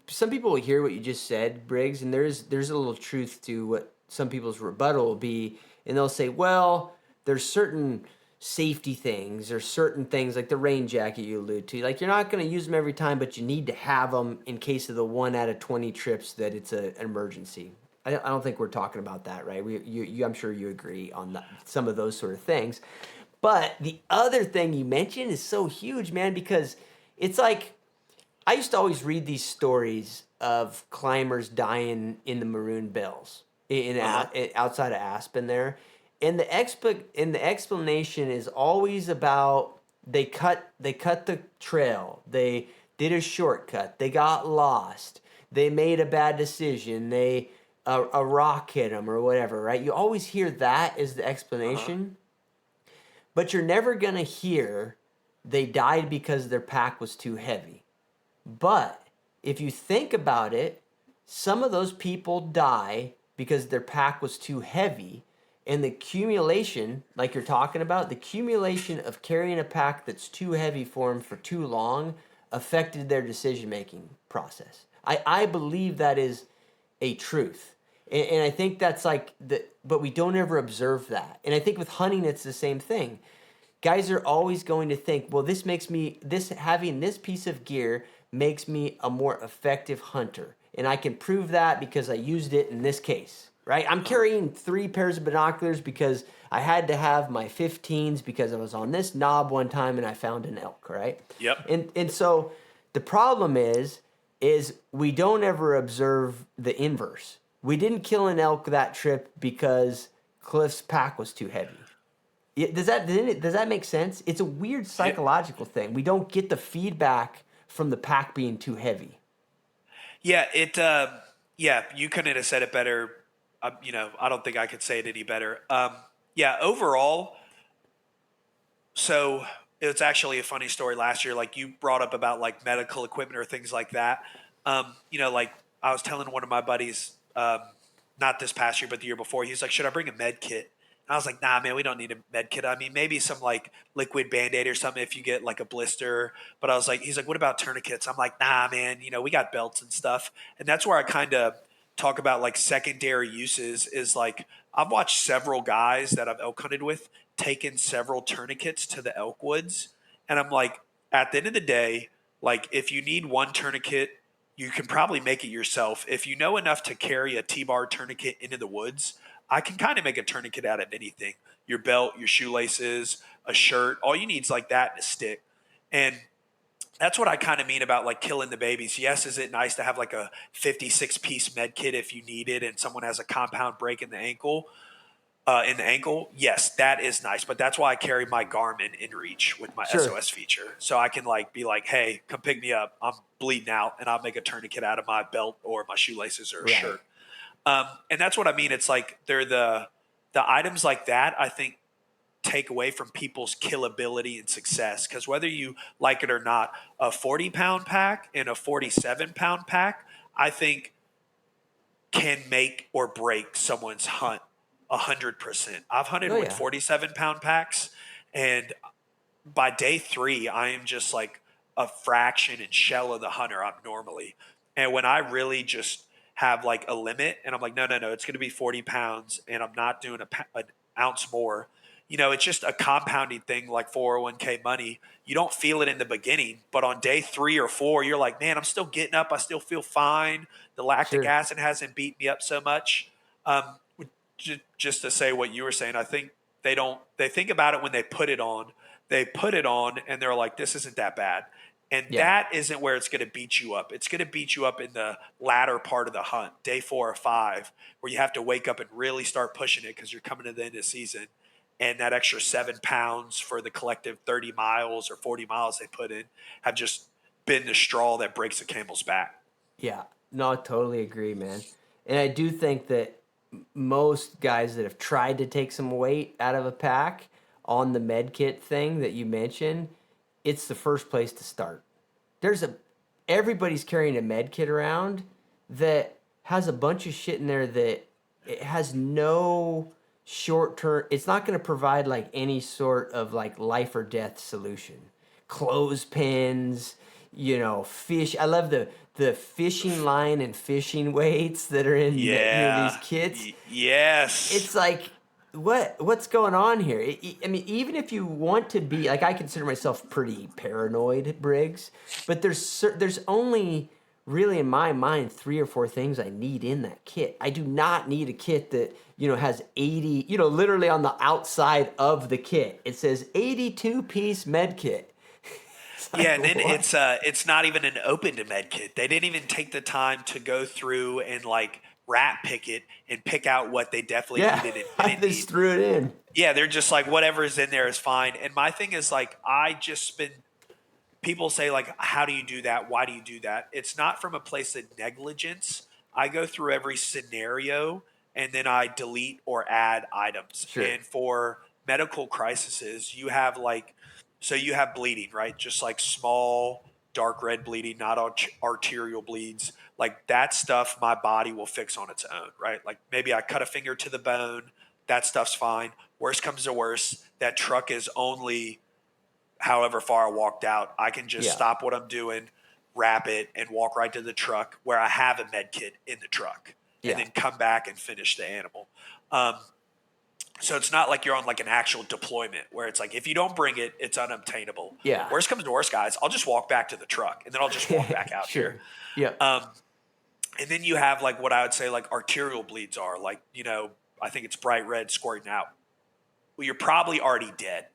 some people will hear what you just said, Briggs, and there's a little truth to what some people's rebuttal will be, and they'll say, well, there's certain safety things or certain things like the rain jacket you allude to. Like you're not going to use them every time, but you need to have them in case of the 1 out of 20 trips that it's an emergency. I don't think we're talking about that, right? I'm sure you agree on some of those sort of things. But the other thing you mentioned is so huge, man, because it's like I used to always read these stories of climbers dying in the Maroon Bells Uh-huh. outside of Aspen there, and the explanation is always about they cut the trail, they did a shortcut, they got lost, they made a bad decision, they a rock hit them or whatever, right? You always hear that as the Uh-huh. explanation, but you're never gonna hear they died because their pack was too heavy. But if you think about it, some of those people die because their pack was too heavy. And the accumulation, like you're talking about, the accumulation of carrying a pack that's too heavy for them for too long affected their decision making process. I believe that is a truth. And I think that's like the, but we don't ever observe that. And I think with hunting, it's the same thing. Guys are always going to think, well, having this piece of gear makes me a more effective hunter. And I can prove that because I used it in this case, right? I'm Uh-huh. carrying 3 pairs of binoculars because I had to have my 15s because I was on this knob one time and I found an elk, right? Yep. And so the problem is we don't ever observe the inverse. We didn't kill an elk that trip because Cliff's pack was too heavy. Does that make sense? It's a weird Yeah. psychological thing. We don't get the feedback from the pack being too heavy. Yeah. Yeah, you couldn't have said it better. I don't think I could say it any better. Yeah, overall, so it's actually a funny story last year. Like you brought up about like medical equipment or things like that. Like I was telling one of my buddies, not this past year, but the year before, he's like, should I bring a med kit? And I was like, nah, man, we don't need a med kit. I mean, maybe some like liquid Band-Aid or something if you get like a blister. But I was like, he's like, what about tourniquets? I'm like, nah, man, we got belts and stuff. And that's where I kind of talk about like secondary uses is like I've watched several guys that I've elk hunted with taken several tourniquets to the elk woods, and I'm like, at the end of the day, like if you need one tourniquet, you can probably make it yourself. If you know enough to carry a T-bar tourniquet into the woods, I can kind of make a tourniquet out of anything. Your belt, your shoelaces, a shirt, all you need is like that and a stick. And that's what I kind of mean about like killing the babies. Yes, is it nice to have like a 56 piece med kit if you need it and someone has a compound break in the ankle? Yes, that is nice. But that's why I carry my Garmin InReach with my Sure. SOS feature. So I can like be like, hey, come pick me up. I'm bleeding out, and I'll make a tourniquet out of my belt or my shoelaces or a Right. shirt. And that's what I mean. It's like they're the items like that, I think, take away from people's killability and success. Because whether you like it or not, a 40-pound pack and a 47-pound pack, I think, can make or break someone's hunt 100%. I've hunted Oh with yeah. 47-pound packs, and by day 3, I am just like a fraction and shell of the hunter I'm normally. And when I really just have like a limit, and I'm like, no, it's going to be 40 pounds, and I'm not doing an ounce more. It's just a compounding thing like 401k money. You don't feel it in the beginning, but on day 3 or 4, you're like, man, I'm still getting up. I still feel fine. The lactic Sure. acid hasn't beat me up so much. Um, just to say what you were saying, I think they think about it when they put it on. They put it on and they're like, this isn't that bad. And Yeah. that isn't where it's going to beat you up. It's going to beat you up in the latter part of the hunt, day 4 or 5, where you have to wake up and really start pushing it because you're coming to the end of the season. And that extra 7 pounds for the collective 30 miles or 40 miles they put in have just been the straw that breaks the camel's back. Yeah. No, I totally agree, man. And I do think that most guys that have tried to take some weight out of a pack on the med kit thing that you mentioned, it's the first place to start. There's a Everybody's carrying a med kit around that has a bunch of shit in there that it has no short term. It's not going to provide like any sort of like life or death solution. Clothespins, fish. I love the fishing line and fishing weights that are in these Yeah. kits. Yes. It's like what's going on here? I mean, even if you want to be like, I consider myself pretty paranoid, Briggs, but there's only really in my mind 3 or 4 things I need in that kit. I do not need a kit that has 80. Literally on the outside of the kit it says 82 piece med kit. It's Yeah, like and then what? it's not even an open to med kit. They didn't even take the time to go through and like rat pick it and pick out what they definitely Yeah, needed and I didn't just need. threw it in. Yeah, they're just like whatever is in there is fine. And my thing is like I just spend people say like how do you do that? Why do you do that? It's not from a place of negligence. I go through every scenario and then I delete or add items. Sure. And for medical crises, you have like so you have bleeding, right? Just like small dark red bleeding, not arterial bleeds. Like that stuff my body will fix on its own, right? Like maybe I cut a finger to the bone, that stuff's fine. Worst comes to worst, that truck is only however far I walked out, I can just Yeah. stop what I'm doing, wrap it, and walk right to the truck where I have a med kit in the truck, and Yeah. then come back and finish the animal. Um, so it's not like you're on like an actual deployment where it's like if you don't bring it, it's unobtainable. Yeah. Worst comes to worst, guys, I'll just walk back to the truck and then I'll just walk back out here. Sure. Yep. Um, and then you have like what I would say like arterial bleeds are like I think it's bright red squirting out. Well, you're probably already dead.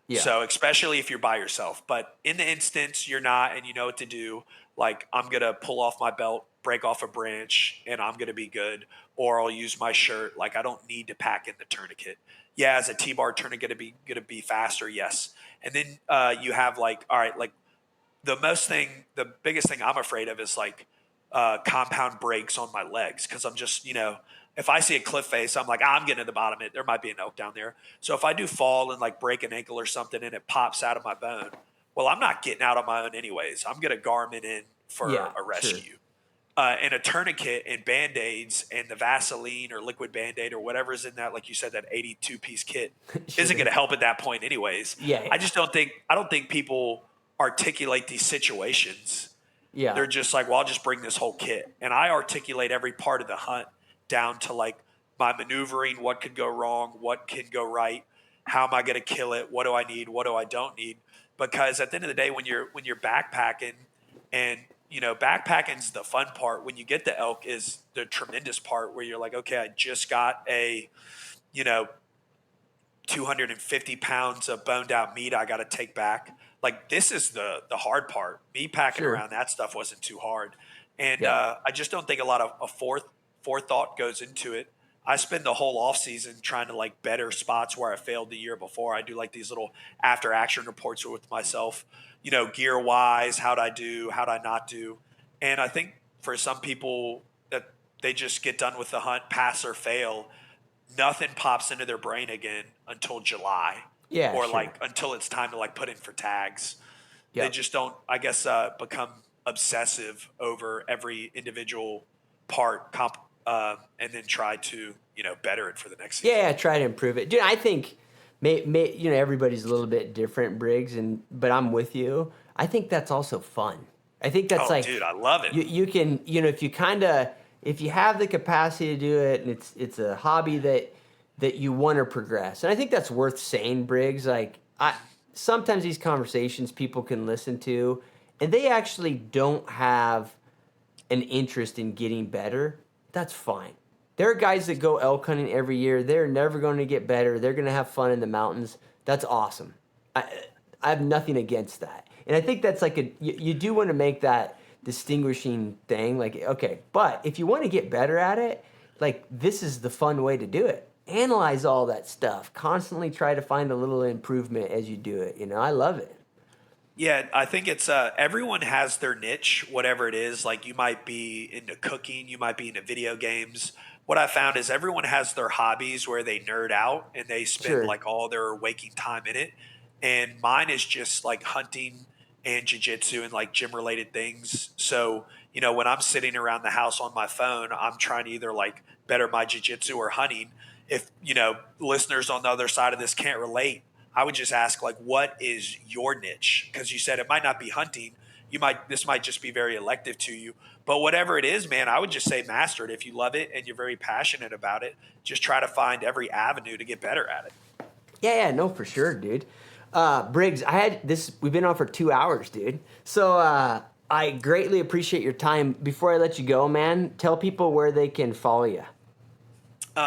Yeah. So especially if you're by yourself, but in the instance you're not and you know what to do, like I'm gonna pull off my belt, break off a branch, and I'm gonna be good. Or I'll use my shirt. Like I don't need to pack in the tourniquet. Yeah, as a T-bar tourniquet gonna be faster, yes. And then you have like, all right, like the biggest thing I'm afraid of is like compound breaks on my legs because I'm just, if I see a cliff face, I'm like, I'm getting to the bottom of it. There might be an elk down there. So if I do fall and like break an ankle or something and it pops out of my bone, well, I'm not getting out on my own anyways. I'm going to Garmin in for Yeah. a Sure. rescue. And a tourniquet and Band-Aids and the Vaseline or liquid Band-Aid or whatever's in that, like you said, that 82-piece kit isn't Sure. going to help at that point anyways. Yeah. I Yeah. just don't think people articulate these situations Yeah. They're just like, well, I'll just bring this whole kit. And I articulate every part of the hunt down to like my maneuvering, what could go wrong, what can go right, how am I going to kill it, what do I need, what do I don't need? Because at the end of the day, when you're backpacking, and backpacking's the fun part. When you get the elk is the tremendous part, where you're like, okay, I just got a you know 250 pounds of boned out meat I got to take back. Like, this is the hard part. Me packing Sure. around that stuff wasn't too hard. And Yeah. I just don't think a lot of forethought goes into it. I spend the whole off season trying to like better spots where I failed the year before. I do like these little after action reports with myself, gear wise, how'd I do, how'd I not do. And I think for some people that they just get done with the hunt, pass or fail, nothing pops into their brain again until July, Yeah, or sure. like until it's time to like put in for tags. They Yep. just don't, I guess, become obsessive over every individual part, and then try to better it for the next season. Yeah, try to improve it, dude. I think, everybody's a little bit different, Briggs, but I'm with you. I think that's also fun. I think that's Oh, like, dude, I love it. you can, if you have the capacity to do it, and it's a hobby that you want to progress, and I think that's worth saying, Briggs. Like, sometimes these conversations people can listen to, and they actually don't have an interest in getting better. That's fine. There are guys that go elk hunting every year. They're never going to get better. They're going to have fun in the mountains. That's awesome. I have nothing against that. And I think that's like you do want to make that distinguishing thing. Like, okay, but if you want to get better at it, like, this is the fun way to do it. Analyze all that stuff. Constantly try to find a little improvement as you do it. I love it. Yeah, I think it's everyone has their niche, whatever it is. Like, you might be into cooking, you might be into video games. What I found is everyone has their hobbies where they nerd out and they spend Sure. like all their waking time in it. And mine is just like hunting and jujitsu and like gym related things. So, when I'm sitting around the house on my phone, I'm trying to either like better my jujitsu or hunting. If, listeners on the other side of this can't relate, I would just ask, like, what is your niche? Because you said it might not be hunting. This might just be very elective to you. But whatever it is, man, I would just say master it. If you love it and you're very passionate about it, just try to find every avenue to get better at it. Yeah, no, for sure, dude. Briggs, we've been on for 2 hours, dude. So I greatly appreciate your time. Before I let you go, man, tell people where they can follow you.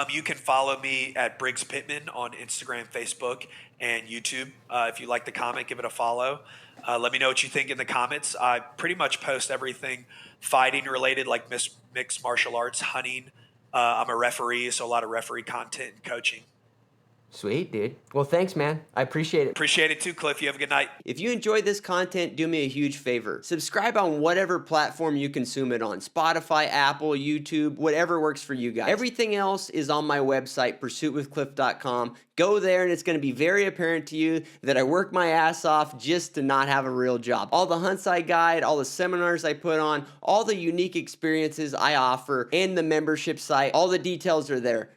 You can follow me at Briggs Pittman on Instagram, Facebook, and YouTube. If you like the comment, give it a follow. Let me know what you think in the comments. I pretty much post everything fighting related, like mixed martial arts, hunting. I'm a referee, so a lot of referee content and coaching. Sweet, dude. Well, thanks, man. I appreciate it. Appreciate it too, Cliff. You have a good night. If you enjoyed this content, do me a huge favor. Subscribe on whatever platform you consume it on. Spotify, Apple, YouTube, whatever works for you guys. Everything else is on my website, pursuitwithcliff.com. Go there and it's going to be very apparent to you that I work my ass off just to not have a real job. All the hunts I guide, all the seminars I put on, all the unique experiences I offer, and the membership site, all the details are there.